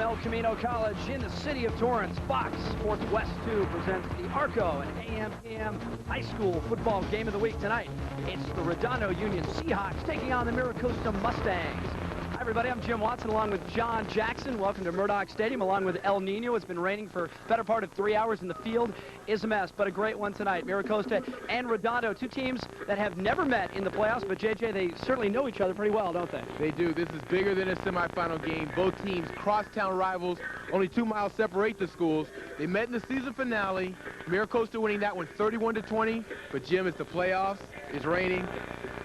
El Camino College in the city of Torrance. Fox Sports West 2 presents the ARCO and AM/PM High School Football Game of the Week tonight. It's the Redondo Union Seahawks taking on the Mira Costa Mustangs. Hi, everybody. I'm Jim Watson along with John Jackson. Welcome to Murdoch Stadium along with El Nino. It's been raining for the better part of 3 hours, and the field is a mess, but a great one tonight. Mira Costa and Redondo, two teams that have never met in the playoffs, but JJ, they certainly know each other pretty well, don't they? They do. This is bigger than a semifinal game. Both teams crosstown rivals. Only 2 miles separate the schools. They met in the season finale. Mira Costa winning that one 31-20, but Jim, it's the playoffs. It's raining.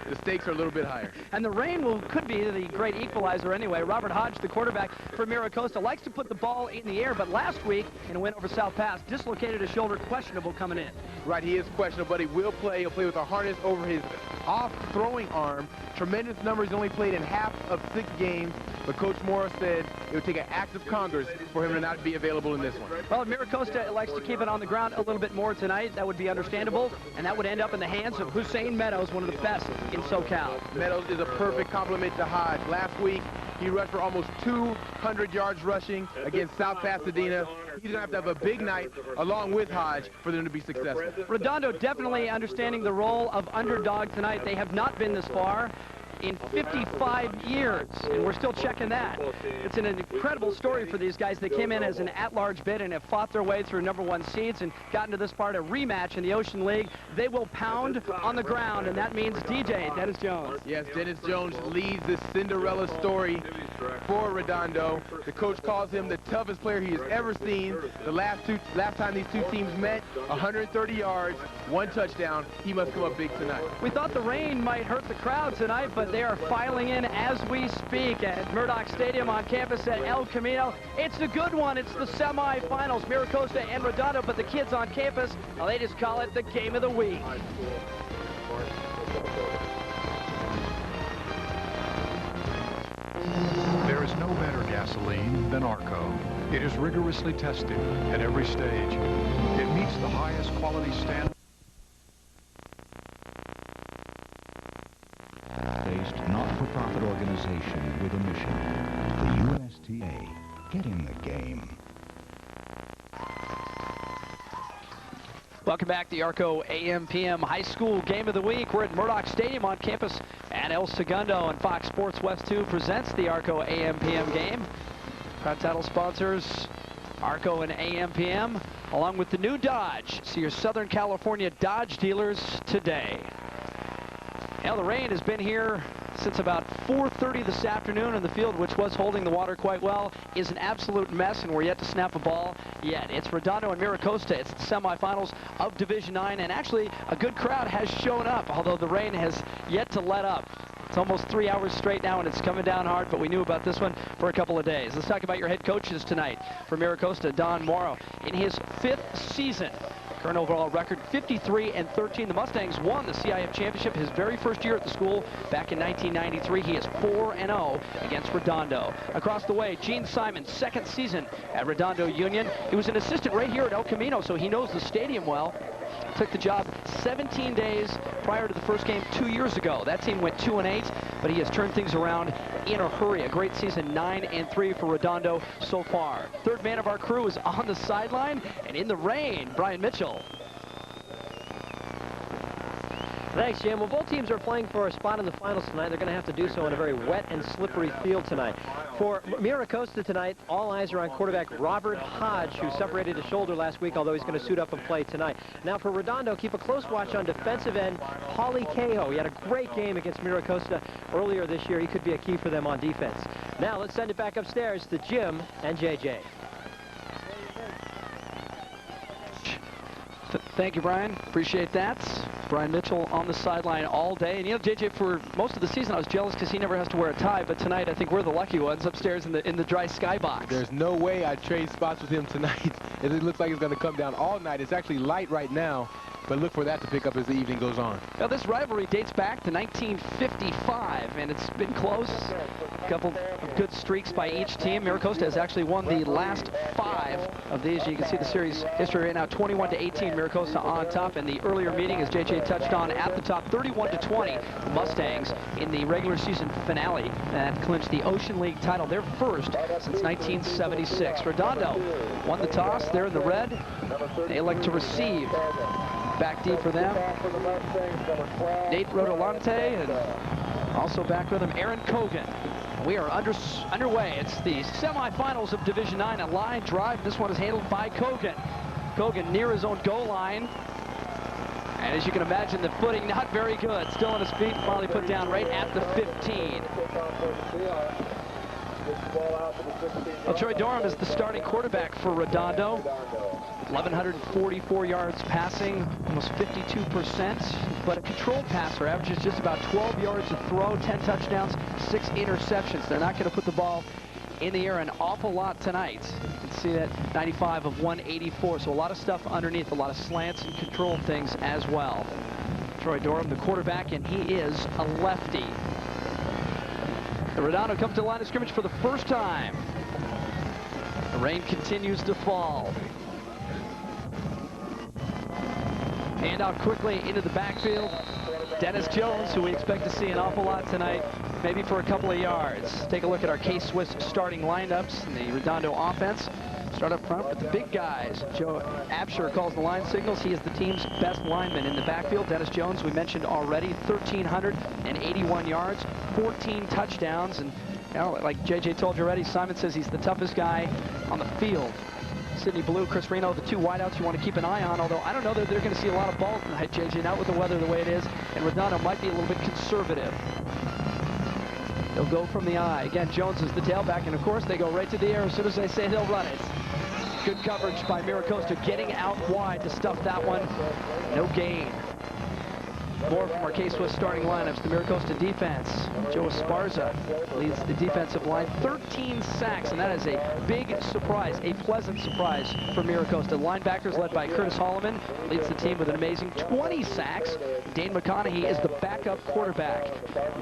The stakes are a little bit higher. And the rain could be the great equalizer anyway. Robert Hodge, the quarterback for Mira Costa, likes to put the ball in the air, but last week in a win over South Pass, dislocated his shoulder, questionable coming in. Right, he is questionable, but he will play. He'll play with a harness over his off-throwing arm. Tremendous numbers, only played in half of 6 games, but Coach Morris said it would take an act of Congress for him to not be available in this one. Well, Mira Costa likes to keep it on the ground a little bit more tonight. That would be understandable, and that would end up in the hands of Hussein Meadows, one of the best in SoCal. Meadows is a perfect complement to Hodge. Last week, he rushed for almost 200 yards rushing against South Pasadena. He's going to have a big night along with Hodge for them to be successful. Redondo definitely understanding the role of underdog tonight. They have not been this far in 55 years, and we're still checking that. It's an incredible story for these guys. They came in as an at-large bid and have fought their way through #1 seeds and gotten to this part, a rematch in the Ocean League. They will pound on the ground, and that means DJ, Dennis Jones. Yes, Dennis Jones leads this Cinderella story for Redondo. The coach calls him the toughest player he has ever seen. The last time these two teams met, 130 yards, 1 touchdown. He must come up big tonight. We thought the rain might hurt the crowd tonight, but they are filing in as we speak at Murdoch Stadium on campus at El Camino. It's a good one. It's the semifinals, Mira Costa and Redondo, but the kids on campus, well, they just call it the game of the week. There is no better gasoline than ARCO. It is rigorously tested at every stage. It meets the highest quality standards. Based not-for-profit organization with a mission. The USTA. Get in the game. Welcome back to the ARCO AM/PM High School Game of the Week. We're at Murdoch Stadium on campus at El Segundo, and Fox Sports West 2 presents the ARCO AM/PM game. Proud title sponsors, ARCO and AM/PM, along with the new Dodge. See your Southern California Dodge dealers today. Now, the rain has been here since about 4:30 this afternoon, and the field, which was holding the water quite well, is an absolute mess, and we're yet to snap a ball yet. It's Redondo and Mira Costa. It's the semifinals of Division IX, and actually a good crowd has shown up, although the rain has yet to let up. It's almost 3 hours straight now, and it's coming down hard, but we knew about this one for a couple of days. Let's talk about your head coaches tonight. For Mira Costa, Don Morrow, in his 5th season. Current overall record, 53-13. The Mustangs won the CIF championship his very first year at the school back in 1993. He is 4-0 against Redondo. Across the way, Gene Simon, 2nd season at Redondo Union. He was an assistant right here at El Camino, so he knows the stadium well. Took the job 17 days prior to the first game 2 years ago. That team went 2-8, but he has turned things around in a hurry. A great season, 9-3 for Redondo so far. Third man of our crew is on the sideline, and in the rain, Brian Mitchell. Thanks, Jim. Well, both teams are playing for a spot in the finals tonight. They're going to have to do so in a very wet and slippery field tonight. For Mira Costa tonight, all eyes are on quarterback Robert Hodge, who separated his shoulder last week, although he's going to suit up and play tonight. Now for Redondo, keep a close watch on defensive end Paulie Cahill. He had a great game against Mira Costa earlier this year. He could be a key for them on defense. Now let's send it back upstairs to Jim and JJ. Thank you, Brian. Appreciate that. Brian Mitchell on the sideline all day. And you know, JJ, for most of the season, I was jealous because he never has to wear a tie. But tonight, I think we're the lucky ones upstairs in the dry skybox. There's no way I'd trade spots with him tonight. It looks like it's going to come down all night. It's actually light right now, but look for that to pick up as the evening goes on. Now, this rivalry dates back to 1955, and it's been close. A couple of good streaks by each team. Mira Costa has actually won the last 5 of these. You can see the series history right now, 21-18, Mira Costa on top. In the earlier meeting, as JJ touched on, at the top, 31-20, the Mustangs in the regular season finale that clinched the Ocean League title, their first since 1976. Redondo won the toss. They're in the red. They elect to receive. Back deep for them, Nate Rodolante, and also back with him, Aaron Cogan. We are underway. It's the semifinals of Division 9, a line drive. This one is handled by Cogan. Cogan near his own goal line. And as you can imagine, the footing not very good. Still on his feet, finally put down right at the 15. Well, Troy Dorham is the starting quarterback for Redondo. 1,144 yards passing, almost 52%, but a controlled passer, averages just about 12 yards a throw, 10 touchdowns, 6 interceptions. They're not going to put the ball in the air an awful lot tonight. You can see that 95 of 184, so a lot of stuff underneath, a lot of slants and controlled things as well. Troy Dorham, the quarterback, and he is a lefty. The Redondo comes to the line of scrimmage for the first time. The rain continues to fall. Hand out quickly into the backfield. Dennis Jones, who we expect to see an awful lot tonight, maybe for a couple of yards. Take a look at our K-Swiss starting lineups in the Redondo offense. Start up front with the big guys. Joe Absher calls the line signals. He is the team's best lineman in the backfield. Dennis Jones, we mentioned already, 1,381 yards, 14 touchdowns. And you know, like JJ told you already, Simon says he's the toughest guy on the field. Sidney Blue, Chris Reno, the two wideouts you want to keep an eye on, although I don't know that they're going to see a lot of ball tonight, JJ, not with the weather the way it is, and Redondo might be a little bit conservative. They'll go from the eye. Again, Jones is the tailback, and of course they go right to the air as soon as they say they'll run it. Good coverage by Mira Costa, getting out wide to stuff that one. No gain. More from our K-Swiss starting lineups, the Mira Costa defense. Joe Esparza leads the defensive line, 13 sacks, and that is a big surprise, a pleasant surprise for Mira Costa. Linebackers led by Curtis Holloman leads the team with an amazing 20 sacks. Dane McConaughey is the backup quarterback.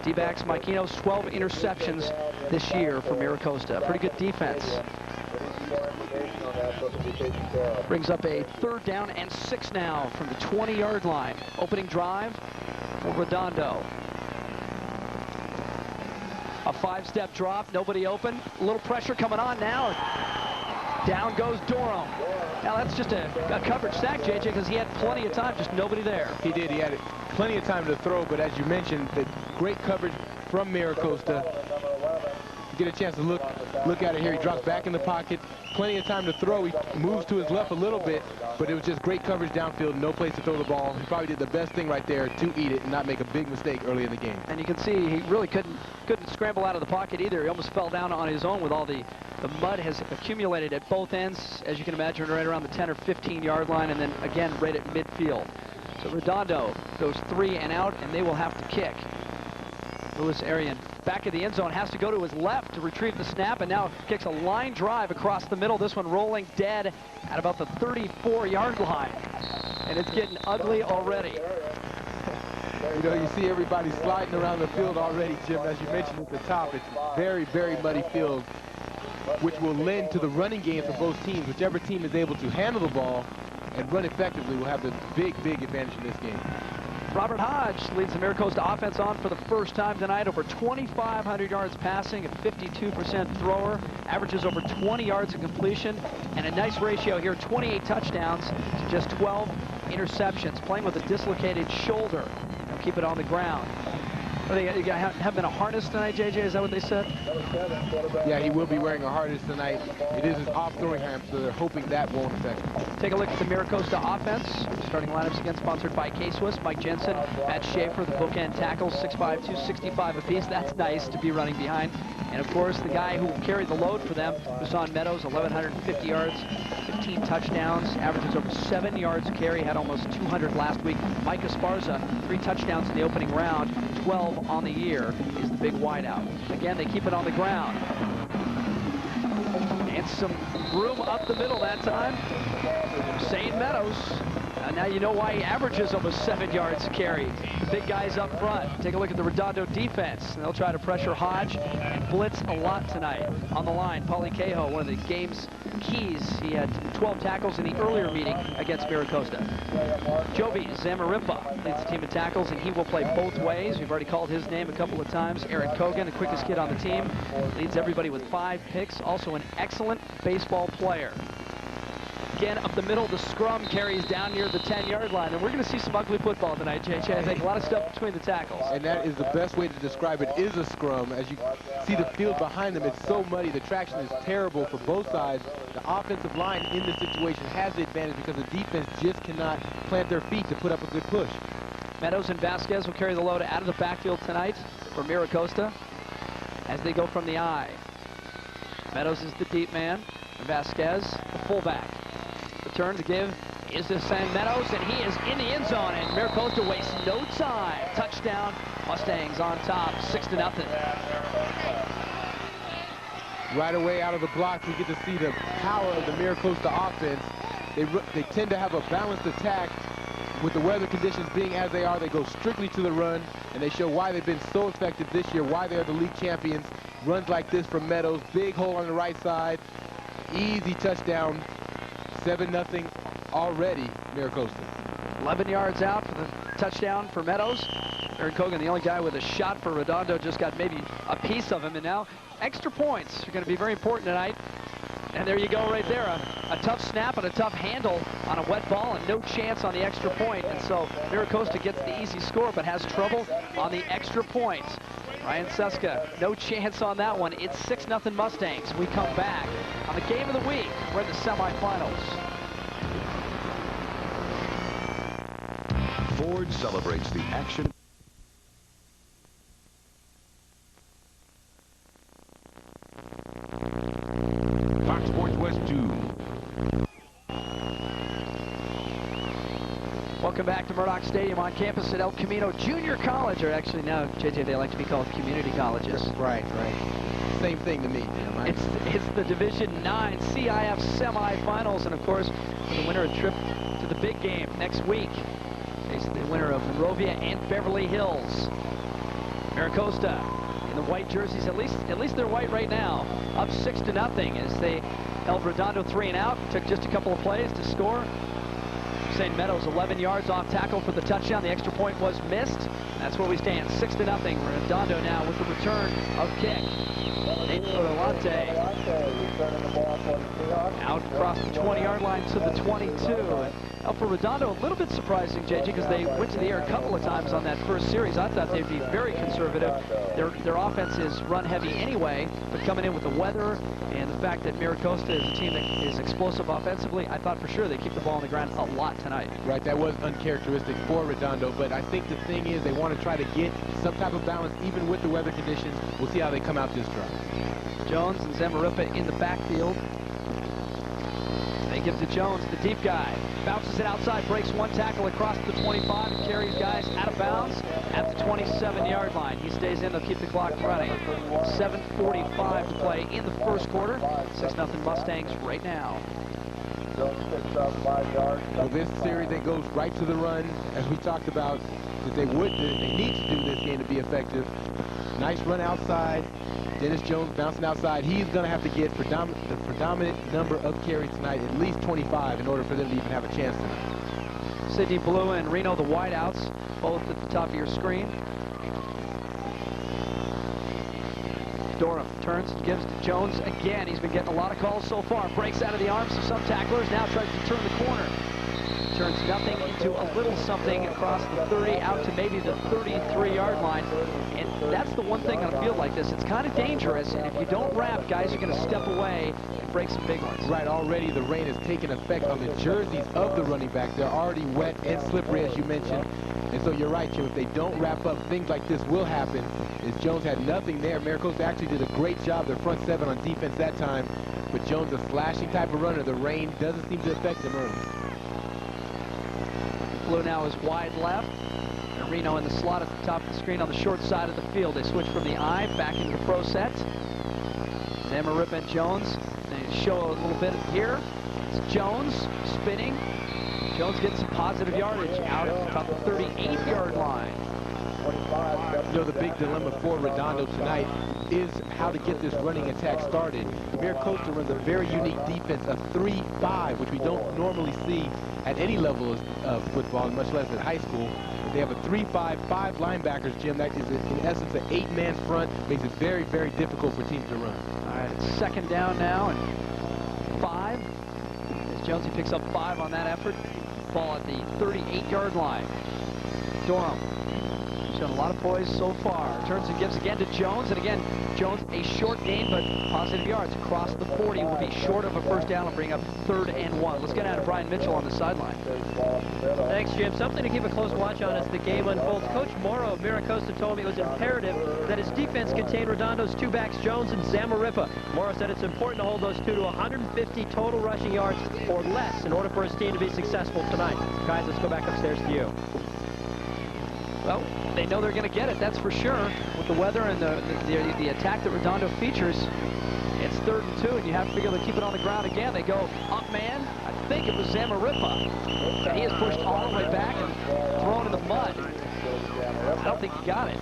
D-backs Mike Enos, 12 interceptions this year for Mira Costa. Pretty good defense. Brings up a 3rd down and 6 now from the 20-yard line. Opening drive for Redondo. A 5-step drop, nobody open. A little pressure coming on now. Down goes Dorham. Now that's just a coverage sack, JJ, because he had plenty of time, just nobody there. He did. He had plenty of time to throw, but as you mentioned, the great coverage from Mira Costa. Get a chance to look at it here. He drops back in the pocket. Plenty of time to throw. He moves to his left a little bit, but it was just great coverage downfield. No place to throw the ball. He probably did the best thing right there to eat it and not make a big mistake early in the game. And you can see he really couldn't scramble out of the pocket either. He almost fell down on his own with all the mud has accumulated at both ends, as you can imagine, right around the 10 or 15-yard line, and then again right at midfield. So Redondo goes 3 and out, and they will have to kick. Louis Arian, back of the end zone, has to go to his left to retrieve the snap, and now kicks a line drive across the middle. This one rolling dead at about the 34-yard line. And it's getting ugly already. You know, you see everybody sliding around the field already, Jim. As you mentioned at the top, it's very, very muddy field, which will lend to the running game for both teams. Whichever team is able to handle the ball and run effectively will have the big, big advantage in this game. Robert Hodge leads the Mira Costa offense on for the first time tonight. Over 2,500 yards passing, a 52% thrower, averages over 20 yards in completion, and a nice ratio here, 28 touchdowns to just 12 interceptions. Playing with a dislocated shoulder. They'll keep it on the ground. They have him in a harness tonight, JJ? Is that what they said? Yeah, he will be wearing a harness tonight. It is his off-throwing ham, so they're hoping that won't affect him. Take a look at the Mira Costa offense. Starting lineups again sponsored by K-Swiss. Mike Jensen, Matt Schaefer, the bookend tackles, 6'5", 265 apiece. That's nice to be running behind. And of course, the guy who carried the load for them, Musan Meadows, 1,150 yards, 15 touchdowns, averages over 7 yards a carry, had almost 200 last week. Mike Esparza, 3 touchdowns in the opening round, 12 on the year, is the big wideout. Again, they keep it on the ground. And some room up the middle that time. St. Meadows Now you know why he averages almost 7 yards a carry. The big guys up front. Take a look at the Redondo defense. They'll try to pressure Hodge and blitz a lot tonight. On the line, Paulie Cahill, one of the game's keys. He had 12 tackles in the earlier meeting against Mira Costa. Jovi Zamaripa leads the team in tackles, and he will play both ways. We've already called his name a couple of times. Aaron Kogan, the quickest kid on the team, leads everybody with 5 picks. Also an excellent baseball player. Again, up the middle, the scrum carries down near the 10-yard line. And we're going to see some ugly football tonight, JJ. I think a lot of stuff between the tackles. And that is the best way to describe it, is a scrum. As you see the field behind them, it's so muddy. The traction is terrible for both sides. The offensive line in this situation has the advantage because the defense just cannot plant their feet to put up a good push. Meadows and Vasquez will carry the load out of the backfield tonight for Mira Costa as they go from the I. Meadows is the deep man. Vasquez, the fullback. Return to give is to Sam Meadows, and he is in the end zone, and Mira Costa wastes no time. Touchdown, Mustangs on top, 6-0. Right away out of the block, we get to see the power of the Mira Costa offense. They tend to have a balanced attack. With the weather conditions being as they are, they go strictly to the run, and they show why they've been so effective this year, why they're the league champions. Runs like this from Meadows, big hole on the right side, easy touchdown. 7-0 already, Mira Costa. 11 yards out for the touchdown for Meadows. Aaron Kogan, the only guy with a shot for Redondo, just got maybe a piece of him. And now extra points are going to be very important tonight. And there you go right there. A tough snap and a tough handle on a wet ball and no chance on the extra point. And so Mira Costa gets the easy score but has trouble on the extra point. Ryan Seska, no chance on that one. It's 6-0 Mustangs. We come back on the game of the week. We're in the semifinals. Ford celebrates the action. Fox Sports West 2. Welcome back to Murdoch Stadium on campus at El Camino Junior College, or actually now, JJ, they like to be called community colleges. Right. Same thing to me. It's the Division IX CIF semifinals, and of course, the winner of a trip to the big game next week is the winner of Monrovia and Beverly Hills. Mira Costa in the white jerseys, at least they're white right now, up 6-0 as they held Redondo 3 and out, took just a couple of plays to score. St. Meadows 11 yards off tackle for the touchdown. The extra point was missed. That's where we stand, 6-0. Redondo now with the return of kick. Nate Rodolante out across the 20-yard line to the 22. Now for Redondo, a little bit surprising, JJ, because they went to the air a couple of times on that first series. I thought they'd be very conservative. Their offense is run heavy anyway, but coming in with the weather and the fact that Mira Costa is a team that is explosive offensively, I thought for sure they'd keep the ball on the ground a lot tonight. Right, that was uncharacteristic for Redondo, but I think the thing is they want to try to get some type of balance even with the weather conditions. We'll see how they come out this drive. Jones and Zamaripa in the backfield. They give to Jones, the deep guy. Bounces it outside, breaks one tackle across the 25, and carries guys out of bounds at the 27-yard line. He stays in, they'll keep the clock running. 7:45 to play in the first quarter. 6-0 Mustangs right now. Well, this series, it goes right to the run, as we talked about, that they need to do this game to be effective. Nice run outside. Dennis Jones bouncing outside. He's going to have to get the predominant number of carries tonight, at least 25, in order for them to even have a chance tonight. Sidney Blue and Reno, the wideouts, both at the top of your screen. Durham turns, gives to Jones again. He's been getting a lot of calls so far. Breaks out of the arms of some tacklers. Now tries to turn the corner. Turns nothing into a little something across the 30 out to maybe the 33-yard line. And that's the one thing on a field like this. It's kind of dangerous, and if you don't wrap, guys are going to step away and break some big ones. Right, already the rain has taken effect on the jerseys of the running back. They're already wet and slippery, as you mentioned. And so you're right, Jim, if they don't wrap up, things like this will happen. As Jones had nothing there. Mira Costa actually did a great job, their front seven on defense that time. But Jones, a slashing type of runner, the rain doesn't seem to affect him early. Blue now is wide left. And Reno in the slot at the top of the screen on the short side of the field. They switch from the I back into the pro set. Zamaripa and Jones. They show a little bit here. It's Jones spinning. Jones getting some positive yardage out at about the 38-yard line. You know, the big dilemma for Redondo tonight is how to get this running attack started. Mira Costa runs a very unique defense, a 3-5, which we don't normally see at any level of football, much less at high school. But they have a 3-5, 5 linebackers, Jim. That is, in essence, an 8-man front. Makes it very, very difficult for teams to run. All right, it's second down now and 5. As Jonesy picks up 5 on that effort. Ball at the 38-yard line. Durham shown a lot of poise so far. Turns and gives again to Jones, and again, Jones, a short gain, but positive yards. Across the 40 will be short of a first down and bring up 3rd and 1. Let's get out of Brian Mitchell on the sideline. Thanks, Jim. Something to keep a close watch on as the game unfolds. Coach Morrow of Mira Costa told me it was imperative that his defense contain Redondo's 2 backs, Jones and Zamarripa. Morrow said it's important to hold those 2 to 150 total rushing yards or less in order for his team to be successful tonight. Guys, let's go back upstairs to you. Well, they know they're going to get it, that's for sure. With the weather and the attack that Redondo features, it's 3rd and 2, and you have to be able to keep it on the ground again. They go up man. I think it was Zamarripa, but he is pushed all the way back and thrown in the mud. I don't think he got it.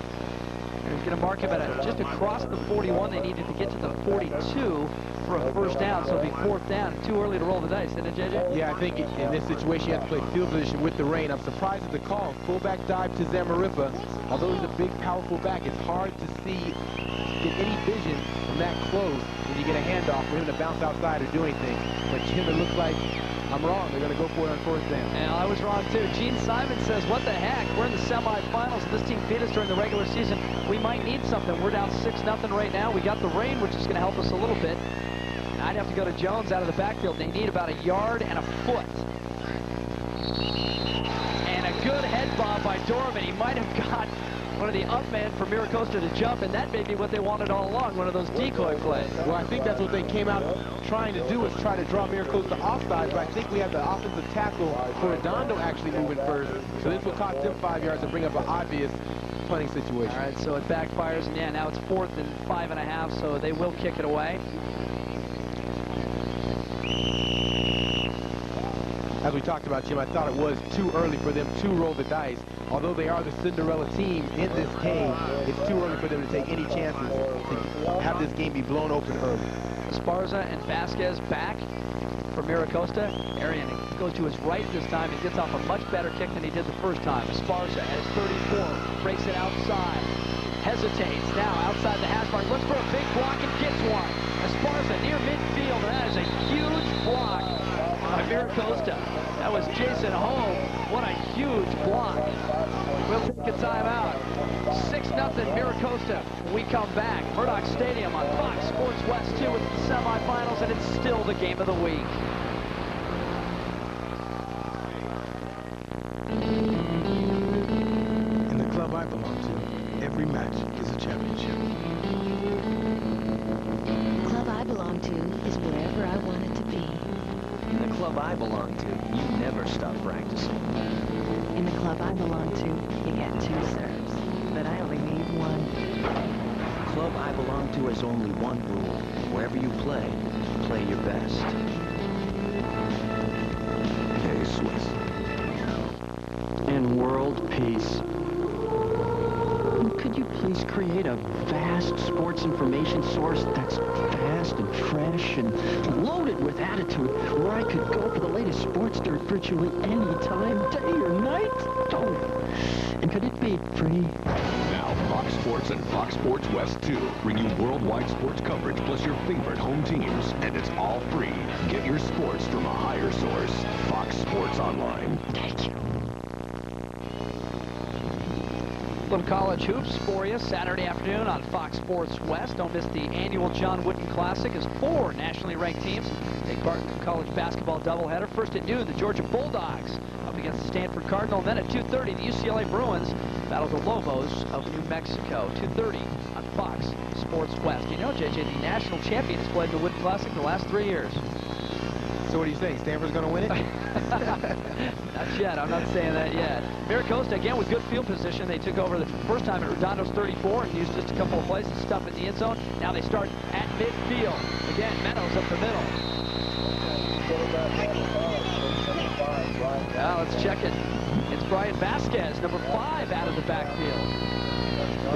They're going to mark him at just across the 41. They needed to get to the 42 for a first down, so it'll be 4th down. Too early to roll the dice, isn't it, JJ? Yeah, I think in this situation you have to play field position with the rain. I'm surprised at the call. Fullback dive to Zamarripa. Although he's a big, powerful back, it's hard to get any vision from that close when you get a handoff for him to bounce outside or do anything. But Jim, it looks like I'm wrong. They're going to go for it on 4th down. And I was wrong, too. Gene Simon says, what the heck? We're in the semifinals. This team beat us during the regular season. We might need something. We're down 6-0 right now. We got the rain, which is going to help us a little bit. And I'd have to go to Jones out of the backfield. They need about 1 yard and a foot. And a good head bob by Dorman. He might have got one of the up man for Mira Costa to jump, and that may be what they wanted all along, one of those decoy plays. Well, I think that's what they came out trying to do, is try to draw Mira Costa offside, but I think we have the offensive tackle for Redondo actually moving first, so this will cost them 5 yards and bring up an obvious punting situation. All right, so it backfires, and yeah, now it's 4th and 5.5, so they will kick it away. As we talked about, Jim, I thought it was too early for them to roll the dice. Although they are the Cinderella team in this game, it's too early for them to take any chances to have this game be blown open early. Esparza and Vasquez back for Mira Costa. Arian goes to his right this time and gets off a much better kick than he did the first time. Esparza has 34, breaks it outside, hesitates now outside the hash mark, looks for a big block and gets one. Esparza near midfield, and that is a huge block by Mira Costa. That was Jason Holm. What a huge block. We'll take a timeout. 6-0 Mira Costa. We come back. Murdoch Stadium on Fox Sports West 2 with the semifinals, and it's still the game of the week. In the club I belong to, every match is a championship. The club I belong to is wherever I want it to be. In the club I belong to, you never stop practicing. In the club I belong to, you get 2 serves, but I only need 1. The club I belong to has only one rule. Wherever you play your best. Hey, Swiss. And world peace. Could you please create a vast sports information source that's fast and fresh and loaded with attitude, where I could go for the latest sports dirt virtually any time, day or night? Oh, and could it be free? Now, Fox Sports and Fox Sports West 2 bring you worldwide sports coverage plus your favorite home teams, and it's all free. Get your sports from a higher source. Fox Sports Online. Thank you. Little college hoops for you Saturday afternoon on Fox Sports West. Don't miss the annual John Wooden Classic as 4 nationally ranked teams take part in the college basketball doubleheader. First at noon, the Georgia Bulldogs up against the Stanford Cardinal. And then at 2:30, the UCLA Bruins battle the Lobos of New Mexico. 2:30 on Fox Sports West. You know, JJ, the national champions played the Wooden Classic the last 3 years. So what do you think? Stanford's going to win it? Not yet. I'm not saying that yet. Mira Costa, again, with good field position. They took over the first time at Redondo's 34 and used just a couple of plays to stuff in the end zone. Now they start at midfield. Again, Meadows up the middle. Well, let's check it. It's Brian Vasquez, number 5, out of the backfield.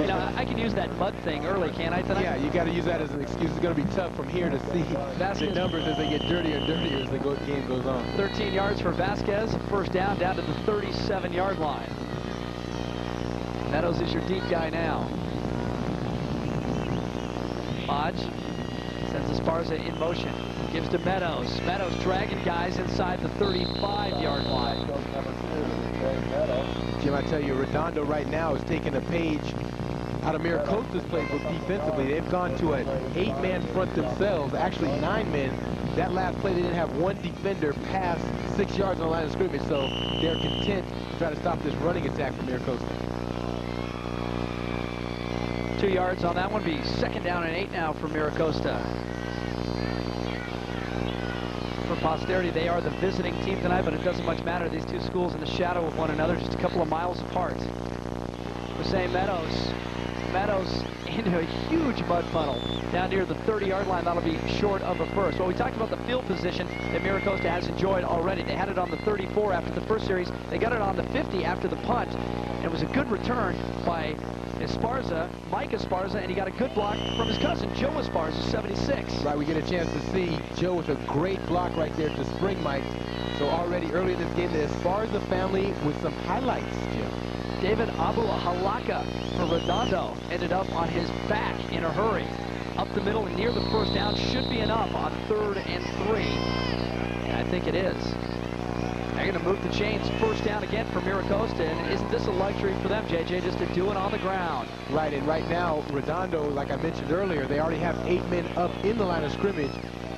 You know, I can use that mud thing early, can't I, tonight? Yeah, you got to use that as an excuse. It's going to be tough from here to see the numbers as they get dirtier and dirtier as the game goes on. 13 yards for Vasquez. First down to the 37-yard line. Meadows is your deep guy now. Hodge sends Esparza in motion. Gives to Meadows. Meadows dragging guys inside the 35-yard line. Jim, I tell you, Redondo right now is taking a page out of Mira Costa's playbook defensively. They've gone to an 8-man front themselves, actually 9 men. That last play, they didn't have one defender past 6 yards on the line of scrimmage, so they're content to try to stop this running attack from Mira Costa. 2 yards on that one. Be second down and 8 now for Mira Costa. For posterity, they are the visiting team tonight, but it doesn't much matter. These two schools in the shadow of one another, just a couple of miles apart. Jose Meadows. Meadows into a huge mud funnel down near the 30-yard line. That'll be short of a first. Well, we talked about the field position that Mira Costa has enjoyed already. They had it on the 34 after the first series. They got it on the 50 after the punt. And it was a good return by Esparza, Mike Esparza, and he got a good block from his cousin, Joe Esparza, 76. Right, we get a chance to see Joe with a great block right there to spring Mike. So already early in this game, the Esparza family with some highlights, Jim. David Abu Halaka for Redondo ended up on his back in a hurry. Up the middle and near the first down should be enough on 3rd and 3. And I think it is. They're going to move the chains. First down again for Mira Costa. And isn't this a luxury for them, JJ, just to do it on the ground? Right, and right now, Redondo, like I mentioned earlier, they already have 8 men up in the line of scrimmage.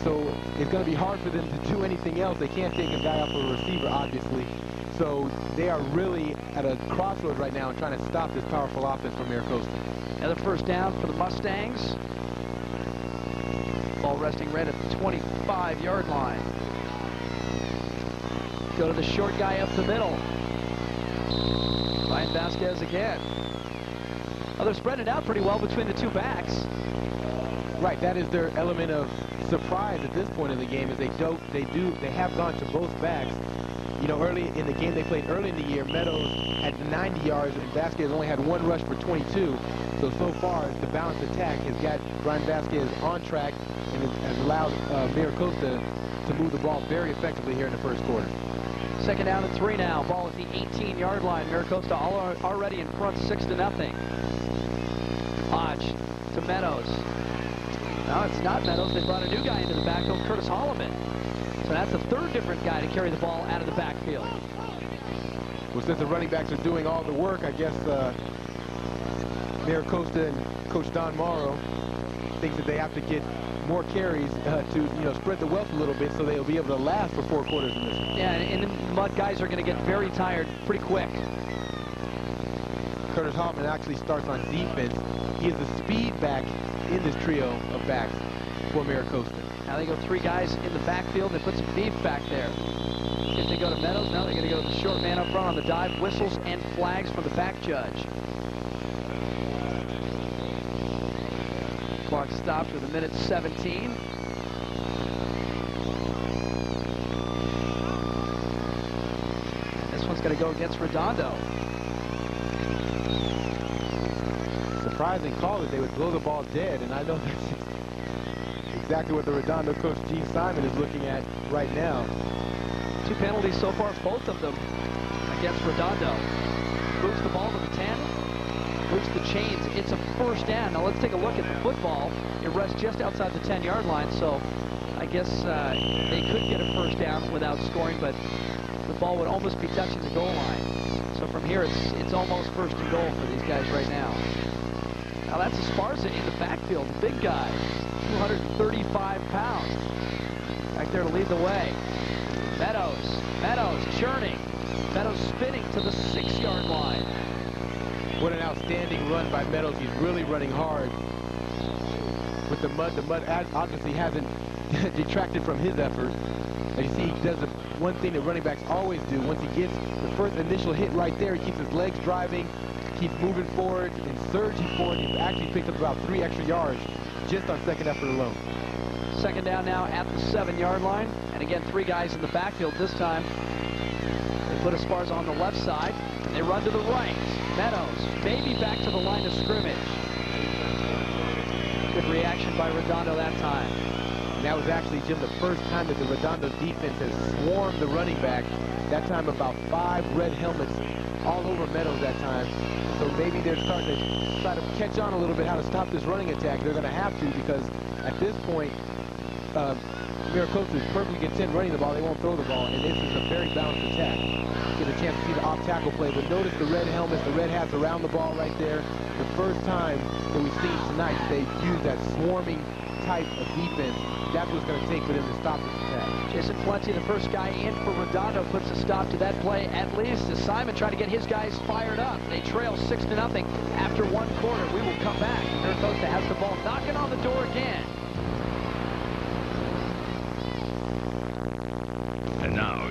So it's going to be hard for them to do anything else. They can't take a guy off a receiver, obviously. So they are really at a crossroads right now and trying to stop this powerful offense from Mira Costa. Another first down for the Mustangs. Ball resting right at the 25-yard line. Go to the short guy up the middle. Brian Vasquez again. Oh, they're spreading it out pretty well between the two backs. Right, that is their element of surprise at this point in the game, is they have gone to both backs. You know, early in the game they played early in the year, Meadows had 90 yards and Vasquez only had 1 rush for 22. So far, the balanced attack has got Brian Vasquez on track and has allowed Mira Costa to move the ball very effectively here in the first quarter. Second down and 3 now. Ball at the 18-yard line. Mira Costa already in front, 6-0. Hodge to Meadows. No, it's not Meadows. They brought a new guy into the backfield, Curtis Holloman. So that's the 3rd different guy to carry the ball out of the backfield. Well, since the running backs are doing all the work, I guess Mira Costa and Coach Don Morrow think that they have to get more carries to spread the wealth a little bit so they'll be able to last for 4 quarters in this one. Yeah, and the mud guys are going to get very tired pretty quick. Curtis Hoffman actually starts on defense. He is the speed back in this trio of backs for Mira Costa. Now they go 3 guys in the backfield. They put some beef back there. If they go to Meadows, now they're going to go to the short man up front on the dive. Whistles and flags from the back judge. Clock stopped with 1:17. This one's going to go against Redondo. Surprising call that they would blow the ball dead, and I know that's exactly what the Redondo coach, Gene Simon, is looking at right now. 2 penalties so far, both of them against Redondo. Moves the ball to the 10. Moves the chains. It's a first down. Now let's take a look at the football. It rests just outside the 10-yard line, so I guess they could get a first down without scoring, but the ball would almost be touching the goal line. So from here, it's almost first and goal for these guys right now. Now that's Esparza in the backfield, the big guy, 235 pounds. Back there to lead the way. Meadows churning. Meadows spinning to the 6-yard line. What an outstanding run by Meadows. He's really running hard with the mud. The mud obviously hasn't detracted from his effort. And you see, he does the one thing that running backs always do. Once he gets the first initial hit right there, he keeps his legs driving, keeps moving forward and surging forward. He's actually picked up about 3 extra yards just on second effort alone. Second down now at the 7-yard line. And again, 3 guys in the backfield. This time, they put Esparza on the left side. They run to the right. Meadows, maybe back to the line of scrimmage. Good reaction by Redondo that time. And that was actually, Jim, the first time that the Redondo defense has swarmed the running back. That time about 5 red helmets all over Meadows that time. So maybe they're starting to try to catch on a little bit how to stop this running attack. They're going to have to, because at this point, Mira Costa is perfectly content running the ball. They won't throw the ball, and this is a very balanced attack. Get a chance to see the off-tackle play, but notice the red helmets, the red hats around the ball right there. The first time that we've seen tonight they've used that swarming type of defense. That's what's going to take for them to stop this attack. Jason Plenty, the first guy in for Redondo, puts a stop to that play, at least, as Simon trying to get his guys fired up. They trail 6-0 after 1 quarter. We will come back. Mira Costa has the ball knocking on the door again. And now...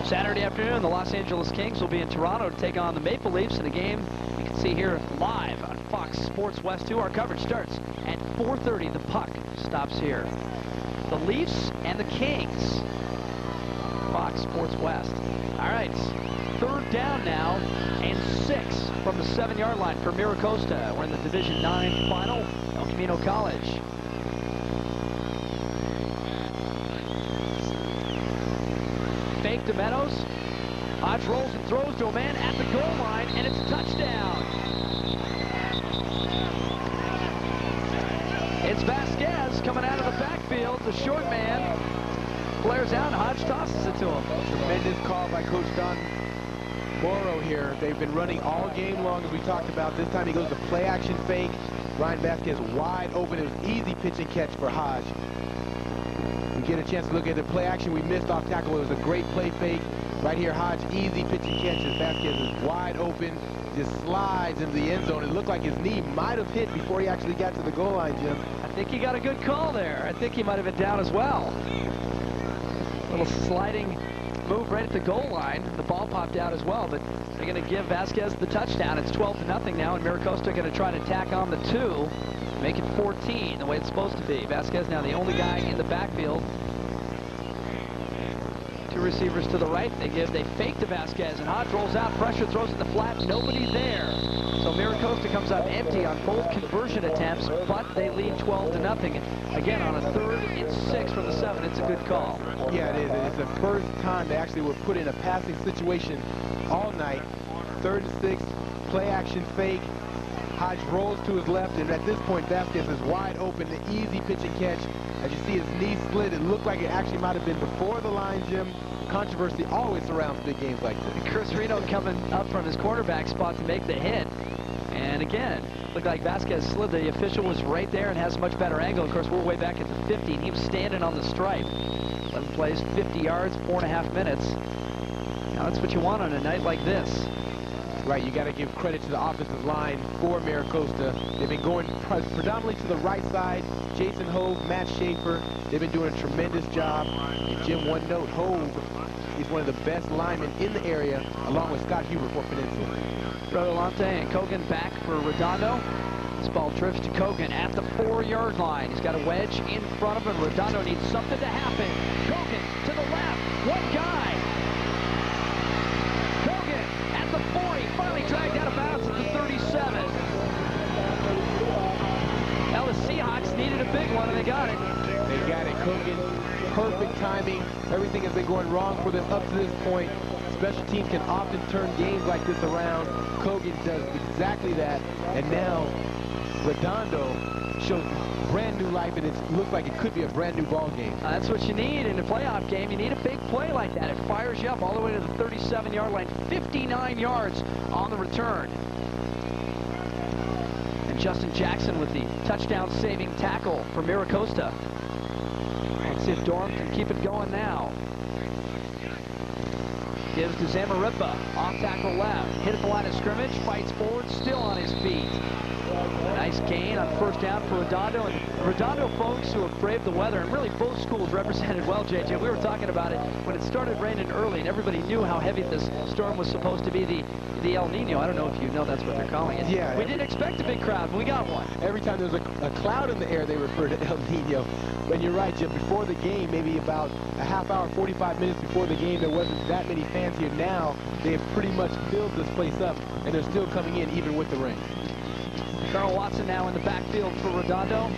Saturday afternoon, the Los Angeles Kings will be in Toronto to take on the Maple Leafs in a game you can see here live on Fox Sports West 2. Our coverage starts at 4:30. The puck stops here. The Leafs and the Kings. Fox Sports West. All right, 3rd down now and 6 from the 7-yard line for Mira Costa. We're in the Division 9 final, El Camino College. Fake to Meadows. Hodge rolls and throws to a man at the goal line, and it's a touchdown. It's Vasquez coming out of the backfield. The short man flares out, and Hodge tosses it to him. Tremendous call by Coach Don Morrow here. They've been running all game long, as we talked about. This time he goes to play action fake. Ryan Vasquez wide open. It was easy pitch and catch for Hodge. We get a chance to look at the play action. We missed off tackle. It was a great play fake. Right here, Hodge, easy pitch and catch as Vasquez is wide open. Just slides into the end zone. It looked like his knee might have hit before he actually got to the goal line, Jim. I think he got a good call there. I think he might have been down as well. Little sliding move right at the goal line. The ball popped out as well, but they're going to give Vasquez the touchdown. It's 12-0 now, and Mira Costa going to try to tack on the 2, make it 14, the way it's supposed to be. Vasquez now the only guy in the backfield. 2 receivers to the right. They fake to Vasquez, and Hodge rolls out, pressure, throws it in the flat, nobody there. So Mira Costa comes out empty on both conversion attempts, but they lead 12-0. Again, on a 3rd and 6 from the 7, it's a good call. Yeah, it is. And it's the first time they actually were put in a passing situation all night. 3rd and 6, play action fake. Hodge rolls to his left, and at this point, Vasquez is wide open, the easy pitch and catch. As you see his knee split, it looked like it actually might have been before the line, Jim. Controversy always surrounds big games like this. Chris Reno coming up from his quarterback spot to make the hit. And again, looked like Vasquez slid. The official was right there and has a much better angle. Of course, we're way back at the 50, and he was standing on the stripe. 11 plays, 50 yards, 4.5 minutes. Now that's what you want on a night like this. Right, you got to give credit to the offensive line for Mira Costa. They've been going predominantly to the right side. Jason Hove, Matt Schaefer, they've been doing a tremendous job. And Jim, one note, Hove is one of the best linemen in the area, along with Scott Huber for Peninsula. Rodolante and Kogan back for Redondo. This ball drifts to Kogan at the 4-yard line. He's got a wedge in front of him. Redondo needs something to happen. Kogan to the left. One guy. Kogan at the 40. Finally dragged out of bounds at the 37. Now the Seahawks needed a big one, and they got it. They got it. Kogan, perfect timing. Everything has been going wrong for them up to this point. Special teams can often turn games like this around. Kogan does exactly that. And now Redondo shows brand new life, and it looks like it could be a brand new ball game. That's what you need in a playoff game. You need a big play like that. It fires you up all the way to the 37-yard line. 59 yards on the return. And Justin Jackson with the touchdown-saving tackle for Mira Costa. Let's see if Durham can keep it going now. Gives to Zamarripa, off tackle left, hit at the line of scrimmage, fights forward, still on his feet. A nice gain on 1st down for Redondo, and Redondo folks who have braved the weather, and really both schools represented well, JJ. We were talking about it when it started raining early, and everybody knew how heavy this storm was supposed to be. The the El Nino. I don't know if you know that's what they're calling it. Yeah. We didn't expect a big crowd, but we got one. Every time there's a cloud in the air, they refer to El Nino. But you're right, Jim. Before the game, maybe about a half hour, 45 minutes before the game, there wasn't that many fans here. Now, they have pretty much filled this place up, and they're still coming in even with the rain. Carl Watson now in the backfield for Redondo.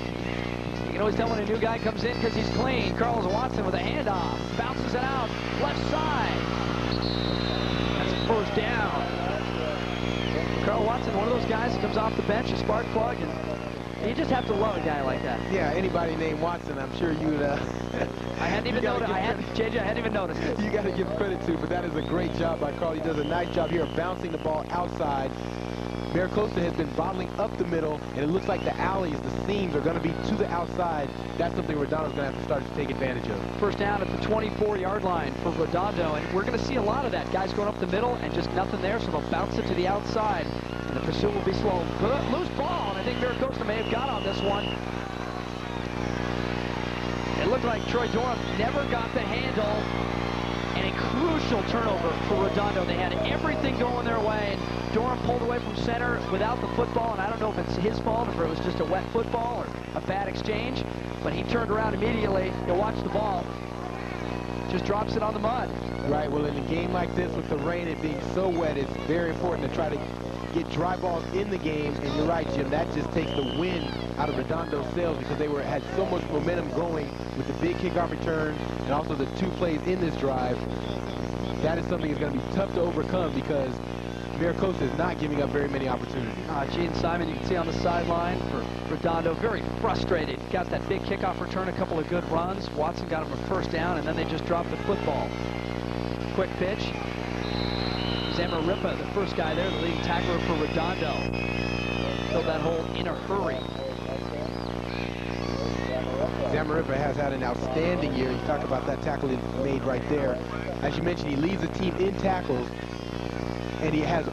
You can always tell when a new guy comes in because he's clean. Carl Watson with a handoff. Bounces it out. Left side. That's a first down. Carl Watson, one of those guys that comes off the bench, a spark plug, and you just have to love a guy like that. Yeah, anybody named Watson, I'm sure you would... I hadn't even noticed. JJ, I hadn't even noticed it. You got to give credit to, but that is a great job by Carl. He does a nice job here of bouncing the ball outside. Mira Costa has been bottling up the middle, and it looks like the alleys, the seams, are going to be to the outside. That's something Redondo's going to have to start to take advantage of. First down at the 24-yard line for Redondo, and we're going to see a lot of that. Guys going up the middle and just nothing there, so they'll bounce it to the outside. And the pursuit will be slow. Loose ball, and I think Mira Costa may have got on this one. It looked like Troy Durham never got the handle, and a crucial turnover for Redondo. They had everything going their way, and Durham pulled away from center without the football, and I don't know if it's his fault, or if it was just a wet football or a bad exchange, but he turned around immediately. You'll watch the ball. Just drops it on the mud. Right, well, in a game like this with the rain and being so wet, it's very important to try to get dry balls in the game, and you're right, Jim, that just takes the wind out of Redondo's sails because they had so much momentum going with the big kickoff return and also the 2 plays in this drive. That is something that's going to be tough to overcome because Mira Costa is not giving up very many opportunities. Gene Simon, you can see on the sideline for Redondo, very frustrated. Got that big kickoff return, a couple of good runs. Watson got him a first down, and then they just dropped the football. Quick pitch. Zamarripa, the first guy there, the leading tackler for Redondo. Filled that hole in a hurry. Zamarripa has had an outstanding year. You talk about that tackle he made right there. As you mentioned, he leads the team in tackles, and he has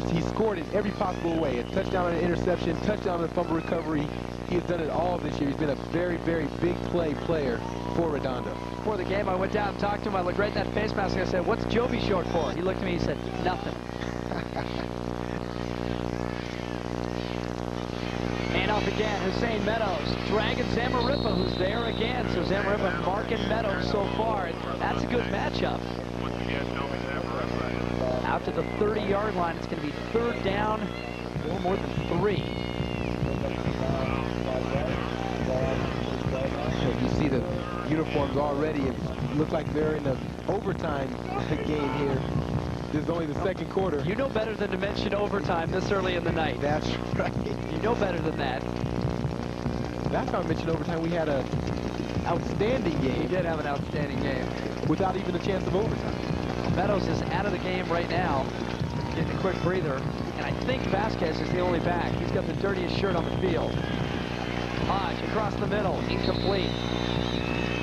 he scored in every possible way. A touchdown on an interception, touchdown on a fumble recovery. He has done it all this year. He's been a very, very big player for Redondo. Before the game, I went down and talked to him. I looked right in that face mask and I said, "What's Joby short for?" He looked at me and said, "Nothing." And off again, Hussein Meadows dragging Zamarripa, who's there again. So Zamarripa marking Meadows so far. That's a good matchup. Out to the 30-yard line. It's going to be third down, a little more than 3. You see the uniforms already. It looks like they're in the overtime game here. This is only the second quarter. You know better than to mention overtime this early in the night. That's right. You know better than that. Last time I mentioned overtime, we had an outstanding game. We did have an outstanding game. Without even a chance of overtime. Meadows is out of the game right now. Getting a quick breather. And I think Vasquez is the only back. He's got the dirtiest shirt on the field. Hodge across the middle. Incomplete.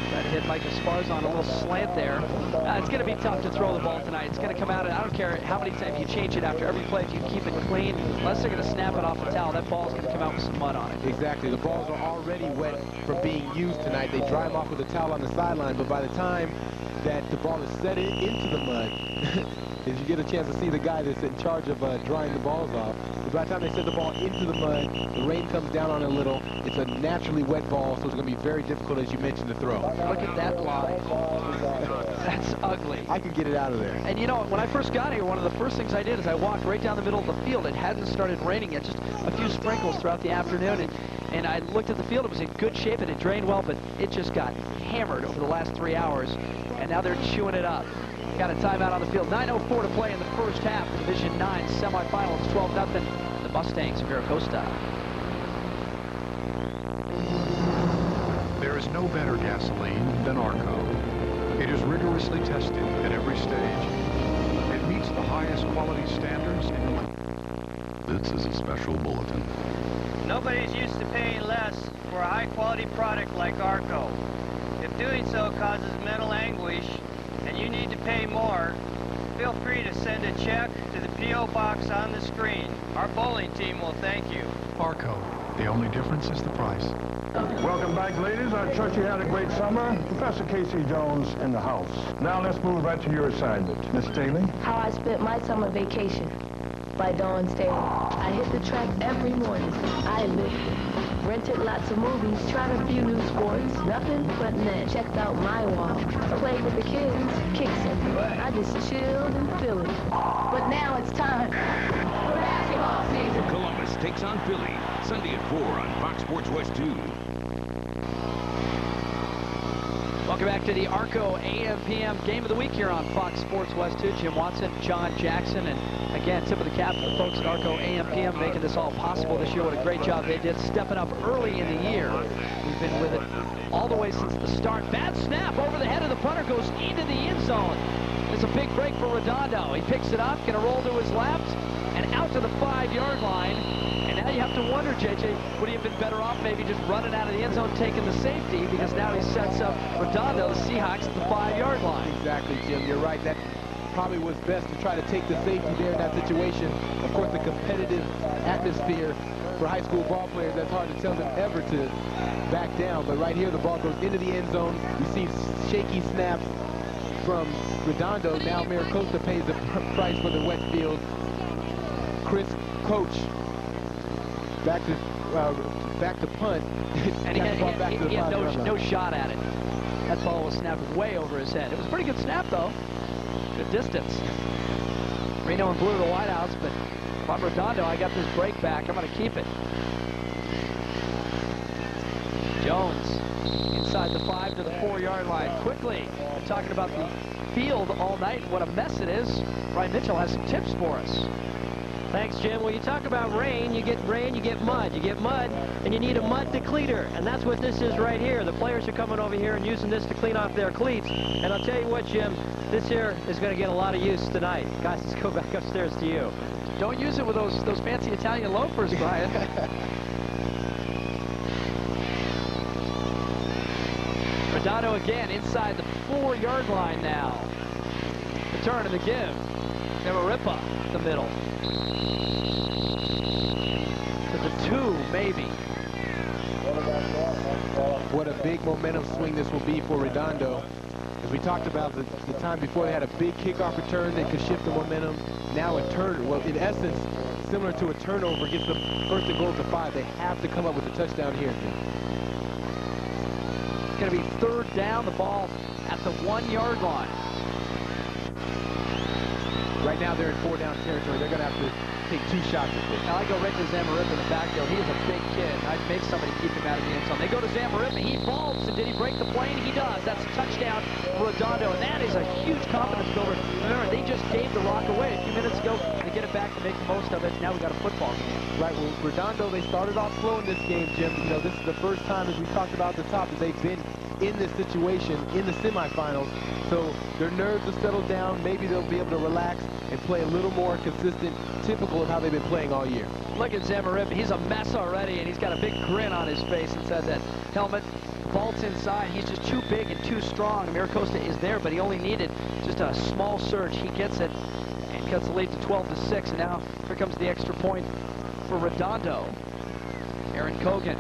Trying to hit Mike Esparza on a little slant there. It's going to be tough to throw the ball tonight. It's going to come out, and I don't care how many times you change it after every play, if you keep it clean, unless they're going to snap it off the towel, that ball's going to come out with some mud on it. Exactly. The balls are already wet from being used tonight. They drive off with a towel on the sideline, but by the time that the ball is set into the mud, if you get a chance to see the guy that's in charge of drying the balls off, but by the time they set the ball into the mud, the rain comes down on it a little. It's a naturally wet ball, so it's going to be very difficult, as you mentioned, to throw. Look at that line. That's ugly. I could get it out of there. And you know, when I first got here, one of the first things I did is I walked right down the middle of the field. It hadn't started raining yet, just a few sprinkles throughout the afternoon. And I looked at the field. It was in good shape, and it drained well, but it just got hammered over the last 3 hours. And now they're chewing it up. Got a timeout on the field. 9:04 to play in the first half. Division 9 semifinal. It's 12-0. The Mustangs of Mira Costa. There is no better gasoline than Arco. It is rigorously tested at every stage. It meets the highest quality standards in the... This is a special bulletin. Nobody's used to paying less for a high-quality product like Arco. If doing so causes mental anguish and you need to pay more, feel free to send a check to the P.O. box on the screen. Our bowling team will thank you. Arco. The only difference is the price. Welcome back, ladies. I trust you had a great summer. Professor Casey Jones in the house. Now let's move right to your assignment. Miss Staley? How I spent my summer vacation. by Dawn Staley. I hit the track every morning. I lived it. Rented lots of movies, tried a few new sports. Nothing but net. Checked out my wall. Played with the kids, kicks everywhere. I just chilled in Philly. But now it's time for basketball season. Columbus takes on Philly, Sunday at 4 on Fox Sports West 2. Welcome back to the Arco AM/PM Game of the Week here on Fox Sports West 2. Jim Watson, John Jackson, and again, tip of the cap to the folks at Arco AM/PM making this all possible this year. What a great job they did, stepping up early in the year. We've been with it all the way since the start. Bad snap over the head of the punter, goes into the end zone. It's a big break for Redondo. He picks it up, gonna roll to his left, and out to the 5-yard line. And now you have to wonder, JJ, would he have been better off maybe just running out of the end zone, taking the safety, because now he sets up Redondo, the Seahawks, at the 5-yard line. Exactly, Jim. You're right. That probably was best to try to take the safety there in that situation. Of course, the competitive atmosphere for high school ball players, that's hard to tell them ever to back down. But right here, the ball goes into the end zone. You see shaky snaps from Redondo. Now Mira Costa pays the price for the wet field. Chris Coach back to punt. And he had no shot at it. That ball was snapped way over his head. It was a pretty good snap, though. Good distance. Reno and blue the wideouts, but if I'm Redondo, I got this break back. I'm going to keep it. Jones inside the 5 to the 4-yard line. Quickly, we're talking about the field all night. What a mess it is. Brian Mitchell has some tips for us. Thanks, Jim. When you talk about rain, you get mud. You get mud, and you need a mud decleater. And that's what this is right here. The players are coming over here and using this to clean off their cleats. And I'll tell you what, Jim, this here is going to get a lot of use tonight. Guys, let's go back upstairs to you. Don't use it with those fancy Italian loafers, Brian. Redondo again inside the 4-yard line now. The turn and the give. Namarippa, the middle. To the 2, maybe. What a big momentum swing this will be for Redondo. As we talked about the time before, they had a big kickoff return that could shift the momentum. Now a turn, well, in essence, similar to a turnover, gets the first and goal to 5. They have to come up with a touchdown here. It's going to be 3rd down, the ball at the 1-yard line. Right now they're in 4-down territory. They're going to have to take 2 shots at this. Now I go right to Zamarippa in the backfield. He is a big kid. I'd make somebody keep him out of the end zone. They go to Zamarippa. He falls. And did he break the plane? He does. That's a touchdown for Redondo. And that is a huge confidence builder. Remember, they just gave the rock away a few minutes ago. They get it back to make the most of it. Now we got a football game. Right. Well, Redondo, they started off slow in this game, Jim. You know, this is the first time, as we talked about at the top, that they've been in this situation in the semifinals. So their nerves have settled down. Maybe they'll be able to relax and play a little more consistent, typical of how they've been playing all year. Look at Zamarippa. He's a mess already, and he's got a big grin on his face inside that helmet. Vaults inside. He's just too big and too strong. Mira Costa is there, but he only needed just a small surge. He gets it and cuts the lead to 12-6. And now here comes the extra point for Redondo. Aaron Kogan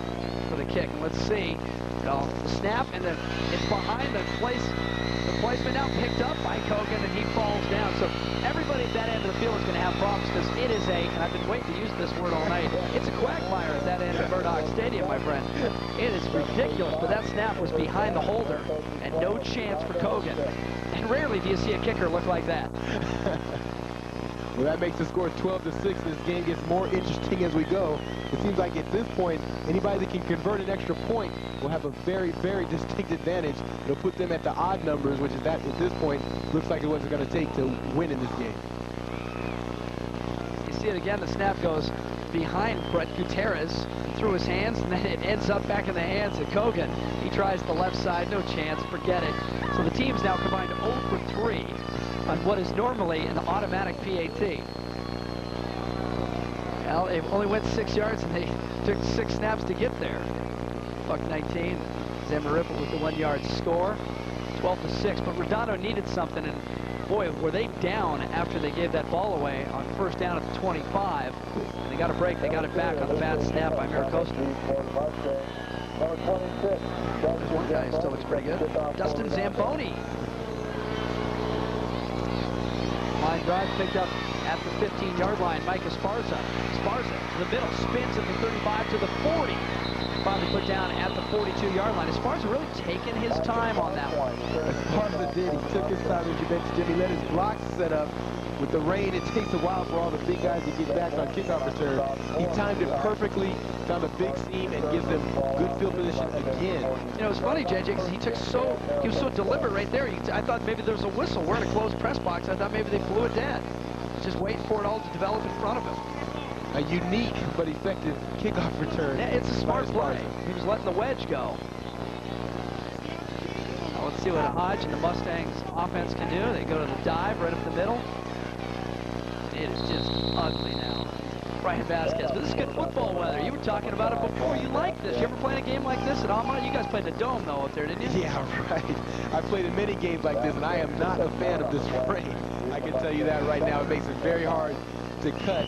for the kick. And let's see. The snap, and then it's behind the placement now picked up by Kogan, and he falls down. So everybody at that end of the field is going to have problems, because it is and I've been waiting to use this word all night, it's a quagmire at that end of Murdoch Stadium, my friend. It is ridiculous, but that snap was behind the holder, and no chance for Kogan. And rarely do you see a kicker look like that. Well, that makes the score 12-6. This game gets more interesting as we go. It seems like at this point, anybody that can convert an extra point will have a very, very distinct advantage. It'll put them at the odd numbers, which is that at this point looks like it wasn't going to take to win in this game. You see it again. The snap goes behind Brett Gutierrez through his hands, and then it ends up back in the hands of Kogan. He tries the left side, no chance, forget it. So the team's now combined 0 for 3 on what is normally an automatic PAT. Well, they only went 6 yards, and they took 6 snaps to get there. Buck 19, Zamarippa with the 1-yard score, 12-6. But Redondo needed something, and boy, were they down after they gave that ball away on 1st down at the 25. And they got a break. They got it back on the bad snap by Mira Costa. There's one guy who still looks pretty good. Dustin Zamboni. Line drive picked up at the 15-yard line. Mike Esparza. Esparza to the middle, spins at the 35 to the 40. Finally put down at the 42-yard line. Esparza really taking his time on that one. Esparza did. He took his time, as you mentioned, Jimmy. Let his blocks set up. With the rain, it takes a while for all the big guys to get back on kickoff return. He timed it perfectly, found a big seam, and gives them good field position again. You know, it's funny, JJ, because he was so deliberate right there. I thought maybe there was a whistle. We're in a closed press box. I thought maybe they blew it dead. Just waiting for it all to develop in front of him. A unique but effective kickoff return. Yeah, it's a smart play. He was letting the wedge go. Now let's see what Hodge and the Mustangs offense can do. They go to the dive right up the middle. It is just ugly now. Brian Vasquez, but this is good football weather. You were talking about it before. You like this. You ever played a game like this at Alma? You guys played in the dome, though, up there, didn't you? Yeah, right. I played in many games like this, and I am not a fan of this rain. I can tell you that right now. It makes it very hard to cut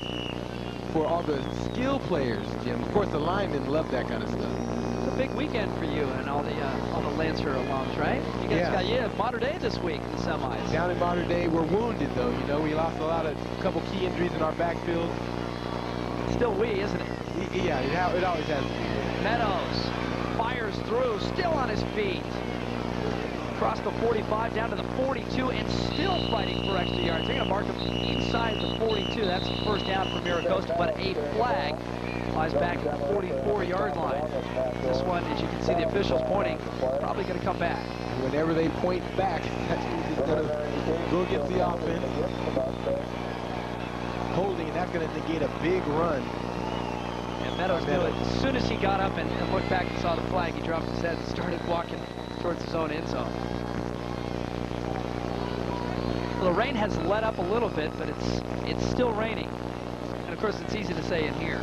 for all the skill players, Jim. Of course, the linemen love that kind of stuff. It's a big weekend for you and all the Lancer alums, right? You guys got Mater Dei this week in the semis. Down in Mater Dei, we're wounded, though. You know, we lost a couple key injuries in our backfield. Still we, isn't it? Yeah, it always has to be. Meadows fires through, still on his feet. Across the 45, down to the 42, and still fighting for extra yards. They're going to mark him inside the 42. That's the first down for Mira Costa, but a flag lies back at the 44-yard line. This one, as you can see the officials pointing, probably going to come back. Whenever they point back, that means it's going to go against the offense. Holding, and that's going to negate a big run. And Meadows knew it. As soon as he got up and looked back and saw the flag, he dropped his head and started walking towards his own end zone. Well, the rain has let up a little bit, but it's still raining. And of course, it's easy to say in here.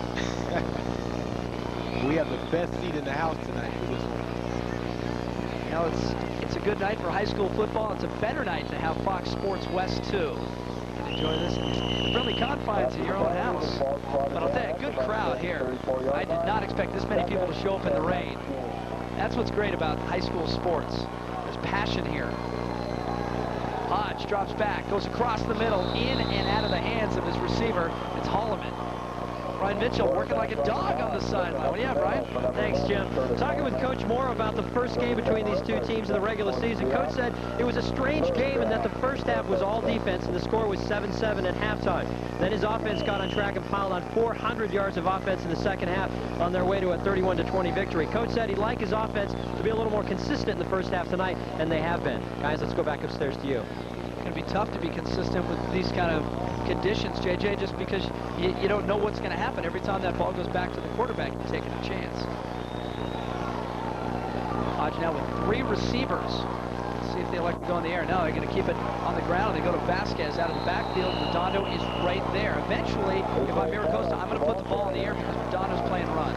We have the best seat in the house tonight for this one. You know, it's a good night for high school football. It's a better night to have Fox Sports West 2. Enjoy this in friendly confines in your own house. But I'll tell you, a good crowd here. I did not expect this many people to show up in the rain. That's what's great about high school sports. There's passion here. Hodge drops back, goes across the middle, in and out of the hands of his receiver. It's Holloman. Brian Mitchell working like a dog on the sideline. What do you have, Brian? Thanks, Jim. Talking with Coach Moore about the first game between these two teams in the regular season. Coach said it was a strange game and that the first half was all defense and the score was 7-7 at halftime. Then his offense got on track and piled on 400 yards of offense in the second half on their way to a 31-20 victory. Coach said he'd like his offense to be a little more consistent in the first half tonight, and they have been. Guys, let's go back upstairs to you. It's going to be tough to be consistent with these kind of conditions, JJ, just because you don't know what's going to happen. Every time that ball goes back to the quarterback, you're taking a chance. Hodge now with 3 receivers. Let's see if they elect to go in the air. No, they're going to keep it on the ground. They go to Vasquez out of the backfield. Redondo is right there. Eventually, if I'm Mira Costa, I'm going to put the ball in the air because Redondo's playing run.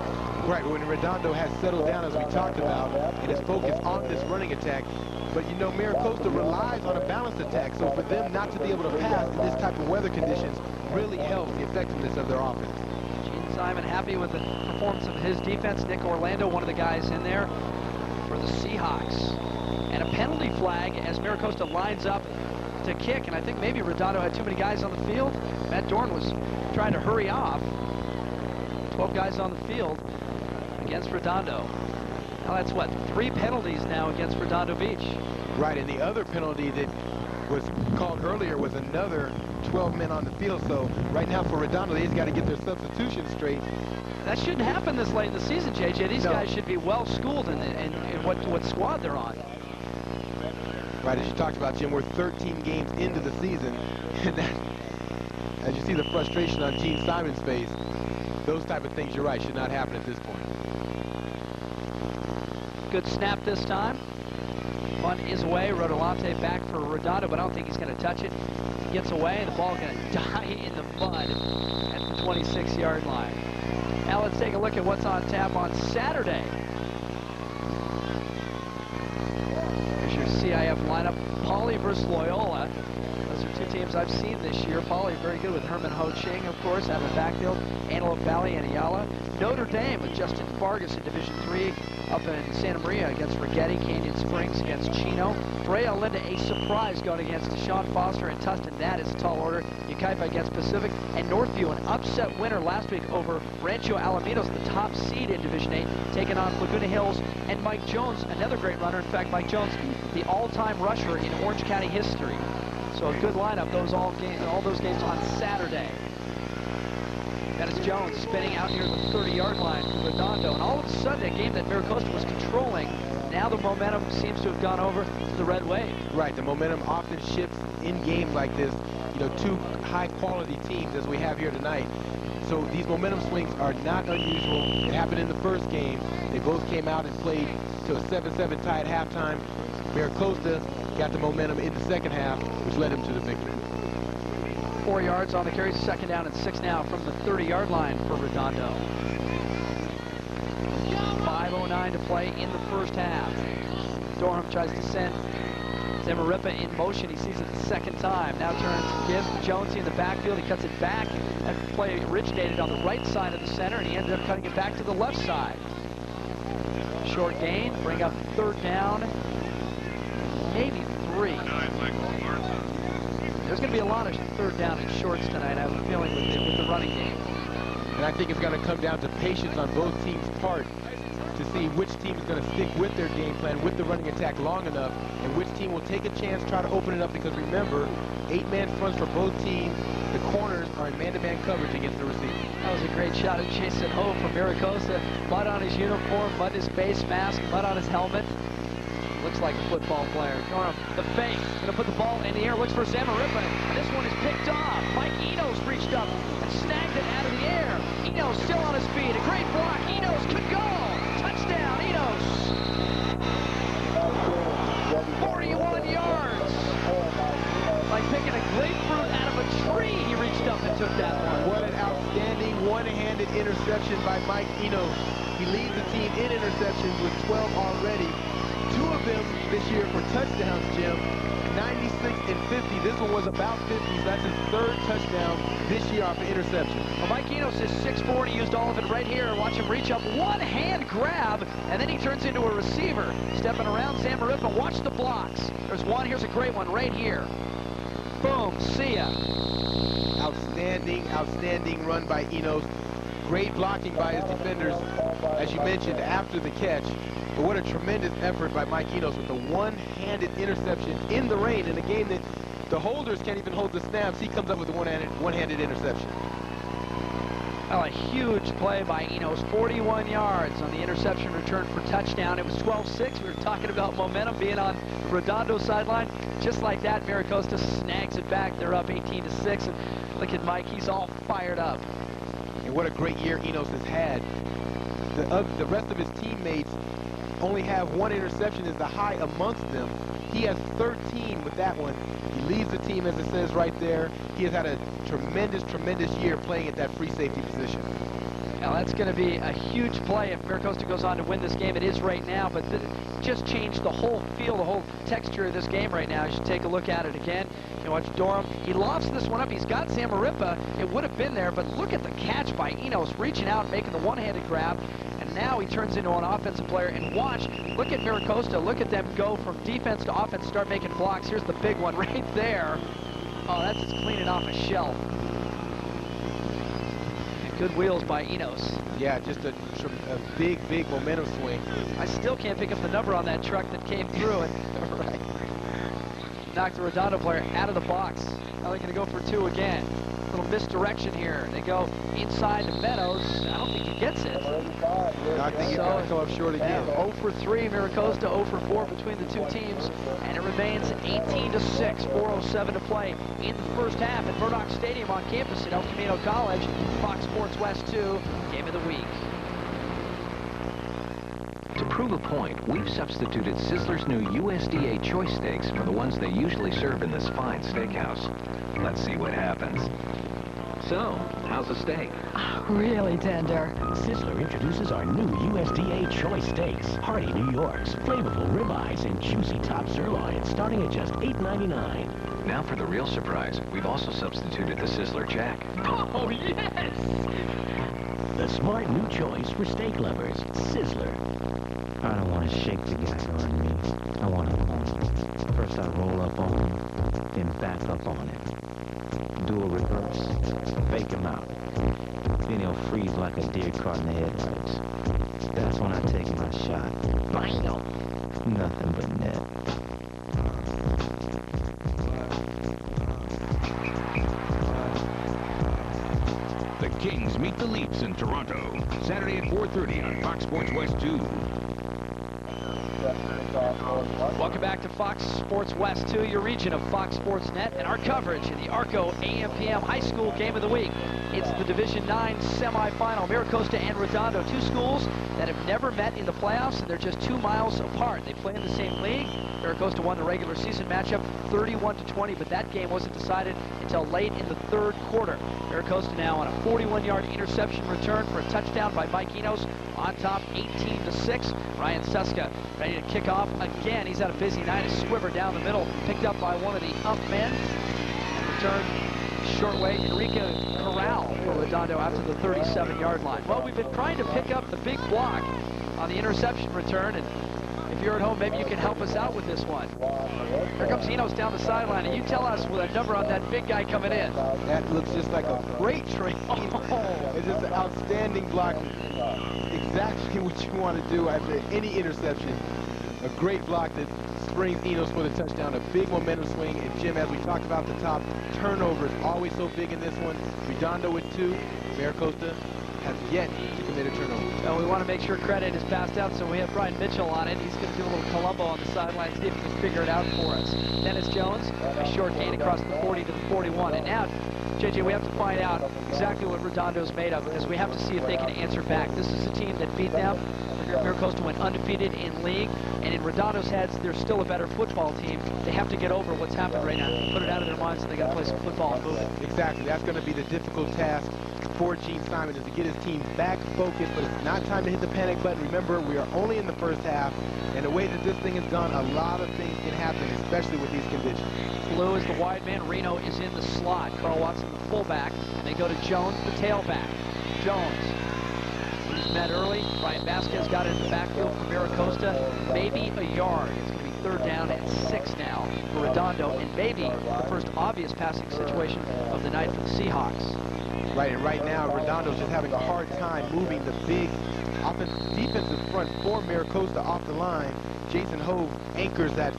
Right, when Redondo has settled down, as we talked about, and is focused on this running attack. But, you know, Mira Costa relies on a balanced attack, so for them not to be able to pass in this type of weather conditions really helps the effectiveness of their offense. Gene Simon happy with the performance of his defense. Nick Orlando, one of the guys in there for the Seahawks. And a penalty flag as Mira Costa lines up to kick, and I think maybe Redondo had too many guys on the field. Matt Dorn was trying to hurry off. 12 guys on the field against Redondo. Now that's what, 3 penalties now against Redondo Beach. Right, and the other penalty that was called earlier was another 12 men on the field. So right now for Redondo, they've got to get their substitution straight. That shouldn't happen this late in the season, JJ. These guys should be well schooled in what squad they're on. Right, as you talked about, Jim, we're 13 games into the season. And that, as you see the frustration on Gene Simon's face, those type of things, you're right, should not happen at this point. Good snap this time. Punt is away. Rodolante back for Redondo, but I don't think he's going to touch it. He gets away, and the ball going to die in the mud at the 26-yard line. Now let's take a look at what's on tap on Saturday. Here's your CIF lineup. Pauley versus Loyola. Those are 2 teams I've seen this year. Pauley very good with Herman Ho Ching, of course, out of the backfield. Antelope Valley and Ayala. Notre Dame with Justin Vargas in Division III up in Santa Maria against Rigetti. Canyon Springs against Chino. Freya Linda, a surprise going against Sean Foster and Tustin. That is a tall order. Ukaipa against Pacific. And Northview, an upset winner last week over Rancho Alamitos, the top seed in Division 8, taking on Laguna Hills. And Mike Jones, another great runner. In fact, Mike Jones, the all-time rusher in Orange County history. So a good lineup, all those games on Saturday. Dennis Jones spinning out near the 30-yard line for Redondo. And all of a sudden, a game that Mira Costa was controlling, now the momentum seems to have gone over to the Red Wave. Right, the momentum often shifts in games like this. You know, two high-quality teams as we have here tonight. So these momentum swings are not unusual. It happened in the first game. They both came out and played to a 7-7 tie at halftime. Mira Costa got the momentum in the second half, which led him to the victory. 4 yards on the carry, 2nd down and 6 now from the 30-yard line for Redondo. 5:09 to play in the first half. Durham tries to send Zamarripa in motion. He sees it the second time. Now turns, gives Jonesy in the backfield. He cuts it back. That play originated on the right side of the center, and he ended up cutting it back to the left side. Short gain, bring up 3rd down, maybe 3. There's going to be a lot of 3rd down and shorts tonight, I have a feeling, with the running game. And I think it's going to come down to patience on both teams' part to see which team is going to stick with their game plan, with the running attack long enough, and which team will take a chance, try to open it up, because remember, 8-man fronts for both teams. The corners are in man-to-man coverage against the receiver. That was a great shot at Jason Ho from Mira Costa. Mud on his uniform, mud his face mask, mud on his helmet. Looks like a football player. Durham, the fake, gonna put the ball in the air, looks for Zamarripa, and this one is picked off. Mike Enos reached up and snagged it out of the air. Enos still on his feet, a great block. Enos could go. Touchdown, Enos. 41 yards. Like picking a grapefruit out of a tree, he reached up and took that one. What an outstanding one-handed interception by Mike Enos. He leads the team in interceptions with 12 already. 2 of them this year for touchdowns, Jim. 96 and 50. This one was about 50, so that's his 3rd touchdown this year off an interception. Well, Mike Enos is 6'4", he used all of it right here. Watch him reach up, one-hand grab, and then he turns into a receiver. Stepping around Zamarripa, watch the blocks. There's one, here's a great one right here. Boom, see ya. Outstanding, outstanding run by Enos. Great blocking by his defenders, as you mentioned, after the catch. But what a tremendous effort by Mike Enos with a one-handed interception in the rain in a game that the holders can't even hold the snaps. He comes up with a one-handed interception. Well, a huge play by Enos, 41 yards on the interception return for touchdown. It was 12-6. We were talking about momentum being on Redondo sideline. Just like that, Mira Costa snags it back. They're up 18-6. And look at Mike, he's all fired up. And what a great year Enos has had. The rest of his teammates only have 1 interception is the high amongst them. He has 13 with that one. He leads the team, as it says right there. He has had a tremendous, tremendous year playing at that free safety position. Now that's going to be a huge play if Mira Costa goes on to win this game. It is right now, but just changed the whole feel, the whole texture of this game right now. You should take a look at it again. You watch Durham. He lofts this one up. He's got Zamarripa. It would have been there, but look at the catch by Enos, reaching out and making the one-handed grab. And now he turns into an offensive player. And watch, look at Mira Costa. Look at them go from defense to offense, start making blocks. Here's the big one right there. Oh, that's just cleaning off a shelf. And good wheels by Enos. Yeah, just a big, big momentum swing. I still can't pick up the number on that truck that came through it. Right. Knocked the Redondo player out of the box. Now they're going to go for 2 again. A little misdirection here. They go inside to Meadows. I don't think he gets it. I think he's going to come up short again. 0 for 3, Mira Costa 0 for 4 between the 2 teams. And it remains 18-6, 4:07 to play in the first half at Murdoch Stadium on campus at El Camino College. Fox Sports West 2, Game of the Week. To prove a point, we've substituted Sizzler's new USDA choice steaks for the ones they usually serve in this fine steakhouse. Let's see what happens. So, how's the steak? Really tender. Sizzler introduces our new USDA choice steaks. Hearty New Yorks, flavorful ribeyes, and juicy top sirloin, starting at just $8.99. Now for the real surprise. We've also substituted the Sizzler Jack. Oh, yes! The smart new choice for steak lovers, Sizzler. I don't want to shake the guy on me. I want him home. First back up on it. Do a reverse. Fake him out. Then he'll freeze like a deer caught in the headlights. That's when I take my shot. Bam! Nothing but net. The Kings meet the Leafs in Toronto, Saturday at 4:30 on Fox Sports West 2. Welcome back to Fox Sports West 2, your region of Fox Sports Net, and our coverage of the ARCO AM/PM High School Game of the Week. It's the Division 9 semifinal. Mira Costa and Redondo, two schools that have never met in the playoffs, and they're just 2 miles apart. They play in the same league. Mira Costa won the regular season matchup 31-20, but that game wasn't decided until late in the third quarter. Mira Costa now on a 41-yard interception return for a touchdown by Mike Enos, on top 18-6. Ryan Seska ready to kick off again. He's had a busy night. A swiver down the middle, picked up by one of the up men. Return short way, Enrique Corral for Redondo after the 37-yard line. Well, we've been trying to pick up the big block on the interception return, and if you're at home, maybe you can help us out with this one. Here comes Enos down the sideline, and you tell us with a number on that big guy coming in. That looks just like a freight train. It's just an outstanding block. Exactly what you want to do after any interception. A great block that springs Enos for the touchdown. A big momentum swing. And Jim, as we talked about at the top, turnovers always so big in this one. Redondo with 2. Mira Costa has yet to commit a turnover. Well, we want to make sure credit is passed out, so we have Brian Mitchell on it. He's going to do a little Columbo on the sideline, see if he can figure it out for us. Dennis Jones, a short gain across the 40 to the 41. And now, JJ, we have to find out exactly what Redondo's made of, because we have to see if they can answer back. This is a team that beat them. Mira Costa went undefeated in league, and in Redondo's heads, they're still a better football team. They have to get over what's happened right now, put it out of their minds, and they got to play some football and move it. Exactly. That's going to be the difficult task for Gene Simon, is to get his team back focused, but it's not time to hit the panic button. Remember, we are only in the first half, and the way that this thing has gone, a lot of things can happen, especially with these conditions. Blue is the wide man. Reno is in the slot. Carl Watson, the fullback, and they go to Jones, the tailback. Jones. He's met early. Brian Vasquez got it in the backfield for Mira Costa. Maybe a yard. It's going to be 3rd down and 6 now for Redondo, and maybe the first obvious passing situation of the night for the Seahawks. Right, and right now, Redondo's just having a hard time moving the big defensive front for Mira Costa off the line. Jason Hove anchors that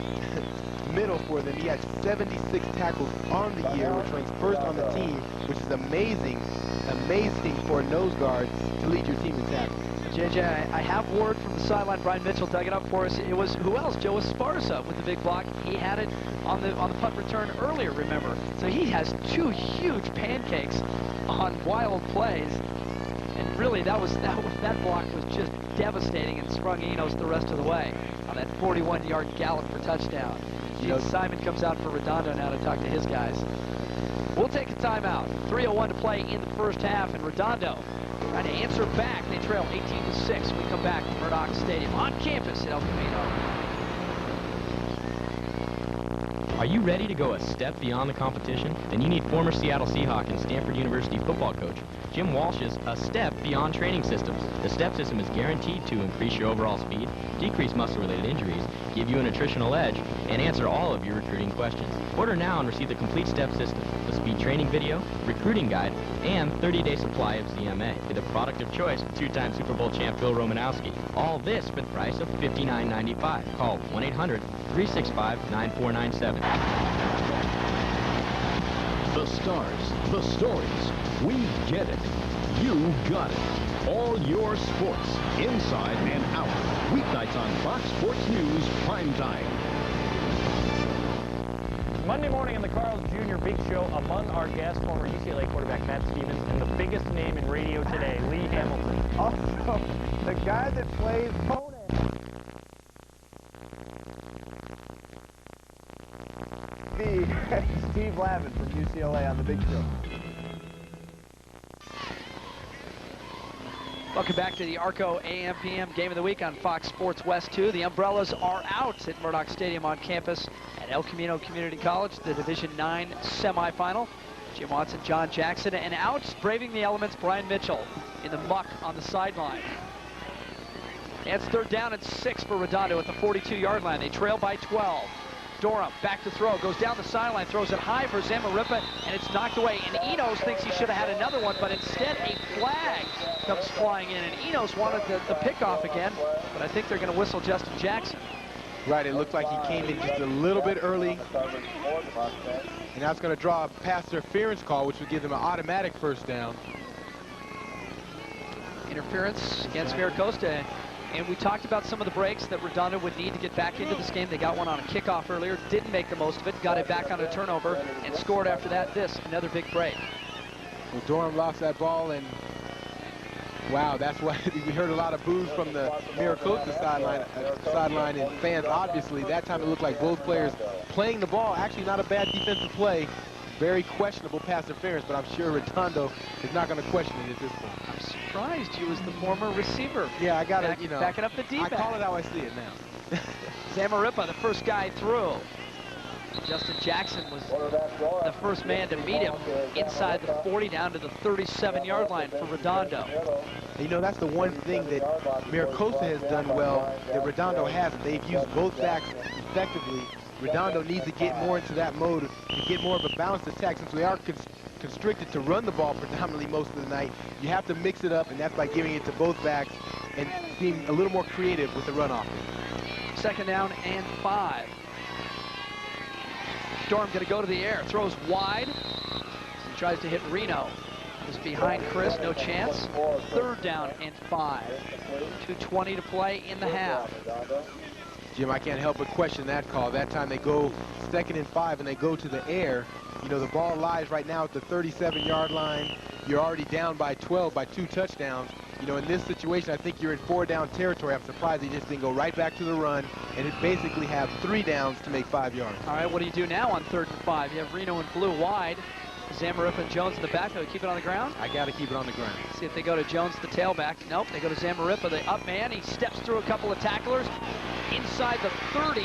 middle for them. He had 76 tackles on the year, which ranks 1st on the team, which is amazing for a nose guard to lead your team in tackles. JJ, I have word from the sideline. Brian Mitchell dug it up for us. It was, who else? Joe Esparza with the big block. He had it on the punt return earlier, remember. So he has 2 huge pancakes on wild plays. And really, that block was just devastating and sprung Enos the rest of the way on that 41-yard gallop for touchdown. Gene Simon comes out for Redondo now to talk to his guys. We'll take a timeout. 3:01 to play in the first half, and Redondo trying to answer back. They trail 18-6. We come back to Murdoch Stadium on campus at El Camino. Are you ready to go a step beyond the competition? Then you need former Seattle Seahawk and Stanford University football coach Jim Walsh's A Step Beyond training systems. The STEP system is guaranteed to increase your overall speed, decrease muscle-related injuries, give you a nutritional edge, and answer all of your recruiting questions. Order now and receive the complete STEP system, the speed training video, recruiting guide, and 30-day supply of ZMA. Be the product of choice with 2-time Super Bowl champ Bill Romanowski. All this for the price of $59.95. Call 1-800-365-9497. The stars, the stories, we get it. You got it. All your sports, inside and out. Weeknights on Fox Sports News Primetime. Monday morning on the Carl's Jr. Big Show, among our guests, former UCLA quarterback Matt Stevens, and the biggest name in radio today, Lee Hamilton. Also, the guy that plays Conan. Steve Lavin from UCLA on the Big Show. Welcome back to the ARCO AM/PM Game of the Week on Fox Sports West 2. The Umbrellas are out at Murdoch Stadium on campus at El Camino Community College, the Division 9 semifinal. Jim Watson, John Jackson, and out braving the elements, Brian Mitchell in the muck on the sideline. And it's 3rd down and 6 for Redondo at the 42-yard line. They trail by 12. Durham back to throw, goes down the sideline, throws it high for Zamarripa, and it's knocked away. And Enos thinks he should have had another one, but instead a flag comes flying in, and Enos wanted the pickoff again, but I think they're going to whistle Justin Jackson. Right, it looked like he came in just a little bit early, and that's going to draw a pass interference call, which would give them an automatic first down. Interference against Mira Costa. And we talked about some of the breaks that Redondo would need to get back into this game. They got one on a kickoff earlier, didn't make the most of it, got it back on a turnover, and scored after that. Another big break. Well, Durham lost that ball, and wow, that's why we heard a lot of boos from the Mira Costa sideline and fans. Obviously, that time it looked like both players playing the ball. Actually, not a bad defensive play. Very questionable pass interference, but I'm sure Redondo is not going to question it at this point. I'm surprised you as the former receiver. Yeah, I got to, backing up the D-back. I call it how I see it now. Zamarripa, the first guy through. Justin Jackson was the first man to meet him inside the 40 down to the 37-yard line for Redondo. You know, that's the one thing that Mira Costa has done well that Redondo hasn't. They've used both backs effectively. Redondo needs to get more into that mode to get more of a balanced attack since we are constricted to run the ball predominantly most of the night. You have to mix it up, and that's by giving it to both backs and being a little more creative with the run offense. Second down and 5. Durham going to go to the air, throws wide. He tries to hit Reno. Is behind Chris, no chance. Third down and 5. 2:20 to play in the half. Jim, I can't help but question that call. That time they go 2nd and 5 and they go to the air. You know, the ball lies right now at the 37-yard line. You're already down by 12 by 2 touchdowns. You know, in this situation, I think you're in 4-down territory. I'm surprised they just didn't go right back to the run and it basically have 3 downs to make 5 yards. All right, what do you do now on 3rd and 5? You have Reno and Blue wide. Zamarripa and Jones in the backfield. Keep it on the ground? I got to keep it on the ground. See if they go to Jones, the tailback. Nope, they go to Zamarripa, the up man. He steps through a couple of tacklers inside the 30,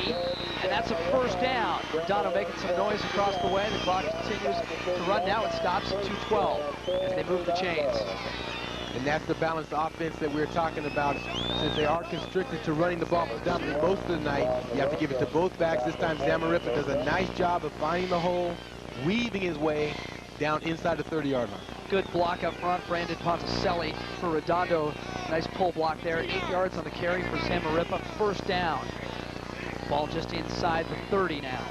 and that's a first down. Redondo making some noise across the way. The clock continues to run now. It stops at 2:12 as they move the chains. And that's the balanced offense that we're talking about. Since they are constricted to running the ball predominantly most of the night, you have to give it to both backs. This time Zamarripa does a nice job of finding the hole, weaving his way down inside the 30-yard line. Good block up front, Brandon Ponticelli for Redondo. Nice pull block there. 8 yards on the carry for Zamarripa. First down. Ball just inside the 30 now.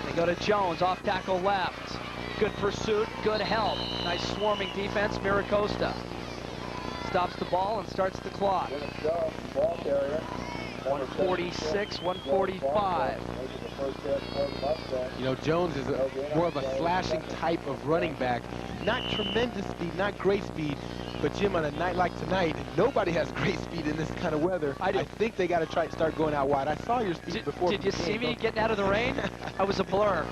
They go to Jones, off tackle left. Good pursuit, good help. Nice swarming defense, Mira Costa. Stops the ball and starts the clock. 146, 145. You know, Jones is more of a slashing type of running back. Not tremendous speed, not great speed, but Jim, on a night like tonight, nobody has great speed in this kind of weather. I think they got to start going out wide. I saw your speed before. Did you see me getting out of the rain? I was a blur.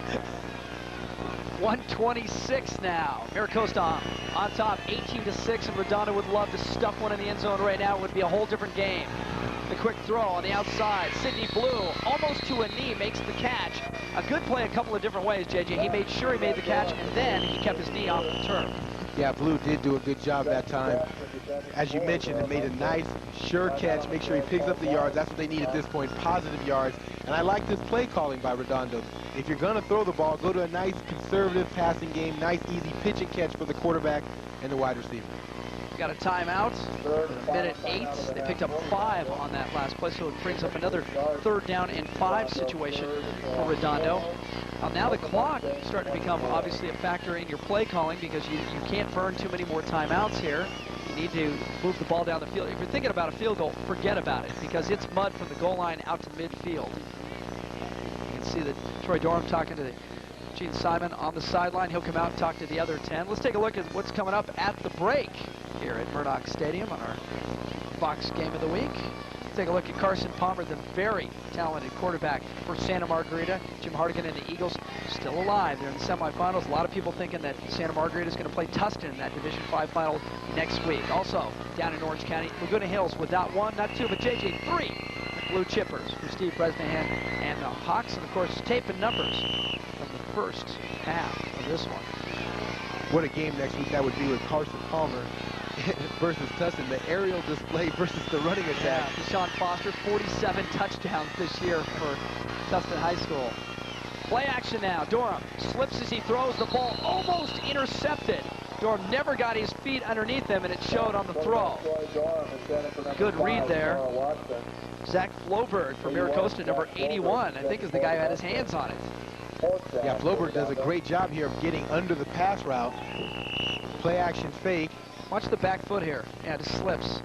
126 now. Mira Costa on top, 18-6, and Redondo would love to stuff one in the end zone right now. It would be a whole different game. The quick throw on the outside. Sidney Blue, almost to a knee, makes the catch. A good play a couple of different ways, JJ. He made sure he made the catch, and then he kept his knee off the turf. Yeah, Blue did do a good job that time. As you mentioned, it made a nice, sure catch. Make sure he picks up the yards. That's what they need at this point, positive yards. And I like this play calling by Redondo. If you're going to throw the ball, go to a nice, conservative passing game, nice, easy pitch and catch for the quarterback and the wide receiver. Got a timeout, a minute 8. They picked up 5 on that last play, so it brings up another 3rd down and 5 situation for Redondo. Now the clock is starting to become obviously a factor in your play calling because you can't burn too many more timeouts here. You need to move the ball down the field. If you're thinking about a field goal, forget about it because it's mud from the goal line out to midfield. You can see that Troy Durham talking to Gene Simon on the sideline. He'll come out and talk to the other 10. Let's take a look at what's coming up at the break here at Murdoch Stadium on our Fox Game of the Week. Take a look at Carson Palmer, the very talented quarterback for Santa Margarita. Jim Hardigan and the Eagles still alive. They're in the semifinals. A lot of people thinking that Santa Margarita is going to play Tustin in that Division 5 final next week. Also, down in Orange County, Laguna Hills with not 1, not 2, but JJ 3 Blue Chippers for Steve Bresnahan and the Hawks. And, of course, tape and numbers from the first half of this one. What a game next week that would be with Carson Palmer versus Tustin, the aerial display versus the running attack. Yeah, Deshaun Foster, 47 touchdowns this year for Tustin High School. Play action now. Durham slips as he throws the ball, almost intercepted. Durham never got his feet underneath him, and it showed on the throw. Good read there. Zach Floberg from Mira Costa, number 81, I think is the guy who had his hands on it. Yeah, Floberg does a great job here of getting under the pass route. Play action fake. Watch the back foot here. Yeah, it just slips.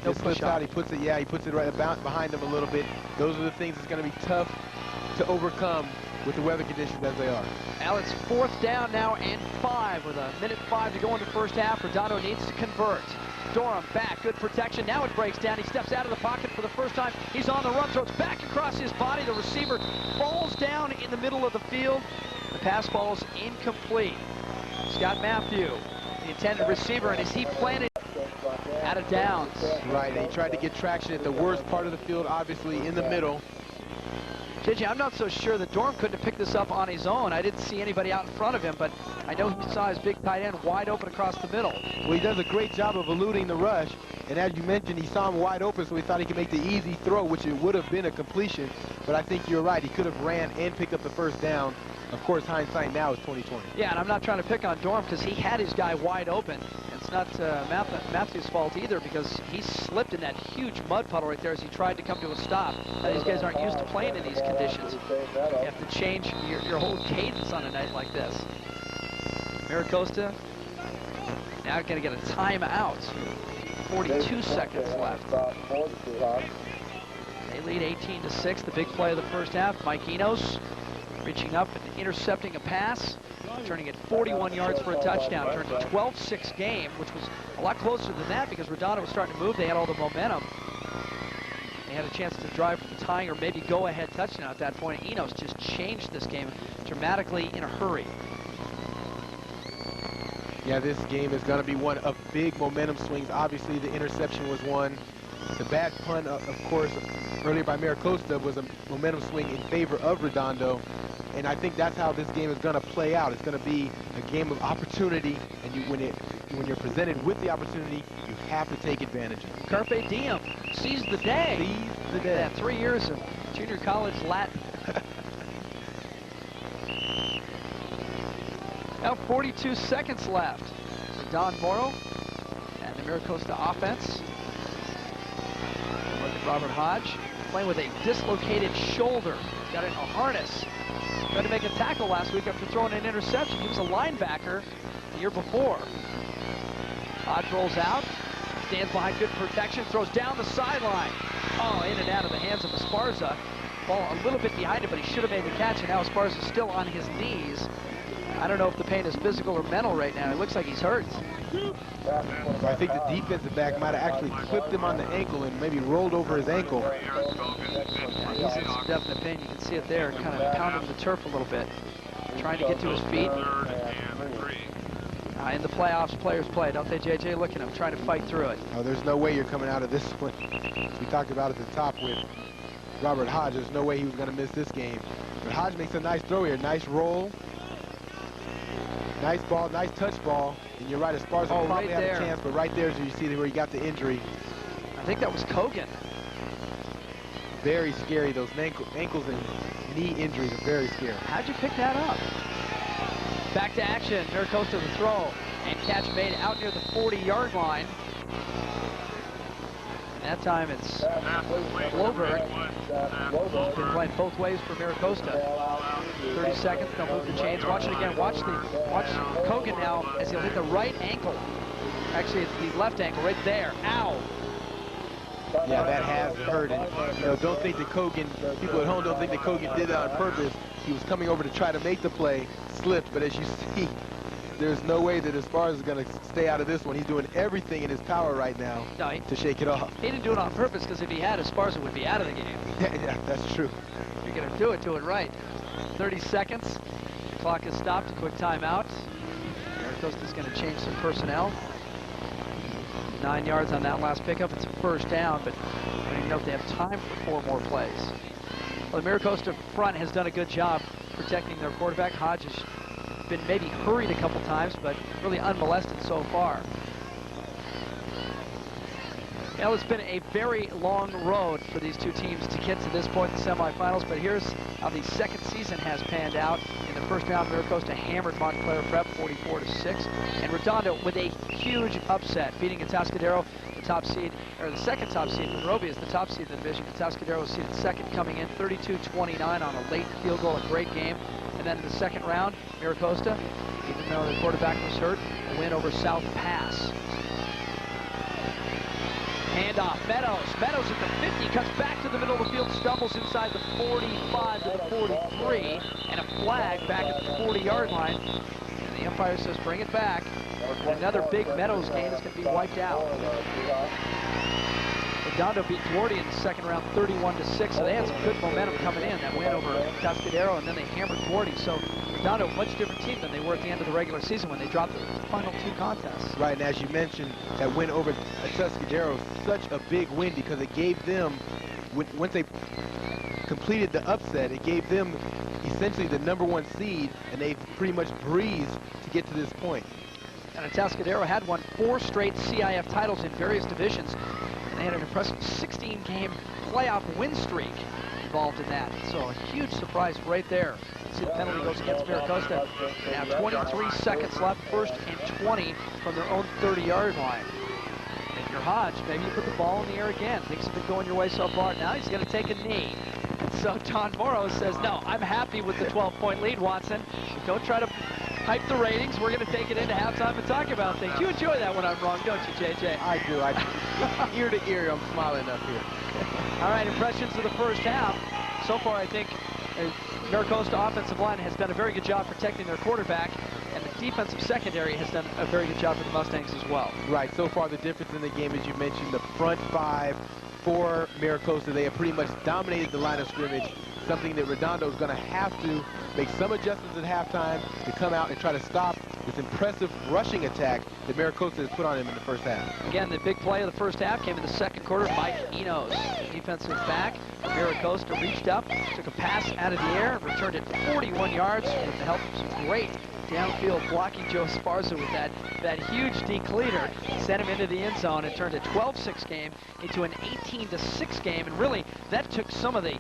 No Just slips out. He puts it. Yeah, he puts it right about behind him a little bit. Those are the things that's going to be tough to overcome with the weather conditions as they are. Now it's 4th down now and 5 with 1:05 to go in the first half. Redondo needs to convert. Durham back, good protection. Now it breaks down. He steps out of the pocket for the first time. He's on the run, throws back across his body. The receiver falls down in the middle of the field. The pass ball is incomplete. Scott Matthew, the intended receiver, and as he planted out of downs. Right, and he tried to get traction at the worst part of the field, obviously in the middle. JJ, I'm not so sure that Durham couldn't have picked this up on his own. I didn't see anybody out in front of him, but I know he saw his big tight end wide open across the middle. Well, he does a great job of eluding the rush, and as you mentioned, he saw him wide open, so he thought he could make the easy throw, which it would have been a completion, but I think you're right. He could have ran and picked up the first down. Of course, hindsight now is 20/20. Yeah, and I'm not trying to pick on Durham because he had his guy wide open. It's not Matthew's fault either because he slipped in that huge mud puddle right there as he tried to come to a stop. Now, these guys aren't used to playing in these conditions. You have to change your whole cadence on a night like this. Mira Costa now going to get a timeout. 42 seconds left. They lead 18-6. The big play of the first half. Mike Enos reaching up and intercepting a pass, turning it 41 yards for a touchdown. Turned a 12-6 game, which was a lot closer than that because Redondo was starting to move. They had all the momentum. They had a chance to drive for the tying or maybe go-ahead touchdown at that point. Enos just changed this game dramatically in a hurry. Yeah, this game is going to be one of big momentum swings. Obviously, the interception was one. The bad punt, of course, earlier by Mira Costa was a momentum swing in favor of Redondo. And I think that's how this game is going to play out. It's going to be a game of opportunity, and when you're presented with the opportunity, you have to take advantage of it. Carpe diem, seize the day. Seize the day. Yeah, 3 years of junior college Latin. Now 42 seconds left for Don Morrow and the Mira Costa offense. Robert Hodge playing with a dislocated shoulder. He's got it in a harness. Tried to make a tackle last week after throwing an interception. He was a linebacker the year before. Hodge rolls out, stands behind good protection, throws down the sideline. Oh, in and out of the hands of Esparza. Ball a little bit behind him, but he should have made the catch, and now Esparza's still on his knees. I don't know if the pain is physical or mental right now. It looks like he's hurt. I think the defensive back might have actually clipped him on the ankle and maybe rolled over his ankle. Yeah, he's in some definite pain. You can see it there, kind of pounding the turf a little bit. Trying to get to his feet. In the playoffs, players play, don't they, JJ? Look at him, trying to fight through it. Oh, there's no way you're coming out of this one. We talked about at the top with Robert Hodge. There's no way he was going to miss this game. But Hodge makes a nice throw here. Nice roll. Nice ball, nice touch ball. And you're right, Esparza probably had a chance, but right there is where you see where he got the injury. I think that was Kogan. Very scary. Those ankles and knee injuries are very scary. How'd you pick that up? Back to action. Mira Costa the throw. And catch made out near the 40-yard line. And that time it's Floberg. Been playing both ways for Mira Costa. 30 seconds, they'll move the chains. Watch it again. Watch Kogan now as he'll hit the right ankle. Actually, it's the left ankle right there. Ow. Yeah, that has hurt. And, don't think that Kogan, people at home don't think that Kogan did that on purpose. He was coming over to try to make the play, slipped, but as you see, there's no way that Esparza is going to stay out of this one. He's doing everything in his power right now to shake it off. He didn't do it on purpose because if he had, Esparza would be out of the game. Yeah, that's true. You're going to do it right. 30 seconds. The clock has stopped. A quick timeout. Mira Costa's going to change some personnel. 9 yards on that last pickup. It's a first down, but I don't even know if they have time for 4 more plays. Well, the Mira Costa front has done a good job protecting their quarterback. Hodge has been maybe hurried a couple times, but really unmolested so far. Well, it's been a very long road for these two teams to get to this point in the semifinals, but here's how the second season has panned out. In the first round, Mira Costa hammered Montclair Prep 44-6, and Redondo with a huge upset, beating Atascadero, the top seed, or the second top seed. Monrovia is the top seed in the division. Atascadero was seeded second, coming in 32-29 on a late field goal, a great game. And then in the second round, Mira Costa, even though the quarterback was hurt, a win over South Pass. Handoff, Meadows at the 50, cuts back to the middle of the field, stumbles inside the 45 to the 43, and a flag back at the 40-yard line. And the umpire says, bring it back. Another big Meadows game is going to be wiped out. Redondo beat Duarte in the second round 31-6, so they had some good momentum coming in. That win over Atascadero, and then they hammered Duarte. So Redondo, a much different team than they were at the end of the regular season when they dropped the final two contests. Right, and as you mentioned, that win over Atascadero, such a big win because it gave them, once they completed the upset, it gave them essentially the #1 seed, and they've pretty much breezed to get to this point. And Atascadero had won 4 straight CIF titles in various divisions. And they had an impressive 16-game playoff win streak involved in that. So a huge surprise right there. See, the penalty goes against Mira Costa. They have 23 seconds left, first and 20 from their own 30-yard line. And if you're Hodge, maybe you put the ball in the air again. Things have been going your way so far. Now he's going to take a knee. And so Don Morrow says, no, I'm happy with the 12-point lead, Watson. Don't try to hype the ratings. We're going to take it into halftime and talk about things. You enjoy that when I'm wrong, don't you, JJ? I do. Ear to ear, I'm smiling up here. All right, impressions of the first half. So far, I think Mira Costa offensive line has done a very good job protecting their quarterback, and the defensive secondary has done a very good job for the Mustangs as well. Right, so far the difference in the game, as you mentioned, the front five for Mira Costa, they have pretty much dominated the line of scrimmage, something that Redondo is going to have to make some adjustments at halftime to come out and try to stop this impressive rushing attack that Mira Costa has put on him in the first half. Again, the big play of the first half came in the second quarter. Mike Enos, the defensive back for Mira Costa, reached up, took a pass out of the air, returned it 41 yards with the help of some great downfield blocking. Joe Esparza with that huge decleater sent him into the end zone and turned a 12-6 game into an 18-6 game. And really, that took some of the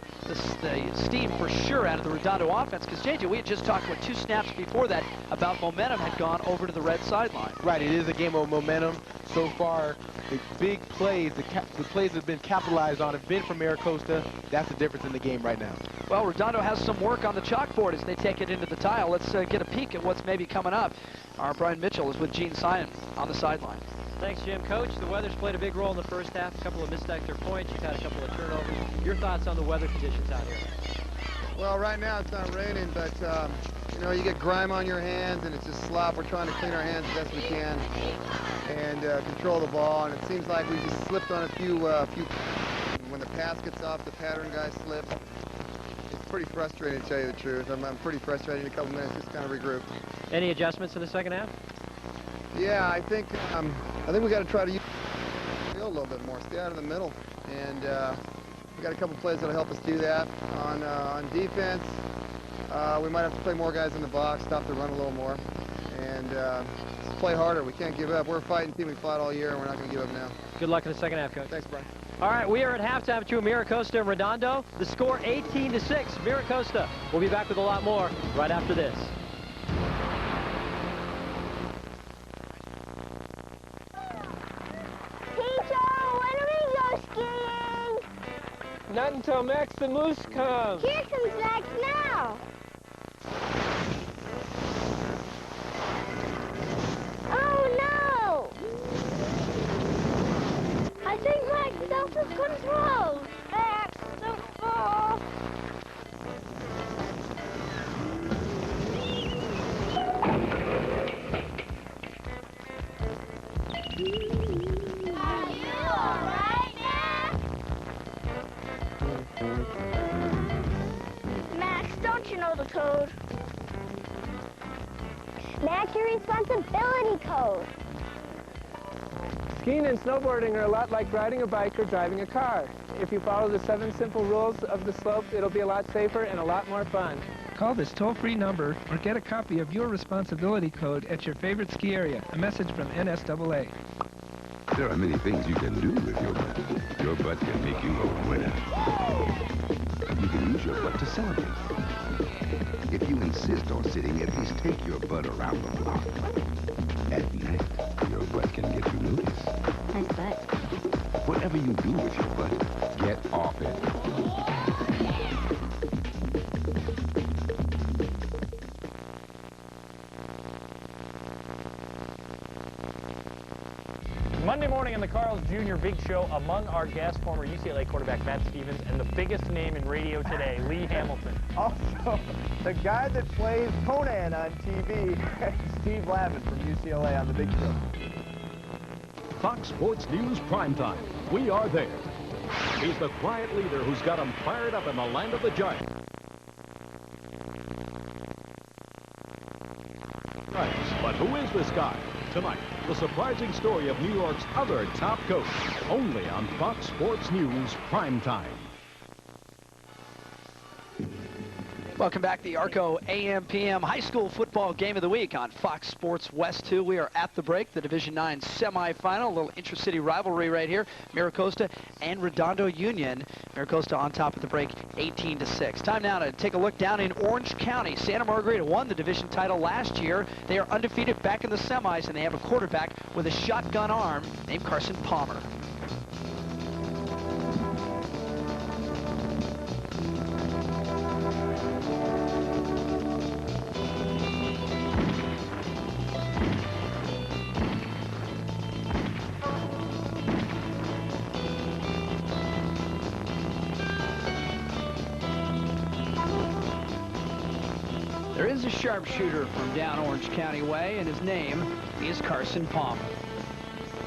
steam for sure out of the Redondo offense, because JJ, we had just talked with 2 snaps before that about momentum had gone over to the red sideline. Right, it is a game of momentum. So far, the big plays, the plays that have been capitalized on have been from Mira Costa. That's the difference in the game right now. Well, Redondo has some work on the chalkboard as they take it into the tile. Let's get a peek at what's maybe coming up. Our Brian Mitchell is with Gene Sion on the sideline. Thanks, Jim. Coach, the weather's played a big role in the first half. A couple of missed extra points. You've had a couple of turnovers. Your thoughts on the weather conditions out here? Well, right now it's not raining, but you know, you get grime on your hands and it's just slop. We're trying to clean our hands as best we can and control the ball. And it seems like we just slipped on a few. When the pass gets off, the pattern guys slip. It's pretty frustrating, to tell you the truth. I'm pretty frustrated in a couple minutes, just kind of regroup. Any adjustments in the second half? Yeah, I think we got to try to use the field a little bit more, stay out of the middle, and we got a couple plays that'll help us do that. On defense, we might have to play more guys in the box, stop the run a little more, and just play harder. We can't give up. We're a fighting team. We fought all year, and we're not going to give up now. Good luck in the second half, Coach. Thanks, Brian. All right, we are at halftime between Mira Costa and Redondo. The score 18-6, Mira Costa. We'll be back with a lot more right after this. Not until Max the Moose comes. Here comes Max now. Oh no! I think Max is out of control. Max, don't fall. Are you all right, Max, don't you know the code? Max, your responsibility code. Skiing and snowboarding are a lot like riding a bike or driving a car. If you follow the 7 simple rules of the slope, it'll be a lot safer and a lot more fun. Call this toll-free number or get a copy of your responsibility code at your favorite ski area. A message from NSAA. There are many things you can do with your butt. Your butt can make you a winner. You can use your butt to celebrate. If you insist on sitting, at least take your butt around the block. At night, your butt can get you noticed. Nice butt. Whatever you do with your butt, get off it. Monday morning in the Carl's Jr. Big Show, among our guests, former UCLA quarterback Matt Stevens, and the biggest name in radio today, Lee Hamilton. Also, the guy that plays Conan on TV, Steve Lavin from UCLA on the Big Show. Fox Sports News Primetime. We are there. He's the quiet leader who's got them fired up in the land of the Giants. But who is this guy? Tonight, the surprising story of New York's other top coach. Only on Fox Sports News Primetime. Welcome back to the Arco AM/PM High School Football Game of the Week on Fox Sports West 2. We are at the break, the Division IX semifinal, a little intra-city rivalry right here. Mira Costa and Redondo Union. Mira Costa on top of the break, 18-6. Time now to take a look down in Orange County. Santa Margarita won the division title last year. They are undefeated back in the semis, and they have a quarterback with a shotgun arm named Carson Palmer. There is a sharpshooter from down Orange County way, and his name is Carson Palmer.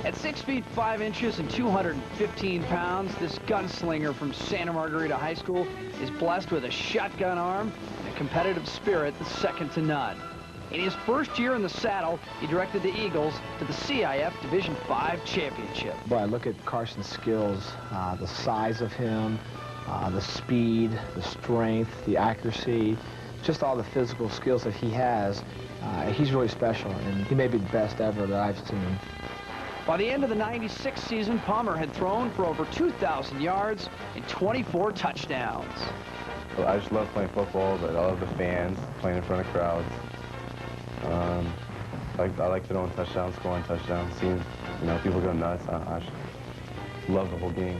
At 6 feet 5 inches and 215 pounds, this gunslinger from Santa Margarita High School is blessed with a shotgun arm and a competitive spirit that's second to none. In his first year in the saddle, he directed the Eagles to the CIF Division V championship. Boy, I look at Carson's skills, the size of him, the speed, the strength, the accuracy, just all the physical skills that he has. He's really special, and he may be the best ever that I've seen. By the end of the '96 season, Palmer had thrown for over 2,000 yards and 24 touchdowns. Well, I just love playing football, but I love the fans, playing in front of crowds. I like throwing touchdowns, scoring touchdowns, seeing people go nuts. I just love the whole game.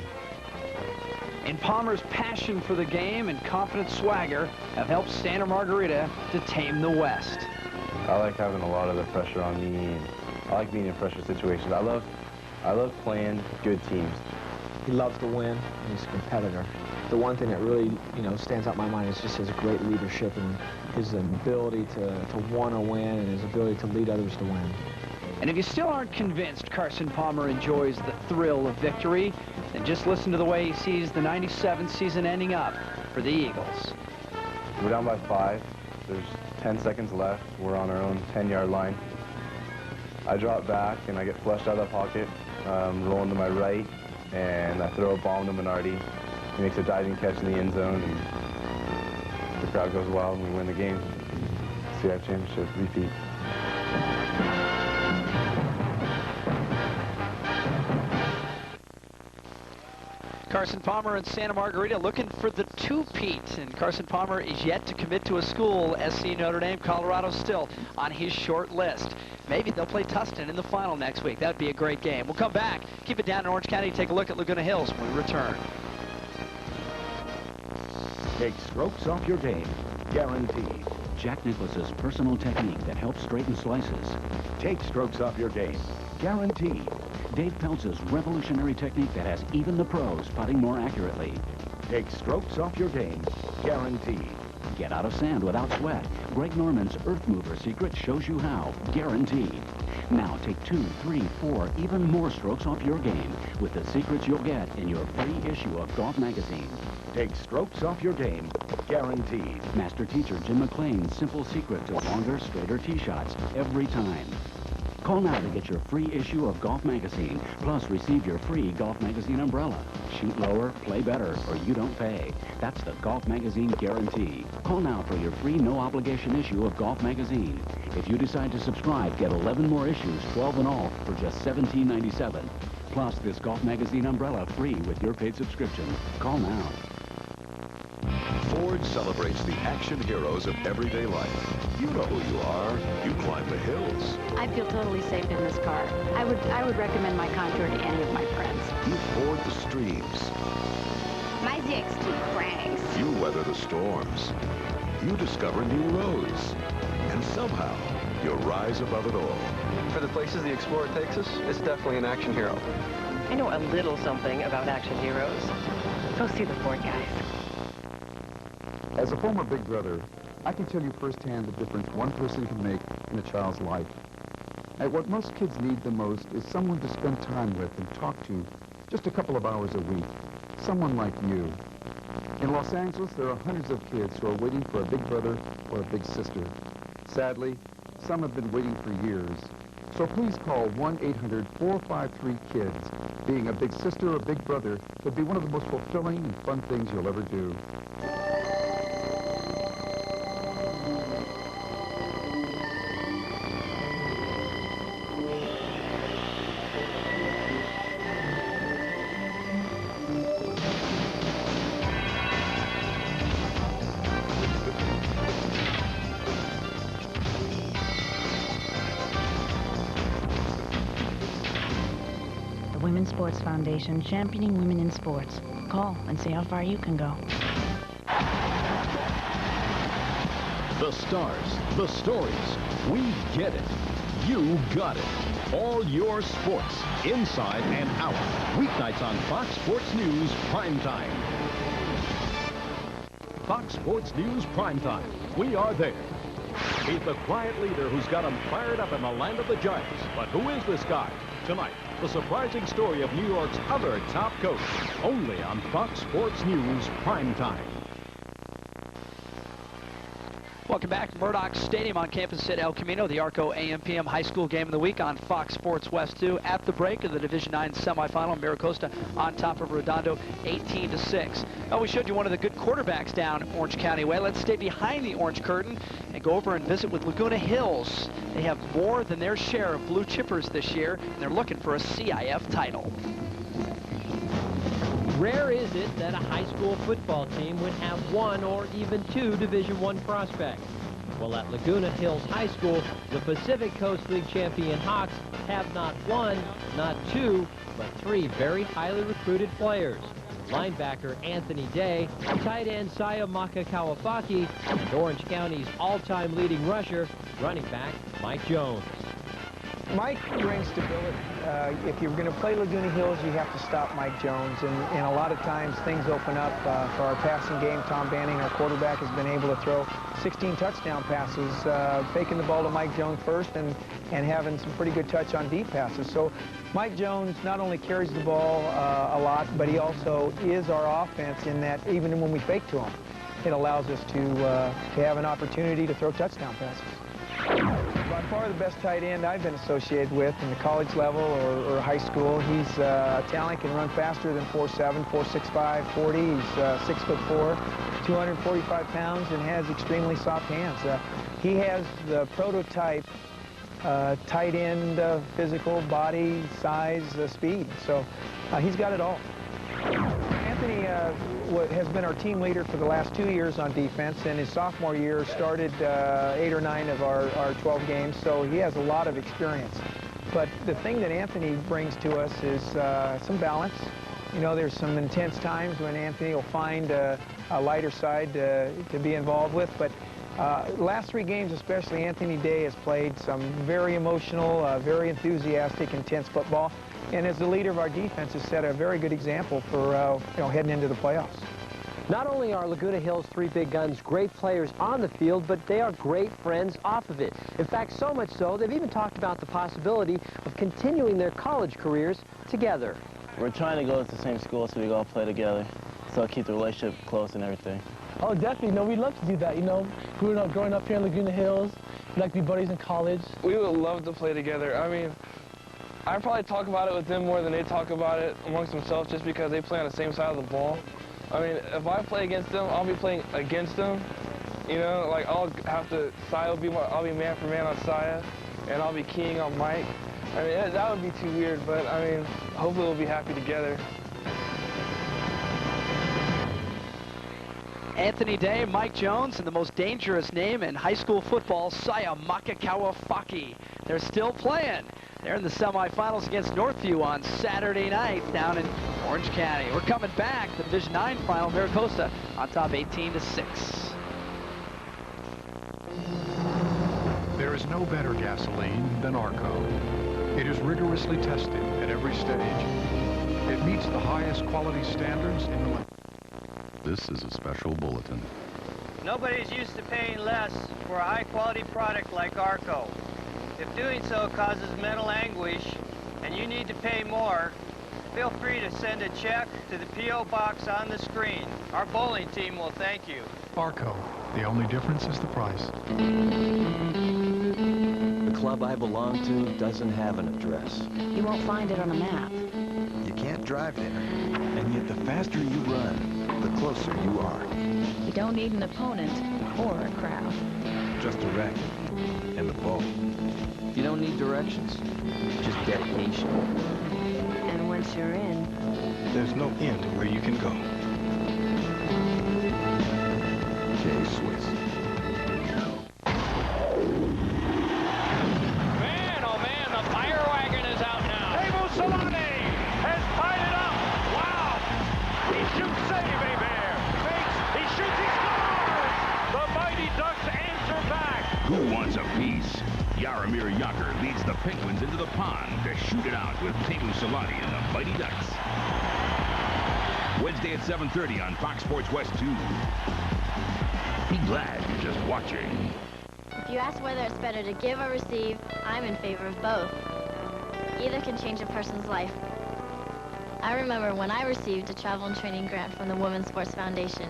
And Palmer's passion for the game and confident swagger have helped Santa Margarita to tame the West. I like having a lot of the pressure on me, and I like being in pressure situations. I love playing good teams. He loves to win, and he's a competitor. The one thing that really, stands out in my mind is just his great leadership and his ability to want to win and his ability to lead others to win. And if you still aren't convinced Carson Palmer enjoys the thrill of victory, then just listen to the way he sees the '97 season ending up for the Eagles. We're down by 5. There's 10 seconds left. We're on our own 10-yard line. I drop back, and I get flushed out of the pocket, rolling to my right, and I throw a bomb to Minardi. He makes a diving catch in the end zone, and the crowd goes wild, and we win the game. CIF championship, repeat. Carson Palmer and Santa Margarita looking for the two-peat, and Carson Palmer is yet to commit to a school. SC Notre Dame, Colorado still on his short list. Maybe they'll play Tustin in the final next week. That'd be a great game. We'll come back, keep it down in Orange County, take a look at Laguna Hills when we return. Take strokes off your game, guaranteed. Jack Nicklaus's personal technique that helps straighten slices. Take strokes off your game, guaranteed. Dave Peltz's revolutionary technique that has even the pros putting more accurately. Take strokes off your game, guaranteed. Get out of sand without sweat. Greg Norman's Earth Mover secret shows you how, guaranteed. Now take 2, 3, 4, even more strokes off your game with the secrets you'll get in your free issue of Golf Magazine. Take strokes off your game, guaranteed. Master teacher Jim McClain's simple secret to longer, straighter tee shots every time. Call now to get your free issue of Golf Magazine, plus receive your free Golf Magazine umbrella. Shoot lower, play better, or you don't pay. That's the Golf Magazine guarantee. Call now for your free no-obligation issue of Golf Magazine. If you decide to subscribe, get 11 more issues, 12 in all, for just $17.97. Plus this Golf Magazine umbrella free with your paid subscription. Call now. Ford celebrates the action heroes of everyday life. You know who you are. You climb the hills. I feel totally safe in this car. I would recommend my Contour to any of my friends. You ford the streams. My ZX2 cranks. You weather the storms. You discover new roads. And somehow, you rise above it all. For the places the Explorer takes us, it's definitely an action hero. I know a little something about action heroes. Go see the Ford guys. As a former big brother, I can tell you firsthand the difference one person can make in a child's life. And what most kids need the most is someone to spend time with and talk to just a couple of hours a week. Someone like you. In Los Angeles, there are hundreds of kids who are waiting for a big brother or a big sister. Sadly, some have been waiting for years. So please call 1-800-453-KIDS. Being a big sister or big brother could be one of the most fulfilling and fun things you'll ever do. Women's Sports Foundation, championing women in sports. Call and see how far you can go. The stars, the stories, we get it. You got it. All your sports, inside and out. Weeknights on Fox Sports News Primetime. Fox Sports News Primetime. We are there. He's the quiet leader who's got them fired up in the land of the Giants. But who is this guy? Tonight, the surprising story of New York's other top coach. Only on Fox Sports News Primetime. Welcome back to Murdoch Stadium on campus at El Camino, the Arco AM/PM High School Game of the Week on Fox Sports West 2. At the break of the Division IX semifinal, Mira Costa on top of Redondo, 18-6. Well, we showed you one of the good quarterbacks down Orange County way. Let's stay behind the orange curtain and go over and visit with Laguna Hills. They have more than their share of blue chippers this year, and they're looking for a CIF title. Rare is it that a high school football team would have one or even two Division I prospects. Well, at Laguna Hills High School, the Pacific Coast League champion Hawks have not one, not two, but three very highly recruited players. Linebacker Anthony Day, tight end Saya Makakawafaki, and Orange County's all-time leading rusher, running back Mike Jones. Mike brings stability. If you're going to play Laguna Hills, you have to stop Mike Jones, and a lot of times things open up for our passing game. Tom Banning, our quarterback, has been able to throw 16 touchdown passes, faking the ball to Mike Jones first and having some pretty good touch on deep passes. So Mike Jones not only carries the ball a lot, but he also is our offense in that even when we fake to him, it allows us to have an opportunity to throw touchdown passes. By far the best tight end I've been associated with in the college level or high school. He's a talent, can run faster than 4.7, 4.65, 40. He's 6'4", 245 pounds, and has extremely soft hands. He has the prototype tight end physical, body, size, speed. So he's got it all. Anthony has been our team leader for the last 2 years on defense, and his sophomore year started 8 or 9 of our 12 games, so he has a lot of experience. But the thing that Anthony brings to us is some balance. You know, there's some intense times when Anthony will find a lighter side to be involved with, but last 3 games especially, Anthony Day has played some very emotional, very enthusiastic, intense football. And as the leader of our defense has set a very good example for heading into the playoffs. Not only are Laguna Hills' 3 big guns great players on the field, but they are great friends off of it. In fact, so much so, they've even talked about the possibility of continuing their college careers together. We're trying to go to the same school so we can all play together, so keep the relationship close and everything. Oh, definitely. No, we'd love to do that. You know, growing up here in Laguna Hills, Like to be buddies in college? We would love to play together. I mean, I probably talk about it with them more than they talk about it amongst themselves just because they play on the same side of the ball. I mean, if I play against them, I'll be playing against them. You know, like I'll have to, I'll be man for man on Saya, and I'll be keying on Mike. I mean, that would be too weird, but I mean, hopefully we'll be happy together. Anthony Day, Mike Jones, and the most dangerous name in high school football, Saya Makakawafaki. They're still playing. They're in the semifinals against Northview on Saturday night down in Orange County. We're coming back. The Division IX final, Mira Costa on top 18-6. There is no better gasoline than Arco. It is rigorously tested at every stage. It meets the highest quality standards in the... This is a special bulletin. Nobody's used to paying less for a high-quality product like Arco. If doing so causes mental anguish and you need to pay more, feel free to send a check to the P.O. box on the screen. Our bowling team will thank you. Arco. The only difference is the price. The club I belong to doesn't have an address. You won't find it on a map. You can't drive there. And yet the faster you run, the closer you are. You don't need an opponent or a crowd. Just a racket and the ball. You don't need directions, just dedication. And once you're in, there's no end to where you can go. K-Swiss. Man, oh man, the fire wagon is out now. Able Solani has tied it up. Wow. He shoots, save a bear. Fakes, he shoots, he scores. The Mighty Ducks answer back. Who wants a piece? Yaramir Yager leads the Penguins into the pond to shoot it out with Temu Solani and the Mighty Ducks. Wednesday at 7:30 on Fox Sports West 2. Be glad you're just watching. If you ask whether it's better to give or receive, I'm in favor of both. Either can change a person's life. I remember when I received a travel and training grant from the Women's Sports Foundation.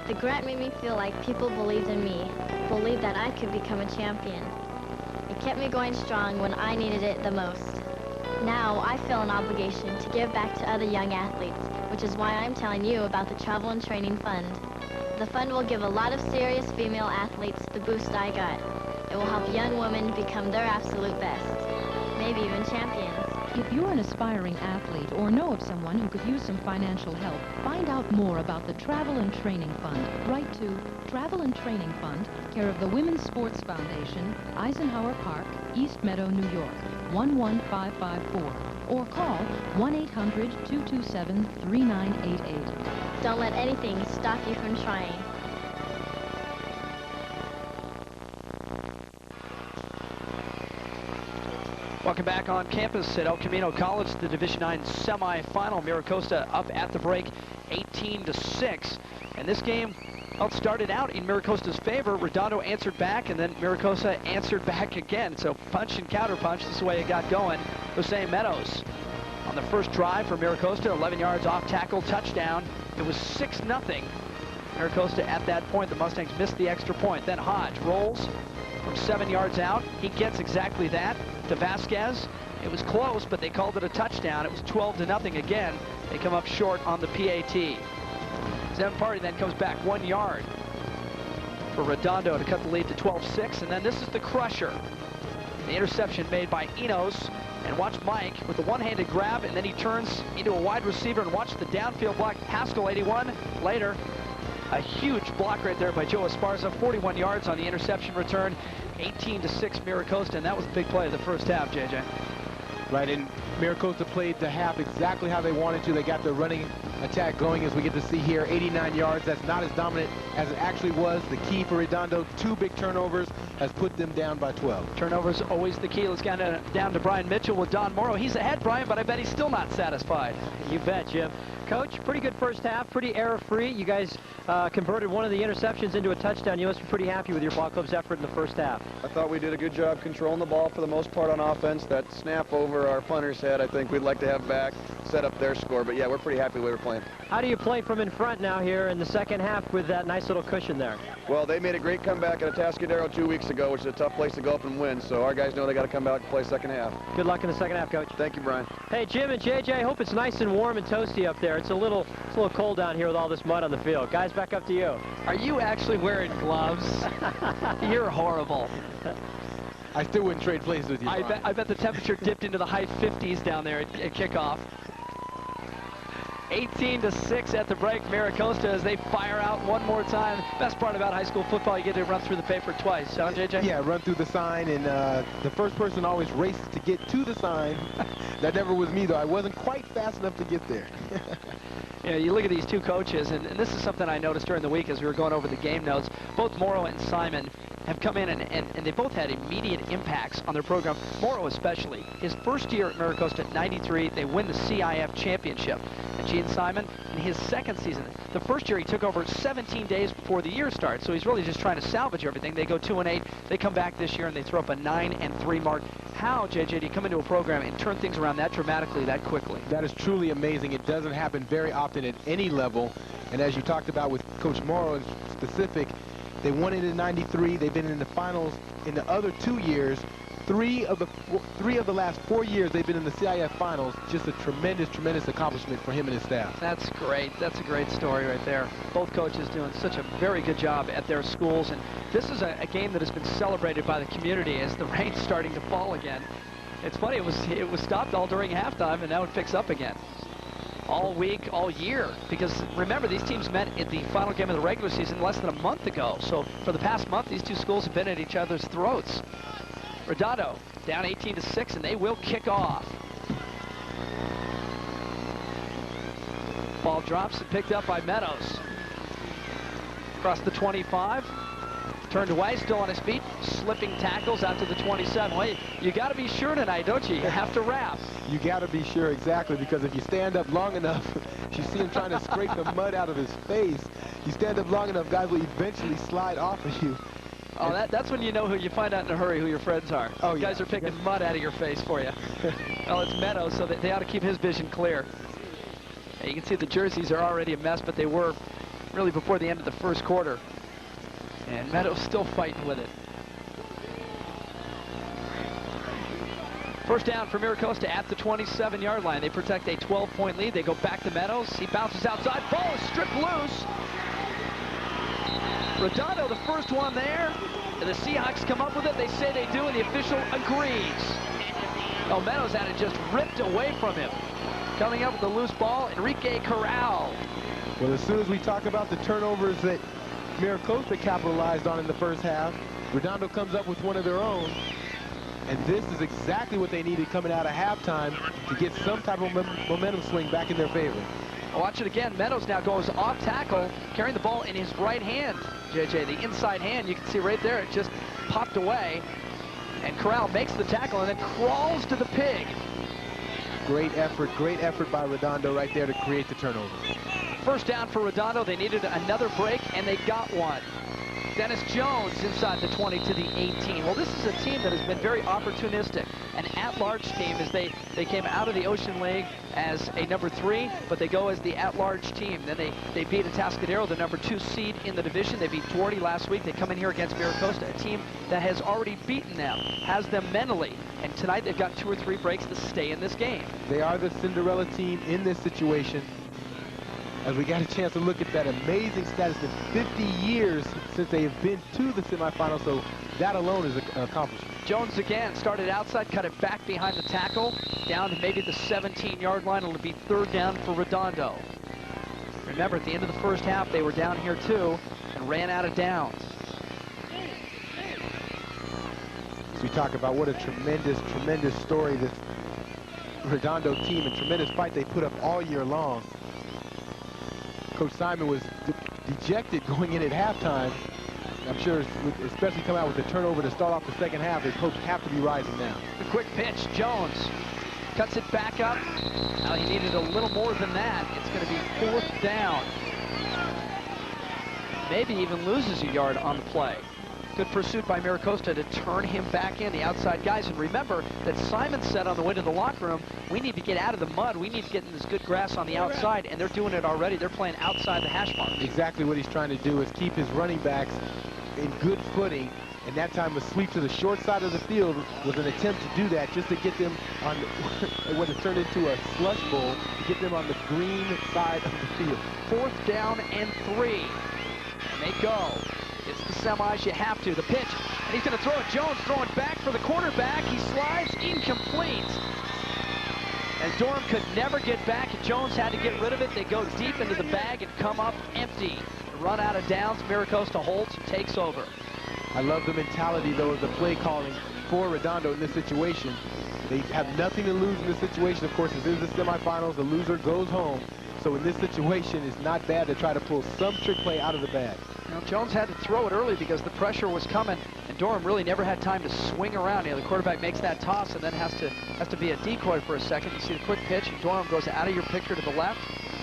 The grant made me feel like people believed in me, believed that I could become a champion. It kept me going strong when I needed it the most. Now I feel an obligation to give back to other young athletes, which is why I'm telling you about the Travel and Training Fund. The fund will give a lot of serious female athletes the boost I got. It will help young women become their absolute best, maybe even champions. If you're an aspiring athlete or know of someone who could use some financial help, find out more about the Travel and Training Fund. Write to Travel and Training Fund, care of the Women's Sports Foundation, Eisenhower Park, East Meadow, New York, 11554. Or call 1-800-227-3988. Don't let anything stop you from trying. Welcome back on campus at El Camino College, the Division IX semifinal. Mira Costa up at the break, 18-6. And this game, well, it started out in Mira Costa's favor. Redondo answered back, and then Mira Costa answered back again. So punch and counter punch, this is the way it got going. Jose Meadows on the first drive for Mira Costa, 11 yards off tackle, touchdown. It was 6-0. Mira Costa at that point, the Mustangs missed the extra point. Then Hodge rolls from 7 yards out. He gets exactly that to Vasquez. It was close, but they called it a touchdown. It was 12-0 again. They come up short on the PAT. Zem Party then comes back 1 yard for Redondo to cut the lead to 12-6. And then this is the crusher. The interception made by Enos. And watch Mike with the one-handed grab, and then he turns into a wide receiver, and watch the downfield block. Haskell, 81. Later, a huge block right there by Joe Esparza, 41 yards on the interception return. 18-6 Mira Costa, and that was the big play of the first half, JJ. Right, and Mira Costa played the half exactly how they wanted to. They got the running attack going, as we get to see here. 89 yards. That's not as dominant as it actually was. The key for Redondo, 2 big turnovers, has put them down by 12. Turnovers always the key. Let's get down to Brian Mitchell with Don Morrow. He's ahead, Brian, but I bet he's still not satisfied. You bet, Jim. Coach, pretty good first half, pretty error-free. You guys converted one of the interceptions into a touchdown. You must be pretty happy with your ball club's effort in the first half. I thought we did a good job controlling the ball for the most part on offense. That snap over our punter's head, I think we'd like to have back. set up their score. But yeah, we're pretty happy the way we're playing. How do you play from in front now here in the second half with that nice little cushion there? Well, they made a great comeback at Atascadero 2 weeks ago, which is a tough place to go up and win. So our guys know they got to come back and play second half. Good luck in the second half, Coach. Thank you, Brian. Hey, Jim and JJ, I hope it's nice and warm and toasty up there. It's a little cold down here with all this mud on the field. Guys, back up to you. Are you actually wearing gloves? You're horrible. I still wouldn't trade places with you, Brian. I bet the temperature dipped into the high 50s down there at kickoff. 18-6 at the break. Mira Costa as they fire out one more time. Best part about high school football, you get to run through the paper twice. Huh, JJ? Yeah, run through the sign, and the first person always races to get to the sign. That never was me, though. I wasn't quite fast enough to get there. You know, you look at these two coaches, and this is something I noticed during the week as we were going over the game notes. Both Morrow and Simon have come in, and they both had immediate impacts on their program. Morrow especially. His first year at Mira Costa at 93, they win the CIF championship. And Gene Simon, in his second season, the first year he took over 17 days before the year starts, so he's really just trying to salvage everything. They go 2-8. They come back this year, and they throw up a 9-3 mark. How, JJ, do you come into a program and turn things around that dramatically, that quickly? That is truly amazing. It doesn't happen very often at any level. And as you talked about with Coach Morrow in specific, they won it in 93. They've been in the finals in the other 2 years. Three of the last 4 years they've been in the CIF finals. Just a tremendous, tremendous accomplishment for him and his staff. That's great. That's a great story right there. Both coaches doing such a very good job at their schools. And this is a game that has been celebrated by the community as the rain's starting to fall again. It's funny, it was stopped all during halftime, and now it picks up again. All week, all year, because remember, these teams met at the final game of the regular season less than a month ago. So for the past month, these two schools have been at each other's throats. Redondo down 18-6, and they will kick off. Ball drops and picked up by Meadows. Across the 25. Turned away, still on his feet, slipping tackles out to the 27. Well, you got to be sure tonight, don't you? You have to wrap. You got to be sure, exactly, because if you stand up long enough, you see him trying to scrape the mud out of his face. You stand up long enough, guys will eventually slide off of you. Oh, that's when you know who you find out in a hurry who your friends are. Oh, guys are picking mud out of your face for you. Well, it's Meadows, so they ought to keep his vision clear. And you can see the jerseys are already a mess, but they were really before the end of the first quarter. And Meadows still fighting with it. First down for Mira Costa at the 27-yard line. They protect a 12-point lead. They go back to Meadows. He bounces outside. Ball is stripped loose. Redondo, the first one there. And the Seahawks come up with it. They say they do, and the official agrees. Oh, Meadows had it just ripped away from him. Coming up with the loose ball, Enrique Corral. Well, as soon as we talk about the turnovers that Mira Costa capitalized on in the first half, Redondo comes up with one of their own. And this is exactly what they needed coming out of halftime to get some type of momentum swing back in their favor. Watch it again. Meadows now goes off tackle, carrying the ball in his right hand. JJ, the inside hand, you can see right there, it just popped away. And Corral makes the tackle and then crawls to the pig. Great effort by Redondo right there to create the turnover. First down for Redondo. They needed another break, and they got one. Dennis Jones inside the 20 to the 18. Well, this is a team that has been very opportunistic. An at-large team as they came out of the Ocean League as a number 3, but they go as the at-large team. Then they beat Atascadero, the number 2 seed in the division. They beat Duarte last week. They come in here against Mira Costa, a team that has already beaten them, has them mentally. And tonight they've got 2 or 3 breaks to stay in this game. They are the Cinderella team in this situation. As we got a chance to look at that amazing status in 50 years since they have been to the semifinals, so that alone is an accomplishment. Jones again started outside, cut it back behind the tackle, down to maybe the 17-yard line. It'll be third down for Redondo. Remember, at the end of the first half, they were down here too and ran out of downs. As we talk about what a tremendous, tremendous story this Redondo team and tremendous fight they put up all year long. Coach Simon was dejected going in at halftime. I'm sure, especially coming out with the turnover to start off the second half, his coach have to be rising now. The quick pitch, Jones cuts it back up. Now he needed a little more than that. It's going to be fourth down. Maybe even loses a yard on the play. Good pursuit by Mira Costa to turn him back in, the outside guys. And remember that Simon said on the way to the locker room, we need to get out of the mud. We need to get in this good grass on the outside, and they're doing it already. They're playing outside the hash mark. Exactly what he's trying to do is keep his running backs in good footing, and that time a sweep to the short side of the field was an attempt to do that, just to get them on what it turned into a slush bowl, to get them on the green side of the field. 4th down and 3. And they go. It's the semis, you have to. The pitch, and he's going to throw it. Jones throwing back for the quarterback. He slides, incomplete. And Dorham could never get back. Jones had to get rid of it. They go deep into the bag and come up empty. Run out of downs. Mira Costa holds and takes over. I love the mentality, though, of the play calling for Redondo in this situation. They have nothing to lose in this situation. Of course, this is the semifinals. The loser goes home. So in this situation, it's not bad to try to pull some trick play out of the bag. Now, Jones had to throw it early because the pressure was coming, and Dorham really never had time to swing around. You know, the quarterback makes that toss and then has to be a decoy for a second. You see the quick pitch, and Dorham goes out of your picture to the left.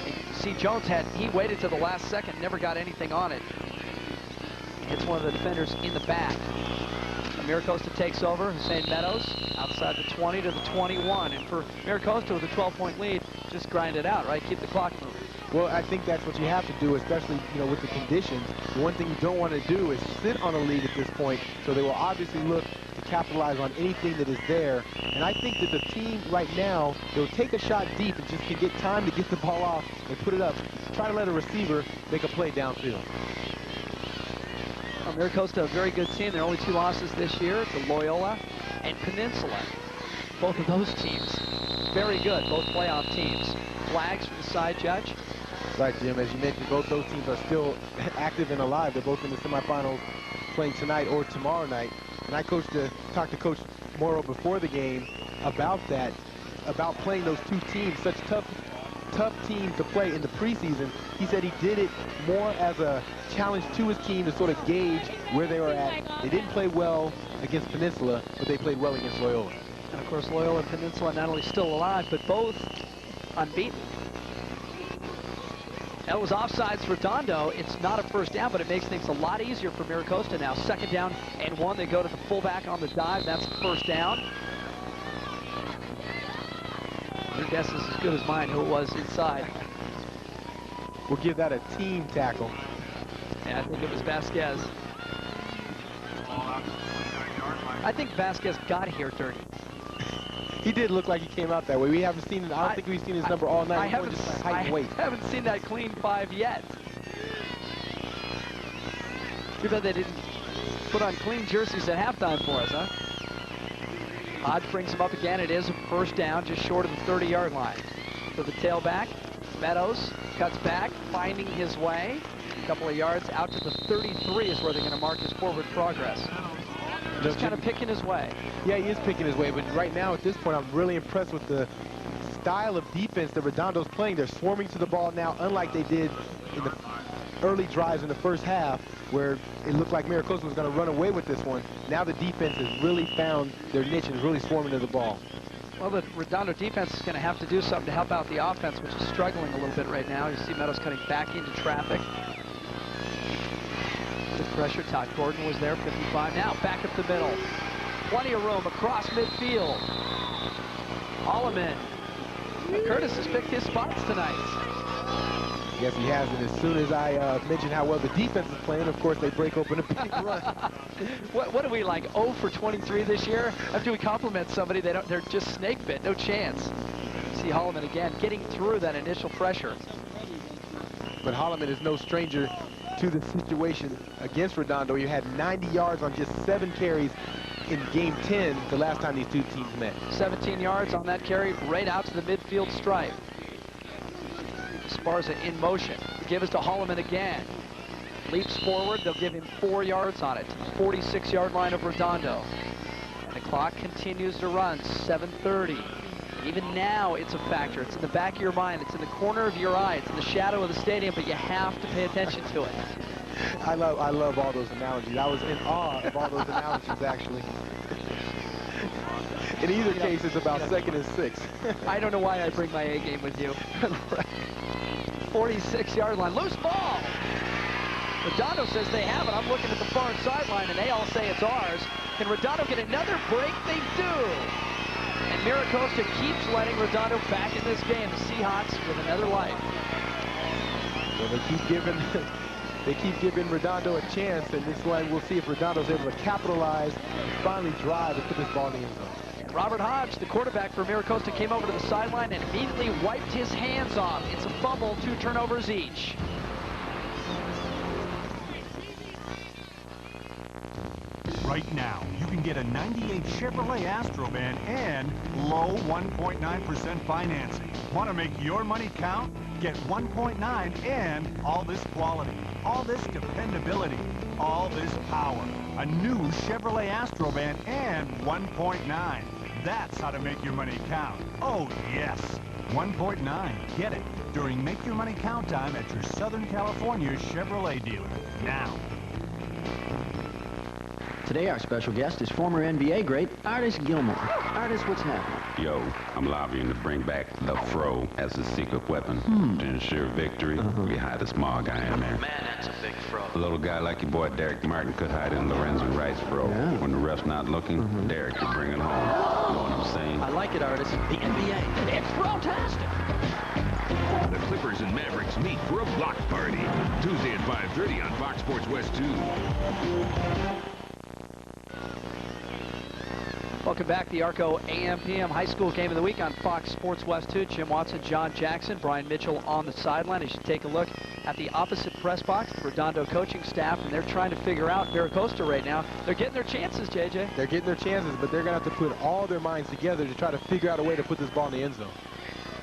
And you see Jones he waited to the last second, never got anything on it. Hits one of the defenders in the back. Mira Costa takes over. Hussein Meadows outside the 20 to the 21. And for Mira Costa with a 12-point lead, just grind it out, right? Keep the clock moving. Well, I think that's what you have to do, especially, you know, with the conditions. The one thing you don't want to do is sit on a lead at this point, so they will obviously look to capitalize on anything that is there. And I think that the team right now, they'll take a shot deep and just can get time to get the ball off and put it up. Try to let a receiver make a play downfield. Mira Costa, a very good team. Their only 2 losses this year to Loyola and Peninsula. Both of those teams, very good, both playoff teams. Flags for the side judge. Right, Jim, as you mentioned, both those teams are still active and alive. They're both in the semifinals playing tonight or tomorrow night. And I talked to Coach Morrow before the game about that, about playing those 2 teams, such tough team to play in the preseason. He said he did it more as a challenge to his team to sort of gauge where they were at. They didn't play well against Peninsula, but they played well against Loyola. And of course, Loyola and Peninsula not only still alive, but both unbeaten. That was offsides for Redondo. It's not a first down, but it makes things a lot easier for Mira Costa now. 2nd down and 1. They go to the fullback on the dive. That's the 1st down. Your guess is as good as mine who it was inside. We'll give that a team tackle. Yeah, I think it was Vasquez. I think Vasquez got here dirty. He did look like he came out that way. We haven't seen. I don't think we've seen his number all night. I haven't seen that clean 5 yet. Too bad they didn't put on clean jerseys at halftime for us, huh? Hodge brings him up again. It is a 1st down, just short of the 30-yard line. So the tailback, Meadows, cuts back, finding his way. A couple of yards out to the 33 is where they're going to mark his forward progress. Just kind of picking his way. Yeah, he is picking his way, but right now at this point, I'm really impressed with the style of defense that Redondo's playing. They're swarming to the ball now, unlike they did in the early drives in the first half, where it looked like Mira Costa was going to run away with this one. Now the defense has really found their niche and is really swarming to the ball. Well, the Redondo defense is going to have to do something to help out the offense, which is struggling a little bit right now. You see Meadows cutting back into traffic. Good pressure. Todd Gordon was there, 55. Now back up the middle. Plenty of room across midfield. Holloman. Curtis has picked his spots tonight. Yes, he has. And as soon as I mentioned how well the defense is playing, of course, they break open a big run. What are we, like 0 for 23 this year? After we compliment somebody, they're just snake bit. No chance. See Holloman again getting through that initial pressure. But Holloman is no stranger to the situation against Redondo. You had 90 yards on just 7 carries in game 10 the last time these 2 teams met. 17 yards on that carry right out to the midfield stripe. Esparza in motion. Give us to Holloman again. Leaps forward. They'll give him 4 yards on it to the 46-yard line of Redondo. And the clock continues to run. 7:30. Even now, it's a factor. It's in the back of your mind. It's in the corner of your eye. It's in the shadow of the stadium, but you have to pay attention to it. I love all those analogies. I was in awe of all those analogies, actually. In either case, it's about 2nd and 6. I don't know why I bring my A game with you. 46-yard line. Loose ball. Redondo says they have it. I'm looking at the far sideline, and they all say it's ours. Can Redondo get another break? They do. And Mira Costa keeps letting Redondo back in this game. The Seahawks with another life. Well, they keep giving Redondo a chance, and this one we'll see if Redondo's able to capitalize and finally drive and put this ball in the end zone. And Robert Hodge, the quarterback for Mira Costa, came over to the sideline and immediately wiped his hands off. It's a fumble, 2 turnovers each. Right now, you can get a 98 Chevrolet Astrovan and low 1.9% financing. Want to make your money count? Get 1.9 and all this quality, all this dependability, all this power. A new Chevrolet Astrovan and 1.9. That's how to make your money count. Oh, yes. 1.9. Get it during Make Your Money Count time at your Southern California Chevrolet dealer. Now. Today, our special guest is former NBA great Artis Gilmore. Artis, what's happening? Yo, I'm lobbying to bring back the fro as a secret weapon to ensure victory. We hide a small guy in there. Man, that's a big fro. A little guy like your boy Derek Martin could hide in Lorenzo Wright's fro. When the ref's not looking, Derek could bring it home. You know what I'm saying? I like it, Artis. The NBA. It's fantastic. The Clippers and Mavericks meet for a block party. Tuesday at 5:30 on Fox Sports West 2. Welcome back. The Arco AM/PM High School Game of the Week on Fox Sports West 2. Jim Watson, John Jackson, Brian Mitchell on the sideline. As you take a look at the opposite press box, the Redondo coaching staff, and they're trying to figure out Mira Costa right now. They're getting their chances, JJ. They're getting their chances, but they're going to have to put all their minds together to try to figure out a way to put this ball in the end zone.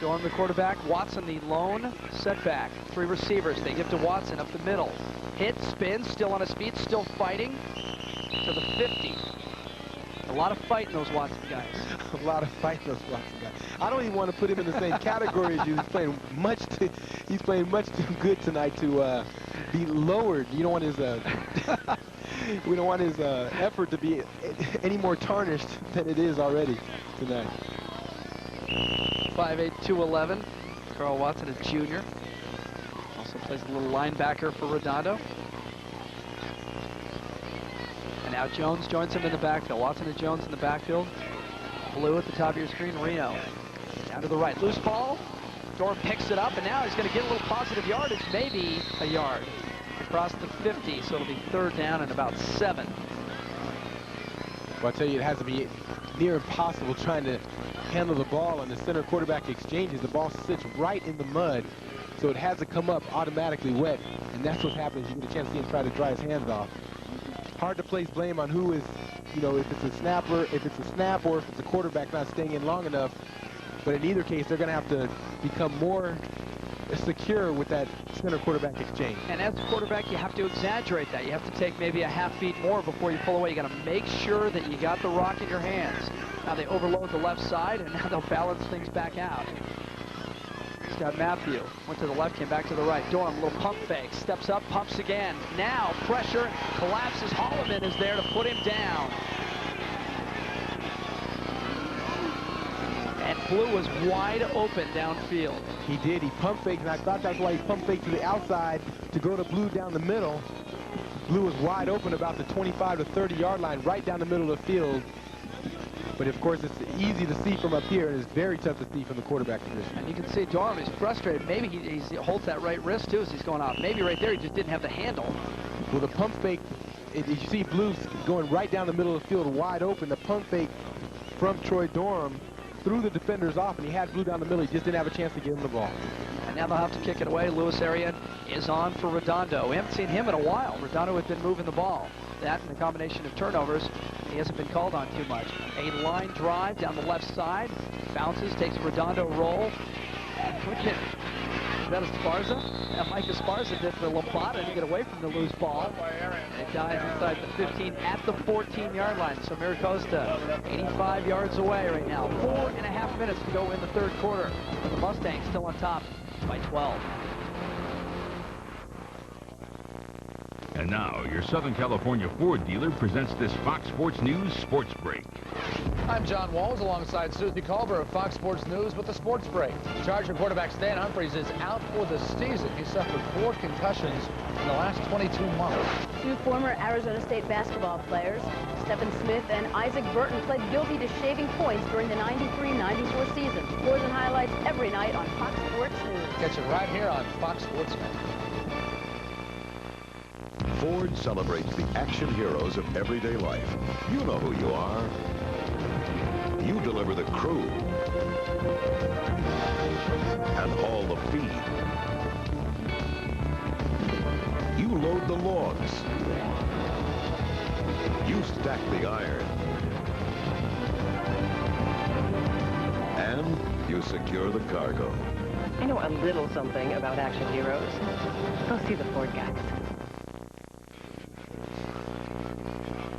Dorm, the quarterback. Watson, the lone setback. 3 receivers. They give to Watson up the middle. Hit, spin, still on his feet, still fighting to the 50. A lot of fighting those Watson guys. A lot of fighting those Watson guys. I don't even want to put him in the same category as you. He's playing much too good tonight to be lowered. You don't want his we don't want his effort to be any more tarnished than it is already tonight. 5'8", 211. Carl Watson, a junior. Also plays a little linebacker for Redondo. And now Jones joins him in the backfield. Watson and Jones in the backfield. Blue at the top of your screen, Reno. Down to the right. Loose ball. Dorn picks it up, and now he's going to get a little positive yardage, maybe a yard. Across the 50, so it'll be 3rd down and about 7. Well, I tell you, it has to be near impossible trying to handle the ball on the center quarterback exchanges. The ball sits right in the mud, so it has to come up automatically wet, and that's what happens. You get a chance to see him try to dry his hands off. Hard to place blame on who is, you know, if it's a snapper, if it's a snap, or if it's a quarterback not staying in long enough. But in either case, they're going to have to become more secure with that center quarterback exchange. And as a quarterback, you have to exaggerate that. You have to take maybe a half beat more before you pull away. You got to make sure that you got the rock in your hands. Now they overload the left side, and now they'll balance things back out. He's got Matthew. Went to the left, came back to the right. Dorm, little pump fake. Steps up, pumps again. Now pressure, collapses. Holloman is there to put him down. And Blue was wide open downfield. He did. He pump faked, and I thought that's why he pump faked to the outside to go to Blue down the middle. Blue was wide open about the 25 to 30 yard line, right down the middle of the field. But of course, it's easy to see from up here, and it's very tough to see from the quarterback position. And you can see Dorm is frustrated. Maybe he holds that right wrist too as he's going out. Maybe right there he just didn't have the handle. Well, the pump fake, you see Blue going right down the middle of the field, wide open. The pump fake from Troy Dorm threw the defenders off, and he had Blue down the middle. He just didn't have a chance to get him the ball. And now they'll have to kick it away. Lewis Arian is on for Redondo. We haven't seen him in a while. Redondo had been moving the ball. That and the combination of turnovers, he hasn't been called on too much. A line drive down the left side. Bounces, takes a Redondo roll. Is that Esparza? Yeah, Mike Esparza did for Lombardo to get away from the loose ball. And it dives inside the 15 at the 14-yard line. So Mira Costa 85 yards away right now. 4.5 minutes to go in the 3rd quarter. The Mustangs still on top by 12. And now, your Southern California Ford dealer presents this Fox Sports News Sports Break. I'm John Walls alongside Susie Culver of Fox Sports News with the Sports Break. Charger quarterback Stan Humphries is out for the season. He suffered 4 concussions in the last 22 months. 2 former Arizona State basketball players, Stephen Smith and Isaac Burton, pled guilty to shaving points during the 93-94 season. Scores and highlights every night on Fox Sports News. Catch it right here on Fox Sports News. Ford celebrates the action heroes of everyday life. You know who you are. You deliver the crew and haul the feed. You load the logs. You stack the iron. And you secure the cargo. I know a little something about action heroes. Go see the Ford guys.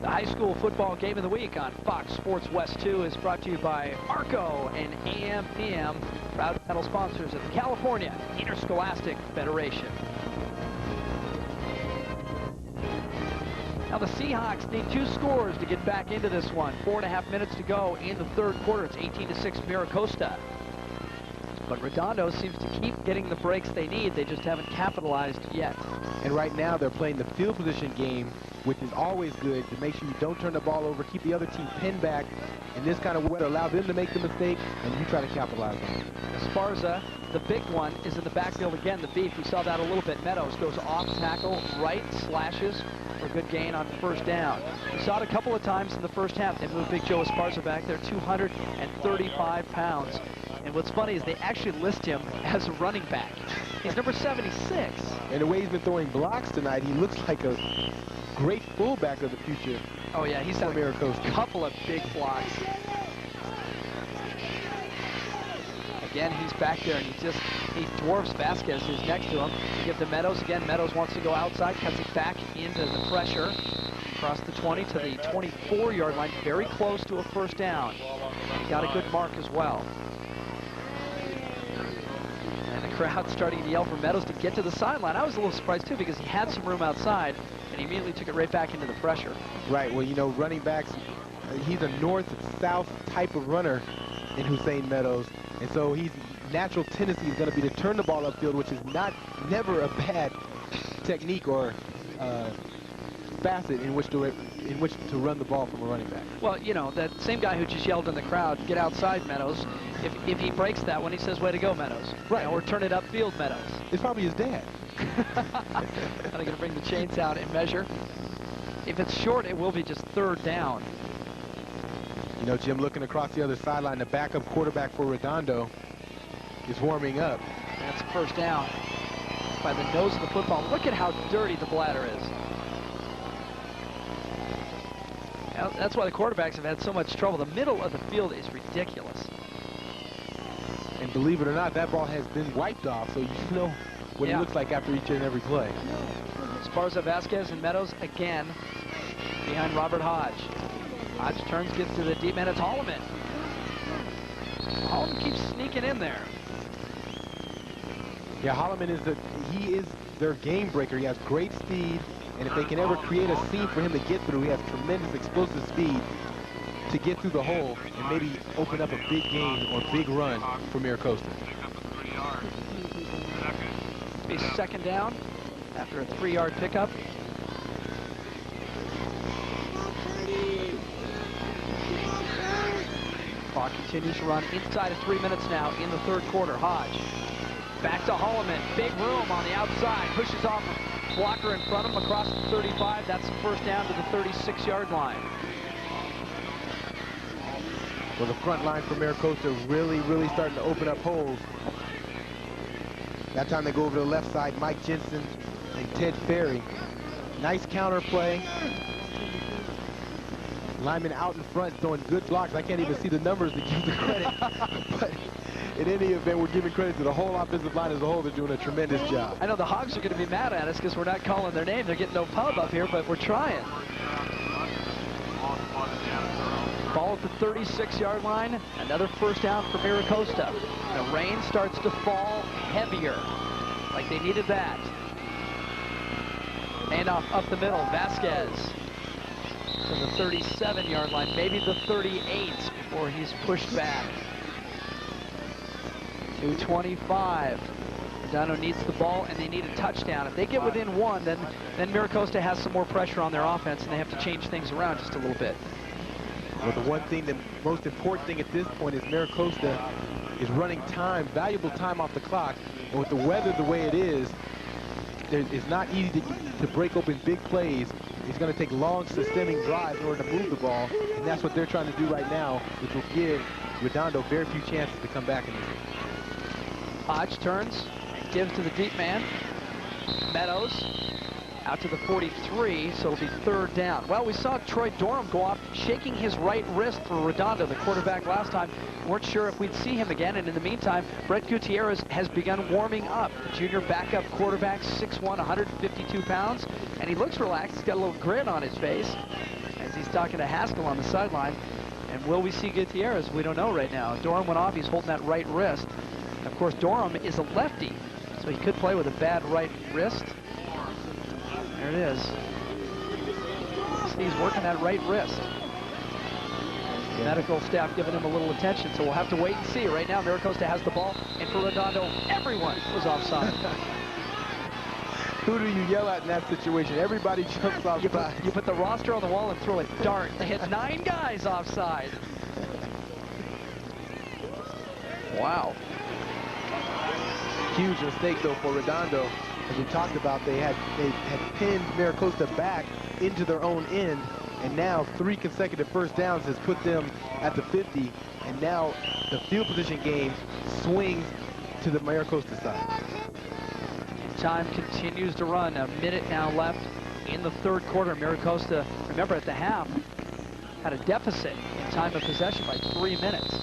The high school football game of the week on Fox Sports West 2 is brought to you by ARCO and AM/PM, proud title sponsors of the California Interscholastic Federation. Now the Seahawks need 2 scores to get back into this one. 4.5 minutes to go in the third quarter. It's 18-6 Mira Costa. But Redondo seems to keep getting the breaks they need. They just haven't capitalized yet. And right now they're playing the field position game, which is always good to make sure you don't turn the ball over, keep the other team pinned back in this kind of weather, allow them to make the mistake, and you try to capitalize on it. Esparza, the big one, is in the backfield again. The beef, we saw that a little bit. Meadows goes off tackle, right, slashes for a good gain on first down. We saw it a couple of times in the first half. They moved Big Joe Esparza back there, 235 pounds. And what's funny is they actually list him as a running back. He's number 76. And the way he's been throwing blocks tonight, he looks like a great fullback of the future. Oh yeah, he's had a couple of big blocks. Again, he's back there and he dwarfs Vasquez, who's next to him. To give to Meadows again. Meadows wants to go outside, cuts it back into the pressure. Across the 20 to the 24-yard line, very close to a first down. He got a good mark as well. And the crowd starting to yell for Meadows to get to the sideline. I was a little surprised too because he had some room outside and he immediately took it right back into the pressure. Right, well, you know, running backs, he's a north-south type of runner in Hussein Meadows. And so his natural tendency is going to be to turn the ball upfield, which is never a bad technique or facet in which to run the ball from a running back. Well, you know, that same guy who just yelled in the crowd, get outside, Meadows, if he breaks that one, he says, way to go, Meadows. Right. You know, or turn it upfield, Meadows. It's probably his dad. Are they going to bring the chains out and measure? If it's short, it will be just third down. You know, Jim, looking across the other sideline, the backup quarterback for Redondo is warming up. That's first down by the nose of the football. Look at how dirty the bladder is. Now, that's why the quarterbacks have had so much trouble. The middle of the field is ridiculous. And believe it or not, that ball has been wiped off, so you know what it looks like after each and every play. Esparza, Vasquez, and Meadows again behind Robert Hodge. Hodge turns, gets to the deep man. It's Holloman. Holloman keeps sneaking in there. Yeah, Holloman is their game breaker. He has great speed, and if they can ever create a seam for him to get through, he has tremendous explosive speed to get through the hole and maybe open up a big gain or big run for Mira Costa. Be second down after a 3-yard pickup. Clock continues to run inside of 3 minutes now in the third quarter. Hodge back to Holloman. Big room on the outside. Pushes off a blocker in front of him across the 35. That's the first down to the 36-yard line. Well, the front line for Mira Costa really starting to open up holes. That time they go over to the left side. Mike Jensen and Ted Ferry. Nice counter play. Lyman out in front throwing good blocks. I can't even see the numbers to give the credit. But in any event, we're giving credit to the whole offensive line as a whole. They're doing a tremendous job. I know the Hogs are going to be mad at us because we're not calling their name. They're getting no pub up here, but we're trying. Ball at the 36-yard line. Another first down for Mira Costa. The rain starts to fall heavier, like they needed that. And handoff up the middle. Vasquez to the 37-yard line, maybe the 38 before he's pushed back. 2:25. Redondo needs the ball, and they need a touchdown. If they get within one, then Mira Costa has some more pressure on their offense, and they have to change things around just a little bit. Well, the one thing, the most important thing at this point is Mira Costa is running time, valuable time off the clock. And with the weather the way it is, it's not easy to break open big plays. It's going to take long, sustaining drives in order to move the ball, and that's what they're trying to do right now, which will give Redondo very few chances to come back in this game. Hodge turns, gives to the deep man. Meadows out to the 43, so it'll be 3rd down. Well, we saw Troy Durham go off shaking his right wrist for Redondo, the quarterback last time. Weren't sure if we'd see him again, and in the meantime, Brett Gutierrez has begun warming up. Junior backup quarterback, 6'1", 152 pounds, and he looks relaxed. He's got a little grin on his face as he's talking to Haskell on the sideline. And will we see Gutierrez? We don't know right now. Durham went off. He's holding that right wrist. Of course, Durham is a lefty, so he could play with a bad right wrist. There it is. See, he's working that right wrist. The medical staff giving him a little attention, so we'll have to wait and see. Right now, Mira Costa has the ball, and for Redondo, everyone was offside. Who do you yell at in that situation? Everybody jumps offside. You put the roster on the wall and throw a dart. They had 9 guys offside. Wow. Huge mistake, though, for Redondo. As we talked about, they had pinned Mira Costa back into their own end, and now 3 consecutive first downs has put them at the 50, and now the field position game swings to the Mira Costa side. Time continues to run. A minute now left in the 3rd quarter. Mira Costa, remember at the half, had a deficit in time of possession by 3 minutes.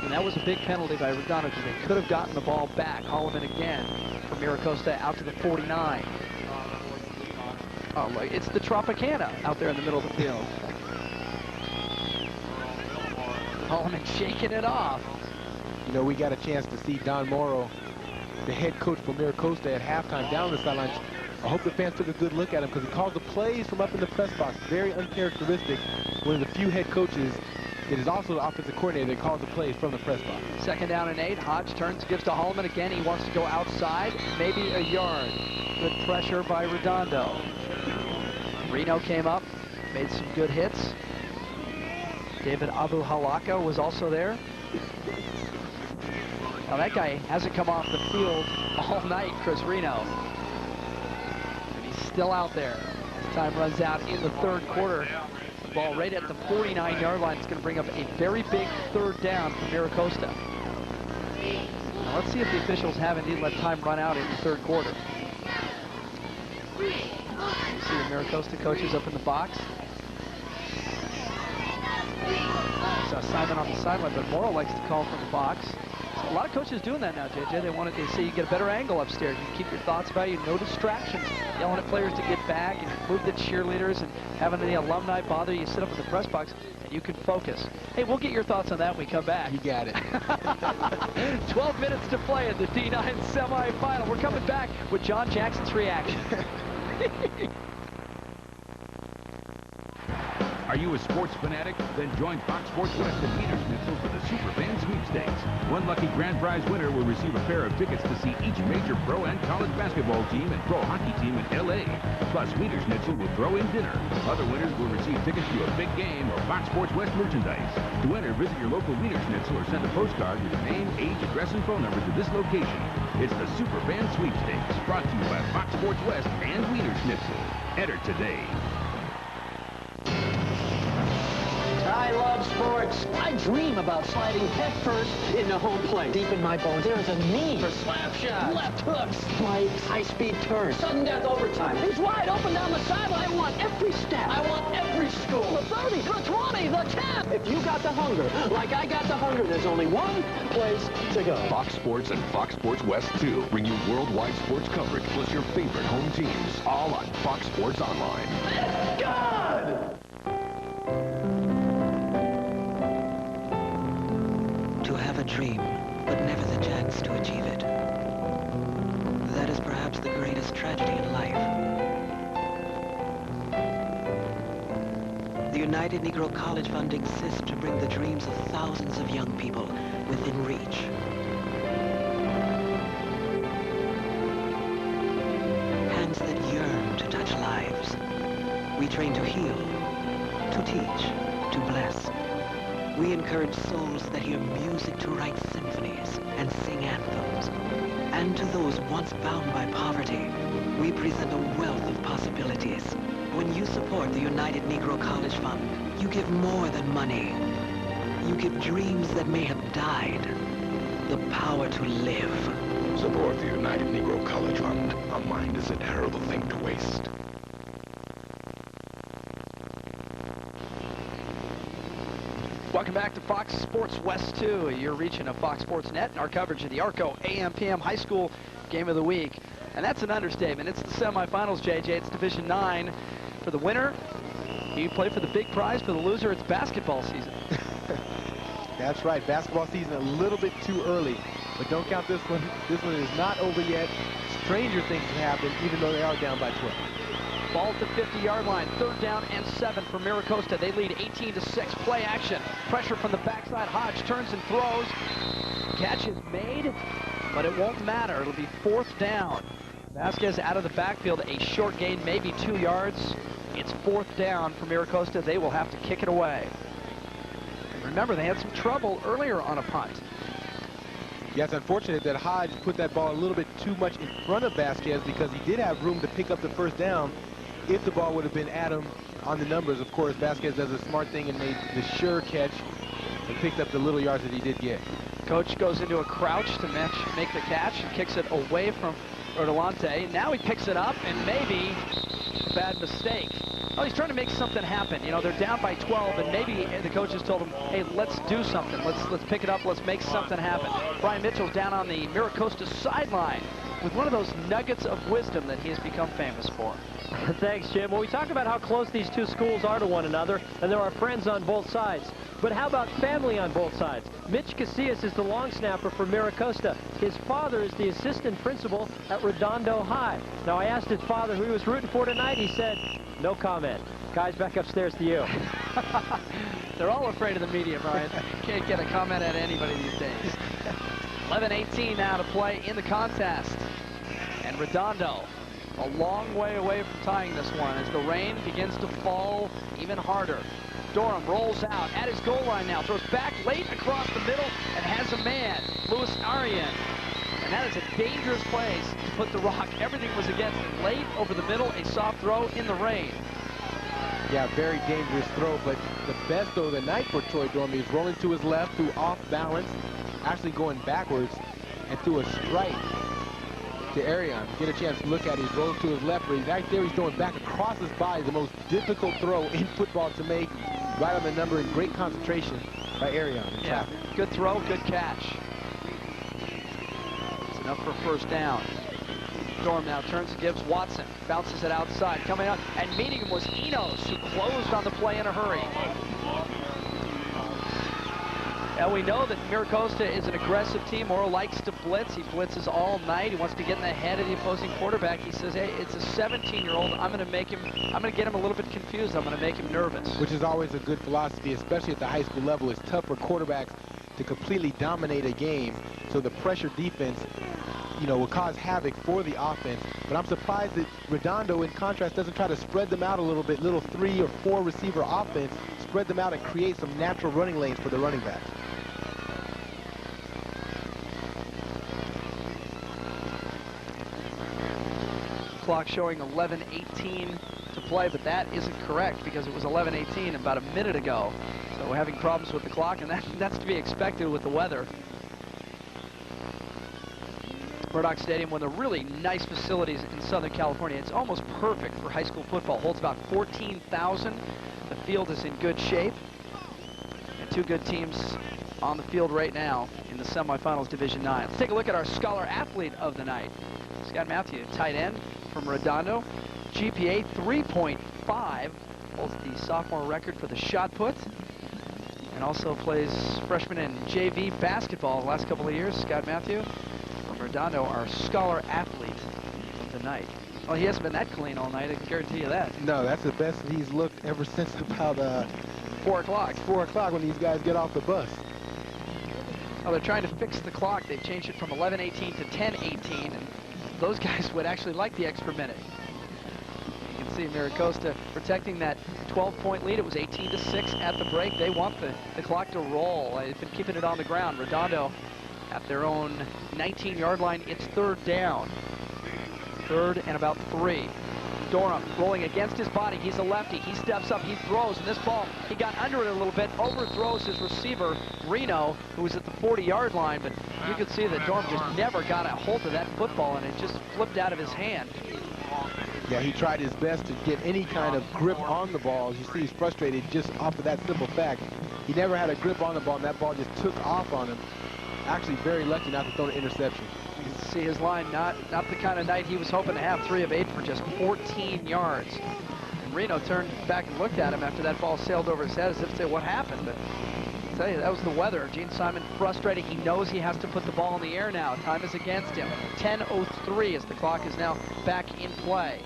And that was a big penalty by Redondo because they could have gotten the ball back. Holloman again for Mira Costa out to the 49. Oh, look, it's the Tropicana out there in the middle of the field. Holloman shaking it off. You know, we got a chance to see Don Morrow, the head coach for Mira Costa, at halftime down the sidelines. I hope the fans took a good look at him because he called the plays from up in the press box. Very uncharacteristic. One of the few head coaches that is also the offensive coordinator that calls the plays from the press box. 2nd down and 8. Hodge turns, gives to Holloman again. He wants to go outside, maybe a yard. Good pressure by Redondo. Reno came up, made some good hits. David Abu Halaka was also there. Now that guy hasn't come off the field all night, Chris Reno. And he's still out there as time runs out in the 3rd quarter. The ball right at the 49-yard line. It's going to bring up a very big 3rd down for Mira Costa. Now let's see if the officials have indeed let time run out in the 3rd quarter. You see the Mira Costa coaches up in the box. Saw Simon on the sideline, but Morrow likes to call from the box. A lot of coaches doing that now, JJ. They say you get a better angle upstairs. You keep your thoughts about you, no distractions. Yelling at players to get back and move the cheerleaders and having the alumni bother you. Sit up in the press box and you can focus. Hey, we'll get your thoughts on that when we come back. You got it. 12 minutes to play in the D9 semifinal. We're coming back with John Jackson's reaction. Are you a sports fanatic? Then join Fox Sports West and Peter Schnitzel for the Superfan Sweepstakes. One lucky grand prize winner will receive a pair of tickets to see each major pro and college basketball team and pro hockey team in L.A. Plus, Peter Schnitzel will throw in dinner. Other winners will receive tickets to a big game or Fox Sports West merchandise. To enter, visit your local Peter Schnitzel or send a postcard with your name, age, address, and phone number to this location. It's the Superfan Sweepstakes, brought to you by Fox Sports West and Peter Schnitzel. Enter today. I love sports. I dream about sliding head first into home plate. Deep in my bones, there is a need for slap shots, left hooks, spikes, high-speed turns, sudden death overtime. He's wide open down the sideline. I want every step. I want every score. The 30, the 20, the 10. If you got the hunger, like I got the hunger, there's only one place to go. Fox Sports and Fox Sports West 2 bring you worldwide sports coverage plus your favorite home teams, all on Fox Sports Online. It's good! To have a dream, but never the chance to achieve it. That is perhaps the greatest tragedy in life. United Negro College Fund exists to bring the dreams of thousands of young people within reach. Hands that yearn to touch lives. We train to heal, to teach, to bless. We encourage souls that hear music to write symphonies and sing anthems. And to those once bound by poverty, we present a wealth of possibilities. When you support the United Negro College Fund, you give more than money. You give dreams that may have died, the power to live. Support the United Negro College Fund. A mind is a terrible thing to waste. Welcome back to Fox Sports West 2. You're reaching a Fox Sports Net and our coverage of the Arco AM/PM High School Game of the Week. And that's an understatement. It's the semifinals, JJ. It's Division 9. For the winner, you play for the big prize. For the loser, it's basketball season. That's right. Basketball season a little bit too early. But don't count this one. This one is not over yet. Stranger things can happen, even though they are down by 12. Ball at the 50-yard line. 3rd down and 7 for Mira Costa. They lead 18-6. Play action. Pressure from the backside. Hodge turns and throws. Catch is made, but it won't matter. It'll be 4th down. Vasquez out of the backfield. A short gain, maybe 2 yards. It's 4th down for Mira Costa. They will have to kick it away. And remember, they had some trouble earlier on a punt. Yeah, it's unfortunate that Hodge put that ball a little bit too much in front of Vasquez because he did have room to pick up the 1st down if the ball would have been at him on the numbers. Of course, Vasquez does a smart thing and made the sure catch and picked up the little yards that he did get. Coach goes into a crouch to make the catch and kicks it away from Rodolante. Now he picks it up, and maybe a bad mistake. Oh, he's trying to make something happen. You know, they're down by 12, and maybe the coaches told him, hey, let's do something. Let's pick it up. Let's make something happen. Brian Mitchell's down on the Mira Costa sideline with one of those nuggets of wisdom that he has become famous for. Thanks, Jim. Well, we talk about how close these two schools are to one another, and there are friends on both sides. But how about family on both sides? Mitch Casillas is the long snapper for Mira Costa. His father is the assistant principal at Redondo High. Now, I asked his father who he was rooting for tonight. He said, no comment. Guys, back upstairs to you. They're all afraid of the media, Brian. Can't get a comment at anybody these days. 11:18 now to play in the contest. And Redondo a long way away from tying this one as the rain begins to fall even harder. Durham rolls out at his goal line now, throws back late across the middle and has a man, Louis Arian. And that is a dangerous place to put the rock. Everything was against it. Late over the middle, a soft throw in the rain. Yeah, very dangerous throw, but the best though of the night for Troy Durham is rolling to his left, through off balance, actually going backwards, and threw a strike to Arian. Get a chance to look at it. He rolls to his left, but right there he's throwing back across his body. The most difficult throw in football to make. Right on the number and great concentration by Arian. Yeah, good throw, good catch. It's enough for 1st down. Durham now turns and gives Watson. Bounces it outside. Coming out and meeting him was Enos, who closed on the play in a hurry. And we know that Mira Costa is an aggressive team. Morrow likes to blitz. He blitzes all night. He wants to get in the head of the opposing quarterback. He says, hey, it's a 17-year-old. I'm going to get him a little bit confused. I'm going to make him nervous. Which is always a good philosophy, especially at the high school level. It's tough for quarterbacks to completely dominate a game. So the pressure defense, you know, will cause havoc for the offense. But I'm surprised that Redondo, in contrast, doesn't try to spread them out a little bit. Little 3 or 4 receiver offense. Spread them out and create some natural running lanes for the running backs. Clock showing 11:18 to play, but that isn't correct because it was 11:18 about a minute ago. So we're having problems with the clock, and that's to be expected with the weather. Murdoch Stadium, one of the really nice facilities in Southern California. It's almost perfect for high school football. Holds about 14,000. The field is in good shape. And 2 good teams on the field right now in the semifinals, Division 9. Let's take a look at our scholar athlete of the night. Scott Matthew, tight end from Redondo. GPA 3.5. Holds the sophomore record for the shot put. And also plays freshman and JV basketball the last couple of years. Scott Matthew from Redondo, our scholar athlete of the night. Well, he hasn't been that clean all night, I can guarantee you that. No, that's the best he's looked ever since about 4 o'clock. 4 o'clock when these guys get off the bus. Well, they're trying to fix the clock. They've changed it from 11:18 to 10:18, and those guys would actually like the extra minute. You can see Mira Costa protecting that 12-point lead. It was 18-6 at the break. They want the clock to roll. They've been keeping it on the ground. Redondo at their own 19-yard line. It's 3rd down. 3rd and about 3. Durham rolling against his body. He's a lefty. He steps up. He throws. And this ball, he got under it a little bit. Overthrows his receiver, Reno, who was at the 40-yard line. But you could see that Durham just never got a hold of that football, and it just flipped out of his hand. Yeah, he tried his best to get any kind of grip on the ball. As you see, he's frustrated just off of that simple fact. He never had a grip on the ball, and that ball just took off on him. Actually, very lucky not to throw an interception. You can see his line, not the kind of night he was hoping to have. 3 of 8 for just 14 yards. And Reno turned back and looked at him after that ball sailed over his head as if to say, what happened? But I'll tell you, that was the weather. Gene Simon frustrated. He knows he has to put the ball in the air now. Time is against him. 10:03 as the clock is now back in play.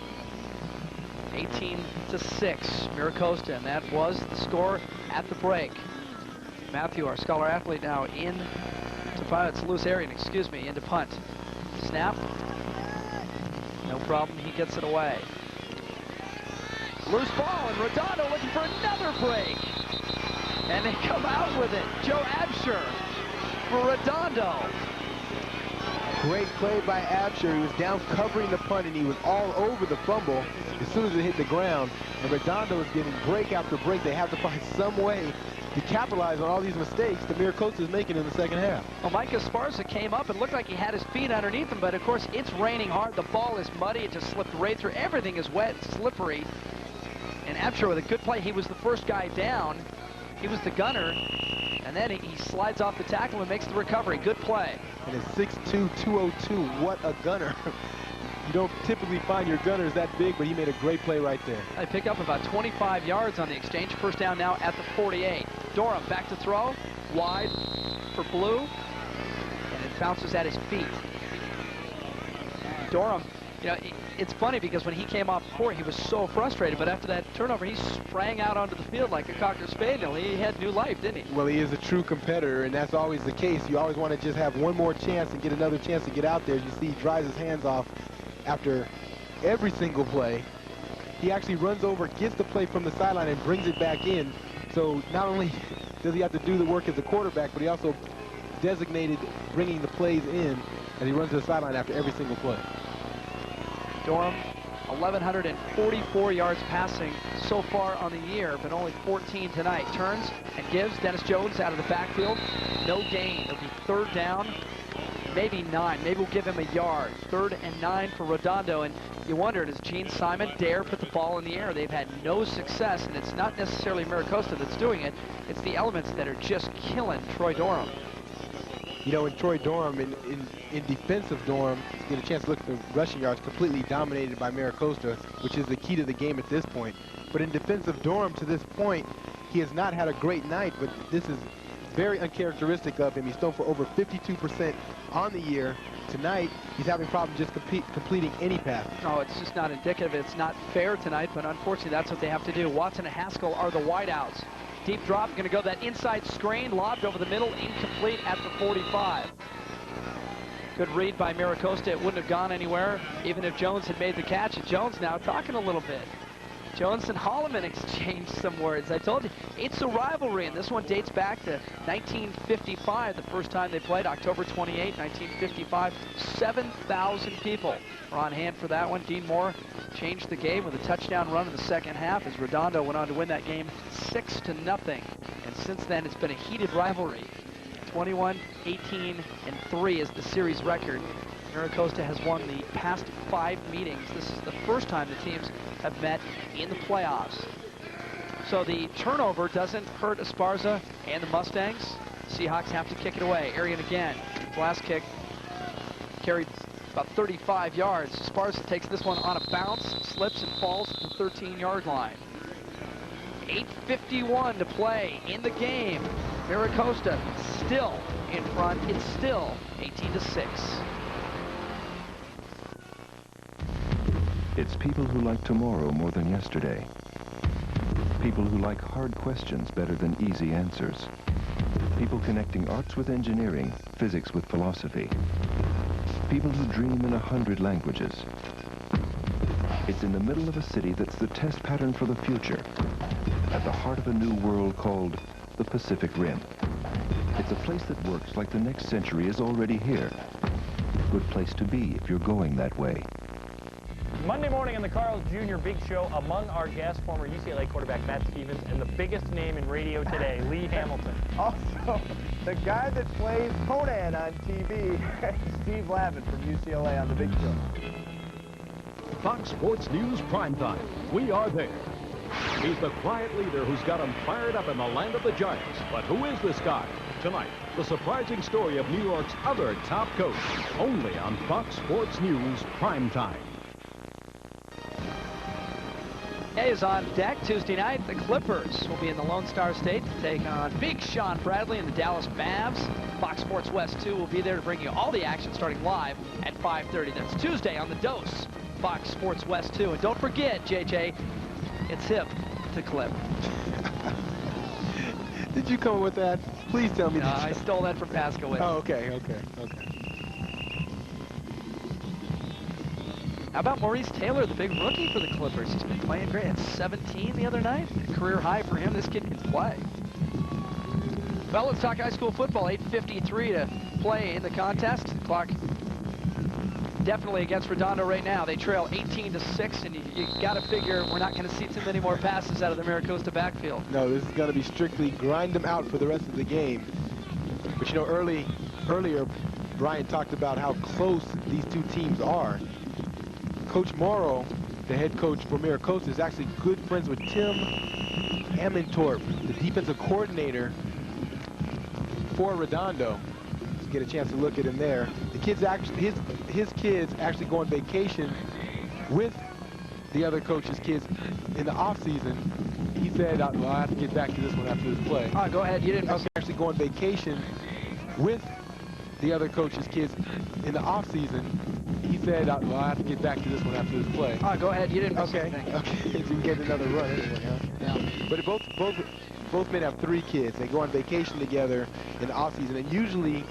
18-6, Mira Costa, and that was the score at the break. Matthew, our scholar athlete, now in to punt. It's Lewis Arian, excuse me, into punt. Snap. No problem, he gets it away. Loose ball, and Redondo looking for another break. And they come out with it. Joe Absher for Redondo. Great play by Absher. He was down covering the punt, and he was all over the fumble as soon as it hit the ground. And Redondo is getting break after break. They have to find some way to capitalize on all these mistakes that Mira Costa is making in the second half. Well, Mike Esparza came up and looked like he had his feet underneath him, but of course it's raining hard. The ball is muddy. It just slipped right through. Everything is wet, slippery. And Absher with a good play. He was the first guy down. He was the gunner. And then he slides off the tackle and makes the recovery. Good play. And it's 6'2", 202. What a gunner. You don't typically find your gunners that big, but he made a great play right there. They pick up about 25 yards on the exchange. First down now at the 48. Durham back to throw. Wide for Blue. And it bounces at his feet. Durham, you know, it's funny because when he came off before, he was so frustrated. But after that turnover, he sprang out onto the field like a Cocker Spaniel. He had new life, didn't he? Well, he is a true competitor, and that's always the case. You always want to just have one more chance and get another chance to get out there. As you see, he dries his hands off after every single play. He actually runs over, gets the play from the sideline, and brings it back in. So not only does he have to do the work as a quarterback, but he also designated bringing the plays in as he runs to the sideline after every single play. Durham, 1,144 yards passing so far on the year, but only 14 tonight. Turns and gives Dennis Jones out of the backfield. No gain. It'll be 3rd down, maybe 9. Maybe we'll give him a yard. 3rd and 9 for Redondo. And you wonder, does Gene Simon dare put the ball in the air? They've had no success, and it's not necessarily Mira Costa that's doing it. It's the elements that are just killing Troy Durham. You know, in Troy Durham, in defensive Durham, get a chance to look at the rushing yards, completely dominated by Mira Costa, which is the key to the game at this point. But in defensive Durham, to this point, he has not had a great night, but this is very uncharacteristic of him. He's thrown for over 52% on the year. Tonight, he's having problems just completing any pass. No, it's just not indicative. It's not fair tonight, but unfortunately, that's what they have to do. Watson and Haskell are the wideouts. Deep drop, going to go that inside screen, lobbed over the middle, incomplete at the 45. Good read by Mira Costa. It wouldn't have gone anywhere, even if Jones had made the catch. And Jones now talking a little bit. Jones and Holloman exchanged some words. I told you, it's a rivalry, and this one dates back to 1955, the first time they played, October 28, 1955. 7,000 people were on hand for that one. Dean Moore changed the game with a touchdown run in the second half as Redondo went on to win that game 6-0. And since then, it's been a heated rivalry. 21, 18, and 3 is the series record. Mira Costa has won the past 5 meetings. This is the first time the teams have met in the playoffs. So the turnover doesn't hurt Esparza and the Mustangs. Seahawks have to kick it away. Arian again. Last kick carried about 35 yards. Esparza takes this one on a bounce, slips and falls to the 13-yard line. 8:51 to play in the game. Mira Costa still in front. It's still 18-6. It's people who like tomorrow more than yesterday. People who like hard questions better than easy answers. People connecting arts with engineering, physics with philosophy. People who dream in 100 languages. It's in the middle of a city that's the test pattern for the future, at the heart of a new world called the Pacific Rim. It's a place that works like the next century is already here. Good place to be if you're going that way. Monday morning on the Carl's Jr. Big Show, among our guests, former UCLA quarterback Matt Stevens, and the biggest name in radio today, Lee Hamilton. Also, the guy that plays Conan on TV, Steve Lavin from UCLA on the Big Show. Fox Sports News Primetime. We are there. He's the quiet leader who's got him fired up in the land of the Giants. But who is this guy? Tonight, the surprising story of New York's other top coach. Only on Fox Sports News Primetime. Is on deck Tuesday night. The Clippers will be in the Lone Star State to take on Big Sean Bradley and the Dallas Mavs. Fox Sports West 2 will be there to bring you all the action starting live at 5:30. That's Tuesday on the Dose, Fox Sports West 2. And don't forget, JJ, it's hip to clip. Did you come up with that? Please tell me. I stole that from Paskowitz. Oh, okay. How about Maurice Taylor, the big rookie for the Clippers? He's been playing great. At 17 the other night. A career high for him. This kid can play. Well, let's talk high school football. 8:53 to play in the contest. The clock definitely against Redondo right now. They trail 18-6, and you got to figure we're not going to see too many more passes out of the Mira Costa backfield. No, this is going to be strictly grind them out for the rest of the game. But you know, earlier, Brian talked about how close these two teams are. Coach Morrow, the head coach for Mira Costa, is actually good friends with Tim Amantorp, the defensive coordinator for Redondo. Let's get a chance to look at him there. The kids actually, his kids actually go on vacation with the other coach's kids in the off season. He said, well, I'll have to get back to this one after this play. Go ahead. You didn't actually go on vacation with the other coach's kids in the off season. He said, well, I'll have to get back to this one after this play. Go ahead. You didn't miss Okay, so you can get another run anyway, huh? Yeah. But both men have 3 kids. They go on vacation together in the off-season, and usually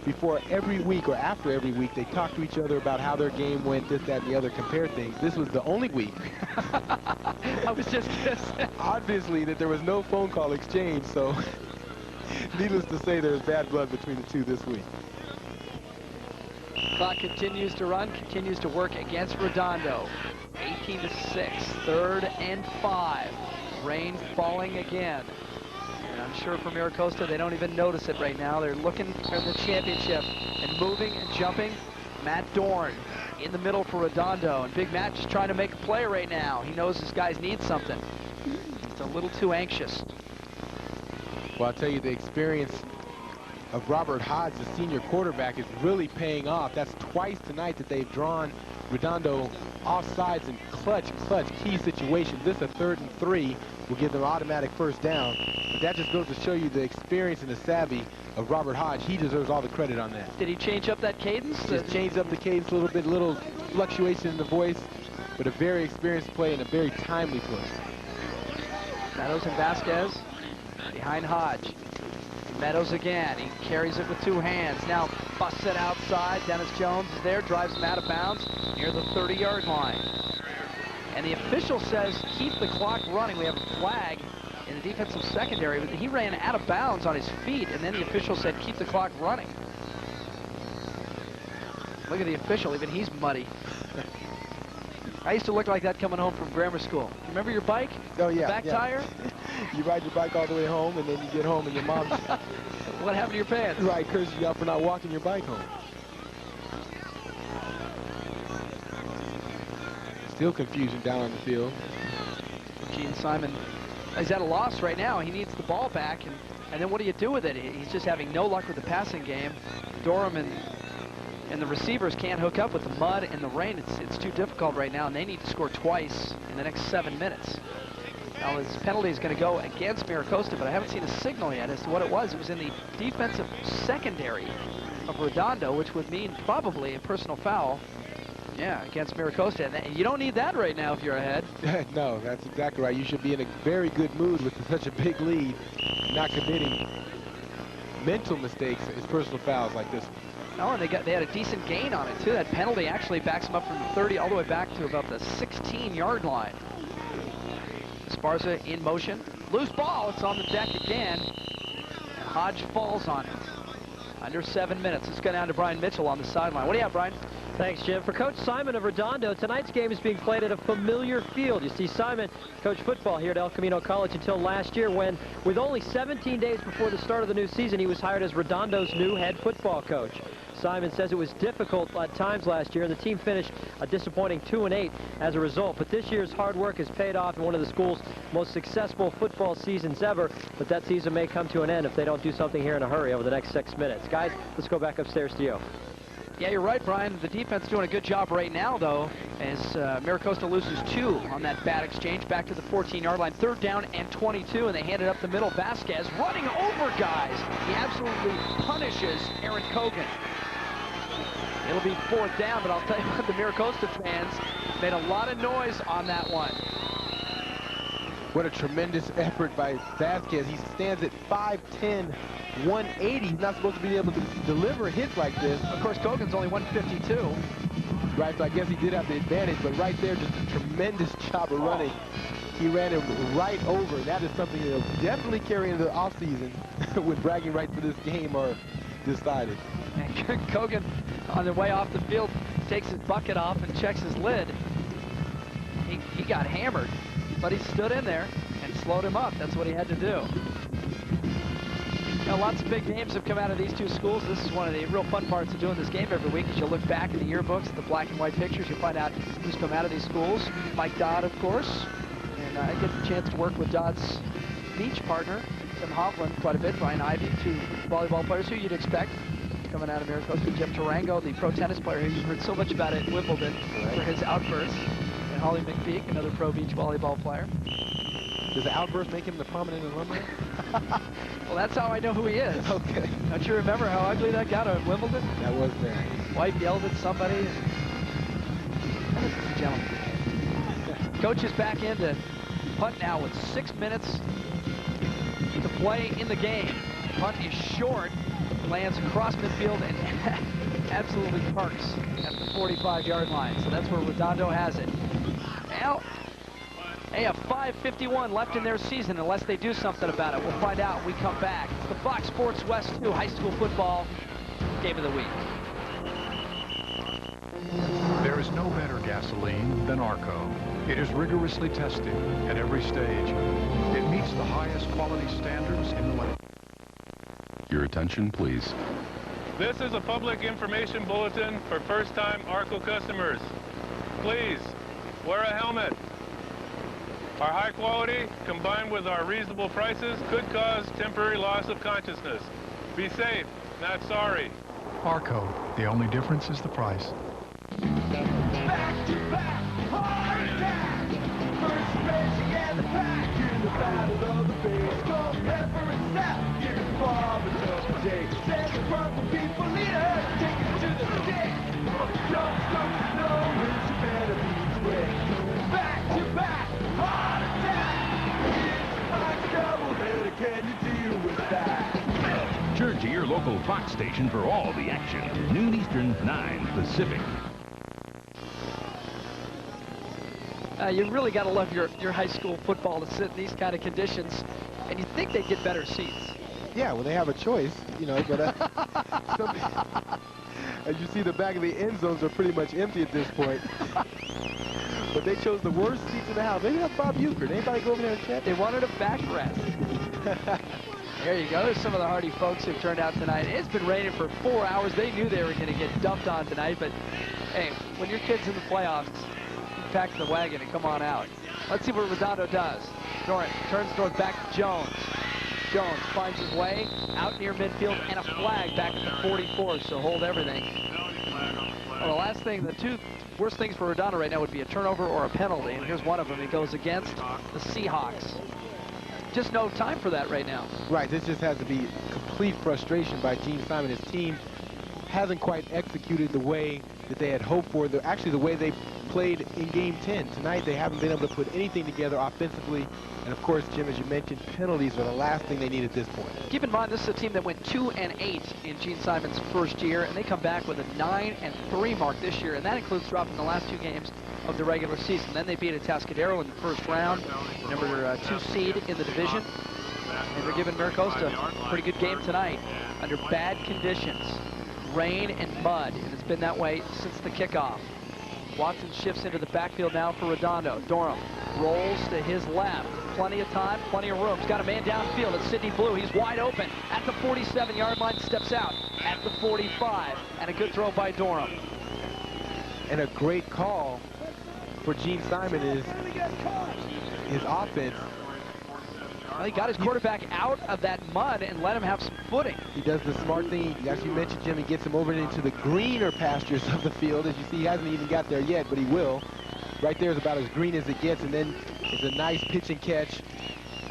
before every week or after every week, they talk to each other about how their game went, this, that, and the other, compare things. This was the only week. I was just guessing. Obviously, that there was no phone call exchange, so needless to say, there's bad blood between the two this week. Clock continues to run, continues to work against Redondo. 18-6, 3rd and 5. Rain falling again. And I'm sure for Mira Costa, they don't even notice it right now. They're looking for the championship and moving and jumping. Matt Dorn in the middle for Redondo. And Big Matt just trying to make a play right now. He knows his guys need something. Just a little too anxious. Well, I'll tell you, the experience of Robert Hodge, the senior quarterback, is really paying off. That's twice tonight that they've drawn Redondo off sides in clutch key situations. This, a 3rd and 3, will give them automatic first down. But that just goes to show you the experience and the savvy of Robert Hodge. He deserves all the credit on that. Did he change up that cadence? Just changed up the cadence a little bit, little fluctuation in the voice, but a very experienced play and a very timely play. Meadows and Vasquez behind Hodge. Meadows again. He carries it with 2 hands. Now busts it outside. Dennis Jones is there, drives him out of bounds near the 30-yard line. And the official says keep the clock running. We have a flag in the defensive secondary, but he ran out of bounds on his feet, and then the official said keep the clock running. Look at the official, even he's muddy. I used to look like that coming home from grammar school. Remember your bike? Oh, yeah. Back tire? You ride your bike all the way home, and then you get home, and your mom... What happened to your pants? Right, curses you out for not walking your bike home. Still confusion down on the field. Gene Simon is at a loss right now. He needs the ball back, and then what do you do with it? He's just having no luck with the passing game. Durham and the receivers can't hook up with the mud and the rain. It's too difficult right now, and they need to score twice in the next 7 minutes. Now, this penalty is going to go against Mira Costa, but I haven't seen a signal yet as to what it was. It was in the defensive secondary of Redondo, which would mean probably a personal foul Yeah, against Mira Costa. And you don't need that right now if you're ahead. No, that's exactly right. You should be in a very good mood with such a big lead, not committing mental mistakes as personal fouls like this one. Oh, and they had a decent gain on it, too. That penalty actually backs them up from 30 all the way back to about the 16-yard line. Esparza in motion. Loose ball. It's on the deck again. And Hodge falls on it. Under 7 minutes. Let's go down to Brian Mitchell on the sideline. What do you have, Brian? Thanks, Jim. For Coach Simon of Redondo, tonight's game is being played at a familiar field. You see, Simon coached football here at El Camino College until last year when, with only 17 days before the start of the new season, he was hired as Redondo's new head football coach. Simon says it was difficult at times last year, and the team finished a disappointing 2-8 as a result. But this year's hard work has paid off in one of the school's most successful football seasons ever. But that season may come to an end if they don't do something here in a hurry over the next 6 minutes. Guys, let's go back upstairs to you. Yeah, you're right, Brian. The defense doing a good job right now, though, as Mira Costa loses 2 on that bad exchange back to the 14-yard line. 3rd down and 22, and they hand it up the middle. Vasquez running over guys. He absolutely punishes Aaron Cogan. It'll be 4th down, but I'll tell you what, the Mira Costa fans made a lot of noise on that one. What a tremendous effort by Vasquez. He stands at 5'10", 180. He's not supposed to be able to deliver hits like this. Of course, Cogan's only 152. Right, so I guess he did have the advantage, but right there, just a tremendous job of running. He ran him right over. That is something that will definitely carry into the offseason when bragging rights for this game are decided. And Cogan, on the way off the field, takes his bucket off and checks his lid. He got hammered, but he stood in there and slowed him up. That's what he had to do. You know, lots of big names have come out of these two schools. This is one of the real fun parts of doing this game every week, as you'll look back in the yearbooks, the black and white pictures, you'll find out who's come out of these schools. Mike Dodd, of course, and I get the chance to work with Dodd's beach partner, Tim Hovland, quite a bit. Brian Ivey, 2 volleyball players who you'd expect coming out of Mira Costa. Jim Tarango, the pro tennis player who you've heard so much about at Wimbledon for his outbursts. And Holly McPeak, another pro beach volleyball player. Does the outburst make him the prominent alumni? Well, that's how I know who he is. Okay. Don't you remember how ugly that got at Wimbledon? That was bad. His wife yelled at somebody. Gentlemen. Coach is back in to punt now with 6 minutes to play in the game. Punt is short, lands across midfield, and absolutely parks at the 45-yard line. So that's where Redondo has it. Now, they have 5:51 left in their season unless they do something about it. We'll find out when we come back. It's the Fox Sports West 2 High School Football Game of the Week. There is no better gasoline than Arco. It is rigorously tested at every stage. It meets the highest quality standards in the land. Your attention, please. This is a public information bulletin for first-time Arco customers. Please, wear a helmet. Our high quality, combined with our reasonable prices, could cause temporary loss of consciousness. Be safe, not sorry. Arco, the only difference is the price. Back-to-back heart attack. First racing and the pack. Here's the battle of the face. Go pepper and snap. Here's the bomb and tough day. Send the purple people leader. Take it to the stick. Don't stop to know it. You better be quick. Back-to-back heart attack. It's a double-header. Can you deal with that? Turn to your local Fox station for all the action. Noon Eastern, 9 Pacific. You really got to love your high school football to sit in these kind of conditions, and you think they'd get better seats. Yeah, well, they have a choice, you know, but as you see, the back of the end zones are pretty much empty at this point. But they chose the worst seats in the house. Maybe that's Bob Euchre. Anybody go over there and check? They wanted a backrest. There you go. There's some of the hardy folks who've turned out tonight. It's been raining for 4 hours. They knew they were going to get dumped on tonight, but hey, when your kid's in the playoffs, pack the wagon and come on out. Let's see what Redondo does. Dorrant turns toward back to Jones. Jones finds his way out near midfield and a flag back at the 44, so hold everything. Well, the last thing, the 2 worst things for Redondo right now would be a turnover or a penalty, and here's one of them. It goes against the Seahawks. Just no time for that right now. Right, this just has to be complete frustration by Gene Simon. His team hasn't quite executed the way that they had hoped for. Actually, the way they played in Game 10. Tonight, they haven't been able to put anything together offensively. And, of course, Jim, as you mentioned, penalties are the last thing they need at this point. Keep in mind, this is a team that went 2-8 in Gene Simon's first year, and they come back with a 9-3 mark this year, and that includes dropping the last 2 games of the regular season. Then they beat Atascadero in the first round, number 2 seed in the division. And they're giving Mira Costa a pretty good game tonight under bad conditions, rain and mud, and it's been that way since the kickoff. Watson shifts into the backfield now for Redondo. Durham rolls to his left. Plenty of time, plenty of room. He's got a man downfield. It's Sidney Blue. He's wide open at the 47-yard line, steps out at the 45, and a good throw by Durham. And a great call for Gene Simon is his offense. Well, he got his quarterback out of that mud and let him have some footing. He does the smart thing. As you mentioned, Jim, he gets him over into the greener pastures of the field. As you see, he hasn't even got there yet, but he will. Right there is about as green as it gets, and then it's a nice pitch and catch.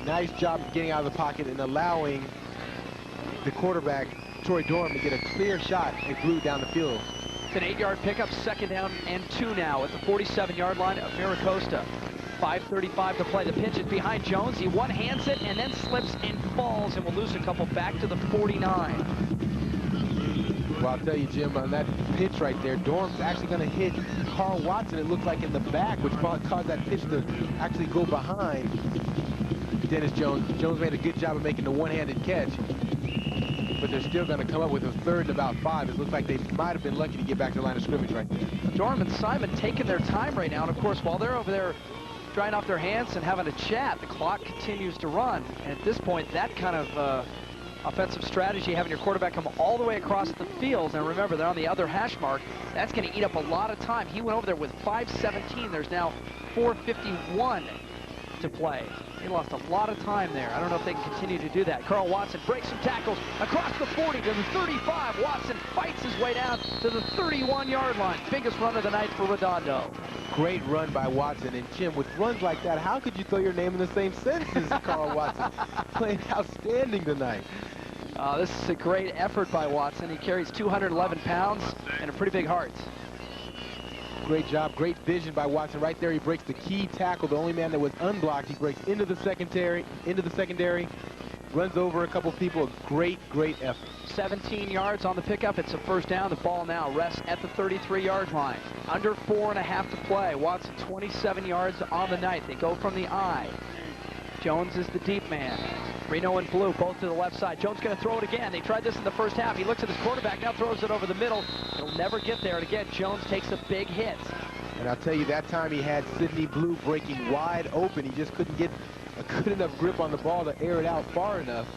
Nice job of getting out of the pocket and allowing the quarterback, Troy Durham, to get a clear shot at Blue down the field. It's an 8-yard pickup, 2nd down and 2 now at the 47-yard line of Mira Costa. 5:35 to play. The pitch is behind Jones. He one-hands it and then slips and falls and will lose a couple back to the 49. Well, I'll tell you, Jim, on that pitch right there, Durham's actually going to hit Carl Watson, it looked like, in the back, which probably caused that pitch to actually go behind Dennis Jones. Jones made a good job of making the one-handed catch, but they're still going to come up with a 3rd and about 5. It looks like they might have been lucky to get back to the line of scrimmage right there. Durham and Simon taking their time right now, and of course, while they're over there drying off their hands and having a chat, the clock continues to run. And at this point, that kind of offensive strategy, having your quarterback come all the way across the field, and remember, they're on the other hash mark, that's going to eat up a lot of time. He went over there with 5:17. There's now 4:51 to play. He lost a lot of time there. I don't know if they can continue to do that. Carl Watson breaks some tackles across the 40 to the 35. Watson fights his way down to the 31-yard line. Biggest run of the night for Redondo. Great run by Watson. And Jim, with runs like that, how could you throw your name in the same sentence as Carl Watson? Playing outstanding tonight. This is a great effort by Watson. He carries 211 pounds and a pretty big heart. Great job, great vision by Watson. Right there, he breaks the key tackle, the only man that was unblocked. He breaks into the secondary, runs over a couple people. Great effort. 17 yards on the pickup. It's a 1st down. The ball now rests at the 33-yard line. Under 4.5 to play. Watson 27 yards on the night. They go from the I. Jones is the deep man. Reno and Blue both to the left side. Jones going to throw it again. They tried this in the first half. He looks at his quarterback, now throws it over the middle. He'll never get there. And again, Jones takes a big hit. And I'll tell you, that time he had Sidney Blue breaking wide open. He just couldn't get a good enough grip on the ball to air it out far enough.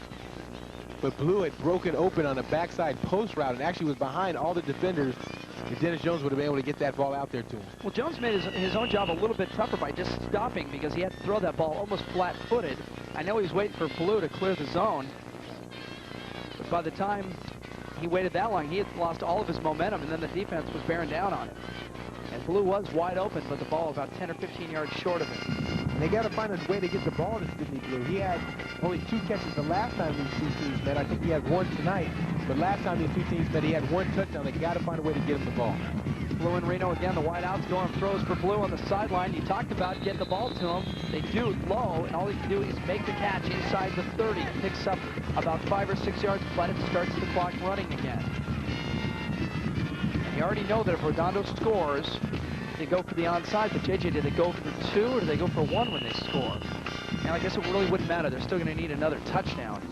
But Blue had broken open on a backside post route and actually was behind all the defenders. And Dennis Jones would have been able to get that ball out there to him. Well, Jones made his own job a little bit tougher by just stopping because he had to throw that ball almost flat-footed. I know he was waiting for Blue to clear the zone. But by the time he waited that long, he had lost all of his momentum, and then the defense was bearing down on it. And Blue was wide open, but the ball about 10 or 15 yards short of it. And they got to find a way to get the ball to Sidney Blue. He had only 2 catches the last time these 2 teams met. I think he had 1 tonight. But last time these 2 teams met, he had 1 touchdown. They got to find a way to get him the ball. Blue and Reno again, the wide outs. Durham throws for Blue on the sideline. You talked about getting the ball to him. They do low, and all he can do is make the catch inside the 30. Picks up about 5 or 6 yards, but it starts the clock running again. And you already know that if Redondo scores, they go for the onside. But JJ, do they go for 2 or do they go for 1 when they score? And I guess it really wouldn't matter. They're still going to need another touchdown.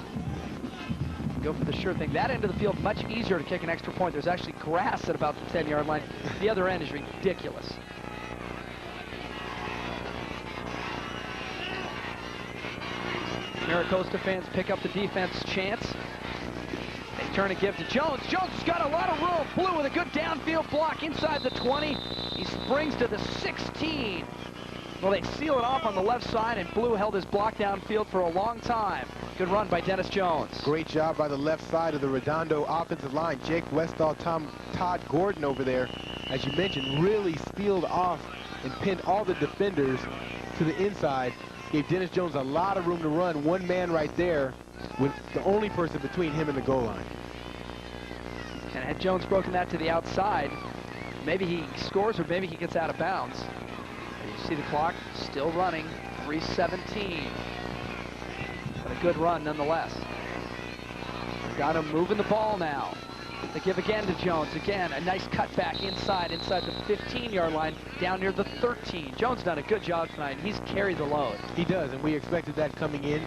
Go for the sure thing. That end of the field, much easier to kick an extra point. There's actually grass at about the 10-yard line. The other end is ridiculous. Mira Costa fans pick up the defense chance. They turn and give to Jones. Jones has got a lot of room. Blue with a good downfield block inside the 20. He springs to the 16. Well, they seal it off on the left side, and Blue held his block downfield for a long time. Good run by Dennis Jones. Great job by the left side of the Redondo offensive line. Jake Westall, Todd Gordon over there, as you mentioned, really sealed off and pinned all the defenders to the inside. Gave Dennis Jones a lot of room to run. 1 man right there with the only person between him and the goal line. And had Jones broken that to the outside, Maybe he scores or maybe he gets out of bounds. You see the clock still running, 3:17. But a good run nonetheless. Redondo moving the ball now. They give again to Jones. Again, a nice cutback inside the 15-yard line, down near the 13. Jones done a good job tonight. He's carried the load. He does, and we expected that coming in.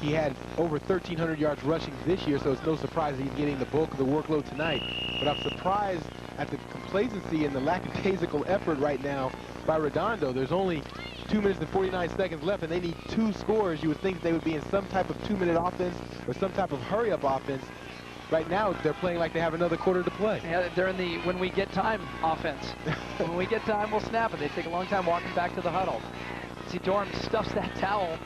He had over 1,300 yards rushing this year, so it's no surprise that he's getting the bulk of the workload tonight. But I'm surprised at the complacency and the lackadaisical effort right now by Redondo. There's only 2 minutes and 49 seconds left, and they need 2 scores. You would think they would be in some type of 2-minute offense or some type of hurry-up offense. Right now, they're playing like they have another quarter to play. Yeah, they're in the when we get time offense. When we get time, we'll snap it. They take a long time walking back to the huddle. See, Dorm stuffs that towel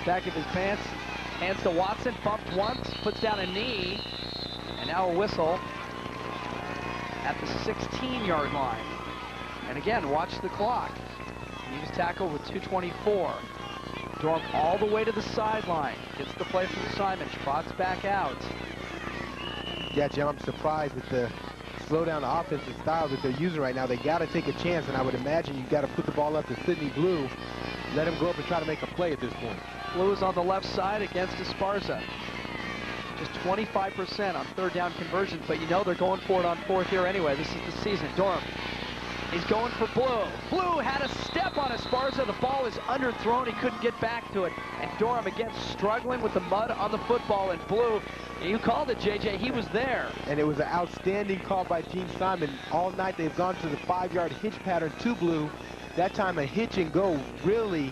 back of his pants, hands to Watson, bumped once, puts down a knee, and now a whistle at the 16-yard line. And again, watch the clock. He was tackled with 2:24. Dorm all the way to the sideline. Gets the play from Simon. Trots back out. Yeah, Jim, I'm surprised at the slow-down offensive style that they're using right now. They got to take a chance, and I would imagine you've got to put the ball up to Sidney Blue. Let him go up and try to make a play at this point. Blue is on the left side against Esparza. Just 25% on third down conversions, but you know they're going for it on fourth here anyway. This is the season. Dorm. He's going for Blue. Blue had a step on Esparza. The ball is underthrown. He couldn't get back to it. And Dorm again struggling with the mud on the football. And Blue, you called it, JJ. He was there. And it was an outstanding call by Gene Simon. All night they've gone to the 5-yard hitch pattern to Blue. That time a hitch and go really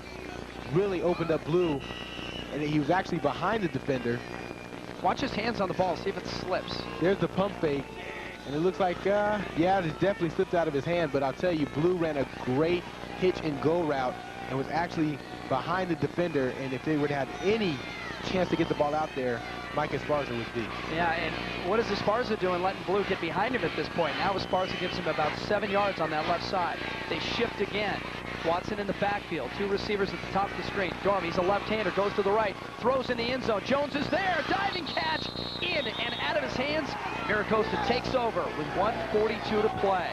opened up Blue. And he was actually behind the defender. Watch his hands on the ball. See if it slips. There's the pump fake. And it looks like, yeah, it definitely slipped out of his hand, but I'll tell you, Blue ran a great hitch and go route and was actually behind the defender, and if they would have any chance to get the ball out there, Mike Esparza would be. Yeah, and what is Esparza doing letting Blue get behind him at this point? Now Esparza gives him about 7 yards on that left side. They shift again. Watson in the backfield. 2 receivers at the top of the screen. Dorm, he's a left-hander, goes to the right, throws in the end zone. Jones is there, diving catch, in and out of his hands. Mira Costa takes over with 1:42 to play.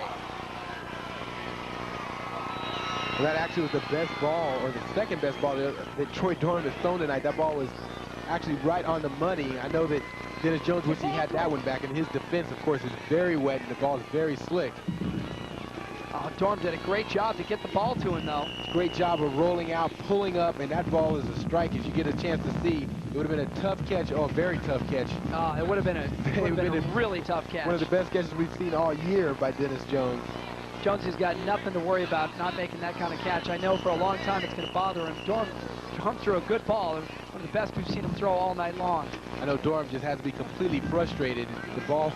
Well, that actually was the best ball, or the second best ball that Troy Dorm has thrown tonight. That ball was actually right on the money. I know that Dennis Jones wished he had that one back, and his defense, of course, is very wet, and the ball is very slick. Oh, Dorm did a great job to get the ball to him, though. Great job of rolling out, pulling up, and that ball is a strike. As you get a chance to see, it would have been a tough catch, a very tough catch. It would have been a really tough catch. One of the best catches we've seen all year by Dennis Jones. Jones has got nothing to worry about not making that kind of catch. I know for a long time it's going to bother him. Dorm threw a good ball, and one of the best we've seen him throw all night long. I know Dorm just has to be completely frustrated. The ball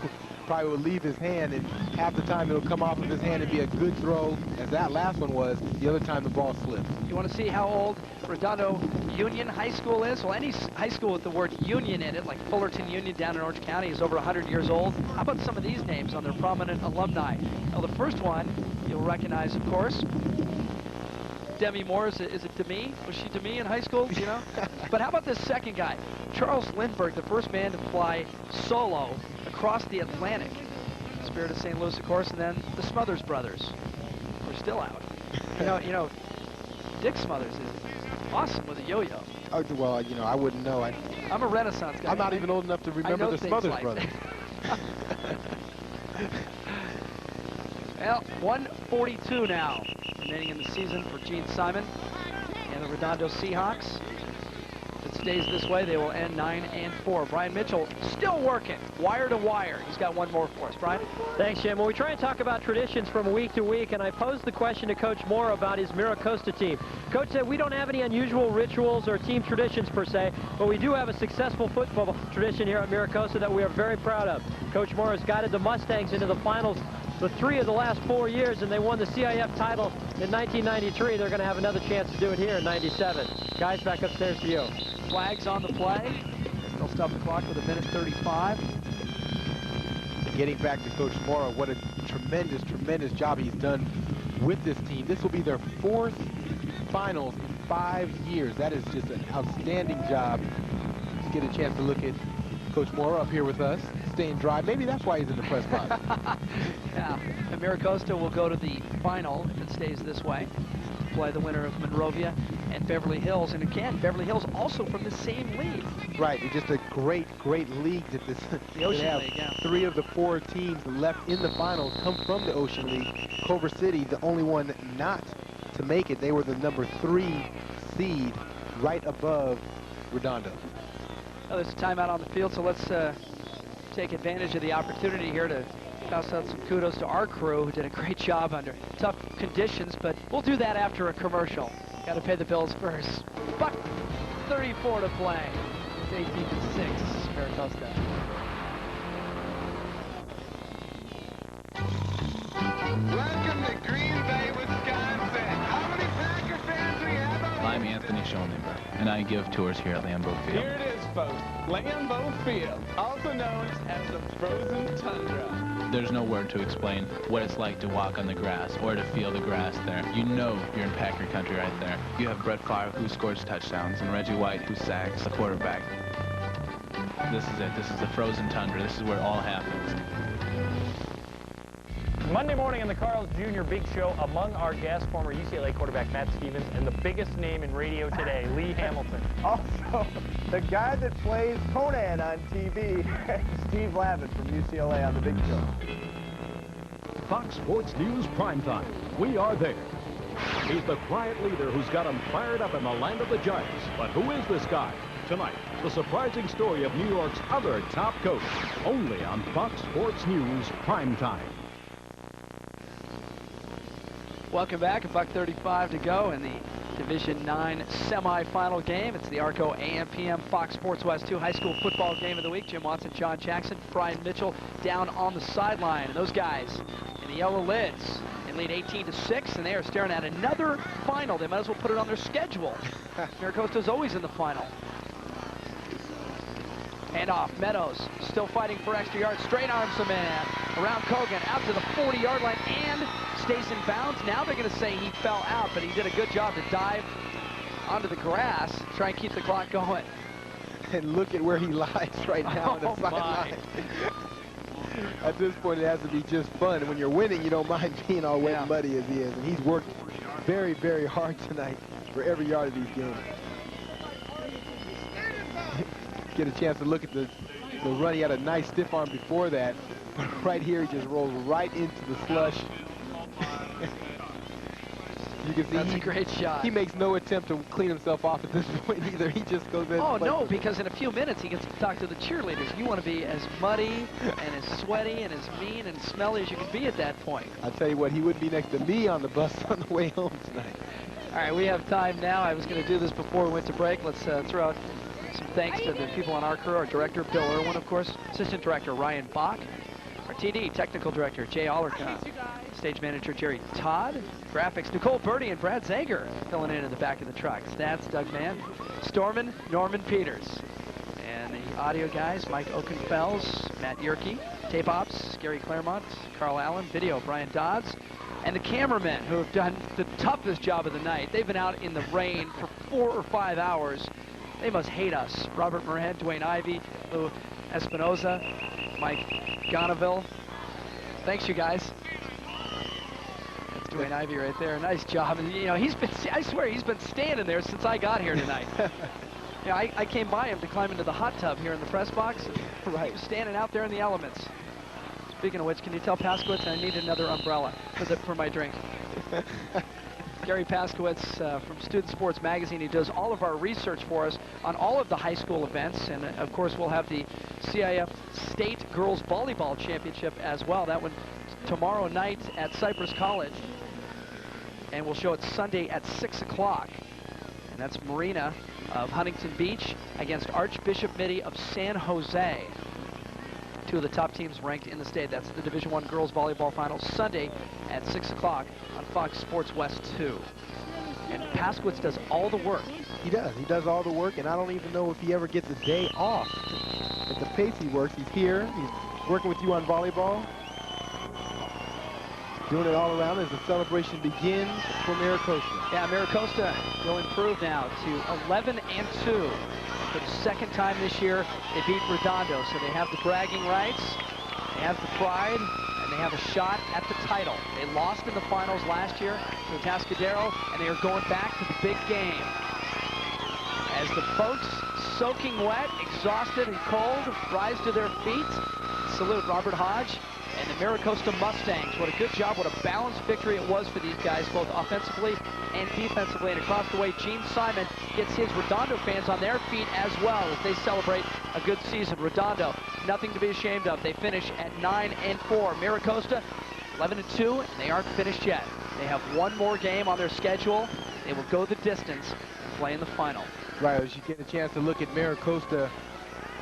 probably will leave his hand, and half the time it'll come off of his hand and be a good throw, as that last one was. The other time the ball slips. You want to see how old Redondo Union High School is? Well, any high school with the word Union in it, like Fullerton Union down in Orange County, is over 100 years old. How about some of these names on their prominent alumni? Well, the first one you'll recognize, of course. Demi Moore, is it Demi? Was she Demi in high school, you know? But how about this second guy? Charles Lindbergh, the first man to fly solo across the Atlantic. Spirit of St. Louis, of course, and then the Smothers brothers. We're still out. You know, Dick Smothers is awesome with a yo-yo. Oh, well, you know, I wouldn't know. I'm a Renaissance guy. I'm not even old enough to remember the Smothers brothers. Well, 1:42 now remaining in the season for Gene Simon and the Redondo Seahawks. If it stays this way, they will end 9-4. Brian Mitchell still working, wire to wire. He's got one more for us. Brian? Thanks, Jim. Well, we try and talk about traditions from week to week, and I posed the question to Coach Moore about his Mira Costa team. Coach said we don't have any unusual rituals or team traditions per se, but we do have a successful football tradition here at Mira Costa that we are very proud of. Coach Moore has guided the Mustangs into the finals for 3 of the last 4 years, and they won the CIF title in 1993. They're going to have another chance to do it here in 97. Guys, back upstairs to you. Flags on the play. They'll stop the clock with 1:35. Getting back to Coach Moore, what a tremendous job he's done with this team. This will be their 4th finals in 5 years. That is just an outstanding job. To get a chance to look at Coach Moore up here with us, staying dry. Maybe that's why he's in the press box. Yeah, and Mira Costa will go to the final if it stays this way. Play the winner of Monrovia and Beverly Hills. And again, Beverly Hills also from the same league. Right, it's just a great league that this. The Ocean League, yeah. 3 of the 4 teams left in the finals come from the Ocean League. Culver City, the only one not to make it. They were the #3 seed, right above Redondo. Well, there's a timeout on the field, so let's take advantage of the opportunity here to pass out some kudos to our crew who did a great job under tough conditions, but we'll do that after a commercial. Got to pay the bills first. Buck 34 to play. 18-6, Mira Costa. Welcome to Green Bay, Wisconsin. How many Packer fans do we have out here? I'm Anthony Schoenberg, and I give tours here at Lambeau Field. Here it is, folks. Lambeau Field, also known as the frozen tundra. There's no word to explain what it's like to walk on the grass or to feel the grass there. You know you're in Packer country right there. You have Brett Favre, who scores touchdowns, and Reggie White, who sacks the quarterback. This is it. This is the frozen tundra. This is where it all happens. Monday morning in the Carl's Jr. Big Show, among our guests, former UCLA quarterback Matt Stevens, and the biggest name in radio today, Lee Hamilton. Also, the guy that plays Conan on TV, Steve Lavin from UCLA on the Big Show. Fox Sports News Primetime. We are there. He's the quiet leader who's got him fired up in the land of the Giants. But who is this guy? Tonight, the surprising story of New York's other top coach. Only on Fox Sports News Primetime. Welcome back. $1:35 to go in the Division 9 semifinal game. It's the Arco AM/PM Fox Sports West 2 high school football game of the week. Jim Watson, John Jackson, Brian Mitchell down on the sideline. And those guys in the yellow lids in lead 18-6, and they are staring at another final. They might as well put it on their schedule. Mira Costa's always in the final. Handoff, Meadows still fighting for extra yards. Straight arms the man around Kogan out to the 40-yard line and stays in bounds. Now they're going to say he fell out, but he did a good job to dive onto the grass, try and keep the clock going. And look at where he lies right now on the sideline. At this point, it has to be just fun. And when you're winning, you don't mind being all wet and muddy as he is. And he's worked very, very hard tonight for every yard of these games. Get a chance to look at the run. He had a nice stiff arm before that, but right here he just rolls right into the slush. You can see that's a great shot. He makes no attempt to clean himself off at this point either. He just goes in. Oh no, because in a few minutes he gets to talk to the cheerleaders. You want to be as muddy and as sweaty and as mean and smelly as you can be at that point. I'll tell you what, he wouldn't be next to me on the bus on the way home tonight. All right, we have time now. I was going to do this before we went to break. Let's throw out some thanks to the people on our crew. Our director, Bill Irwin, of course. Assistant director, Ryan Bach. Our TD, technical director, Jay Allerka. Stage manager, Jerry Todd. Graphics, Nicole Birdie and Brad Zager filling in the back of the truck. Stats, Doug Mann. Stormin, Norman Peters. And the audio guys, Mike Oakenfells, Matt Yerke. Tape ops, Gary Claremont, Carl Allen. Video, Brian Dodds. And the cameramen who have done the toughest job of the night. They've been out in the rain for 4 or 5 hours. They must hate us. Robert Moran, Dwayne Ivey, Lou Espinoza, Mike Gonaville. Thanks, you guys. That's Dwayne Ivey right there. Nice job. And, you know, I swear, he's been standing there since I got here tonight. You know, I came by him to climb into the hot tub here in the press box. Right. He was standing out there in the elements. Speaking of which, can you tell Paskowitz I need another umbrella for my drink? Gary Paskowitz from Student Sports Magazine. He does all of our research for us on all of the high school events. And, of course, we'll have the CIF State Girls Volleyball Championship as well. That one tomorrow night at Cypress College. And we'll show it Sunday at 6 o'clock. And that's Marina of Huntington Beach against Archbishop Mitty of San Jose. 2 of the top teams ranked in the state. That's the Division I Girls Volleyball Finals Sunday at 6 o'clock on Fox Sports West 2. And Paskowitz does all the work. He does. He does all the work, and I don't even know if he ever gets a day off. At the pace he works, he's here. He's working with you on volleyball. Doing it all around as the celebration begins for Mira Costa. Yeah, Mira Costa will improve now to 11-2 For the second time this year, they beat Redondo, so they have the bragging rights, they have the pride, and they have a shot at the title. They lost in the finals last year to Atascadero, and they are going back to the big game. As the folks, soaking wet, exhausted and cold, rise to their feet, salute Robert Hodge and the Mira Costa Mustangs. What a good job, what a balanced victory it was for these guys, both offensively and defensively. And across the way, Gene Simon gets his Redondo fans on their feet as well as they celebrate a good season. Redondo, nothing to be ashamed of. They finish at 9-4. Mira Costa, 11-2, and they aren't finished yet. They have one more game on their schedule. They will go the distance and play in the final. Right, as you get a chance to look at Mira Costa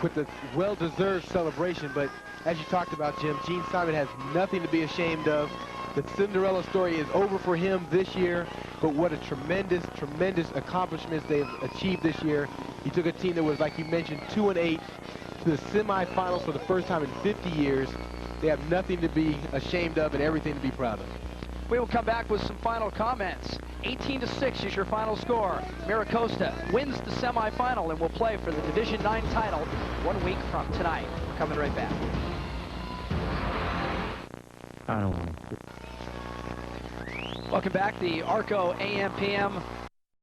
with the well-deserved celebration, but as you talked about, Jim, Gene Simon has nothing to be ashamed of. The Cinderella story is over for him this year, but what a tremendous, tremendous accomplishments they've achieved this year. He took a team that was, like you mentioned, 2-8 to the semifinals for the first time in 50 years. They have nothing to be ashamed of and everything to be proud of. We will come back with some final comments. 18-6 is your final score. Mira Costa wins the semifinal and will play for the Division IX title 1 week from tonight. We're coming right back. Welcome back. The Arco AM/PM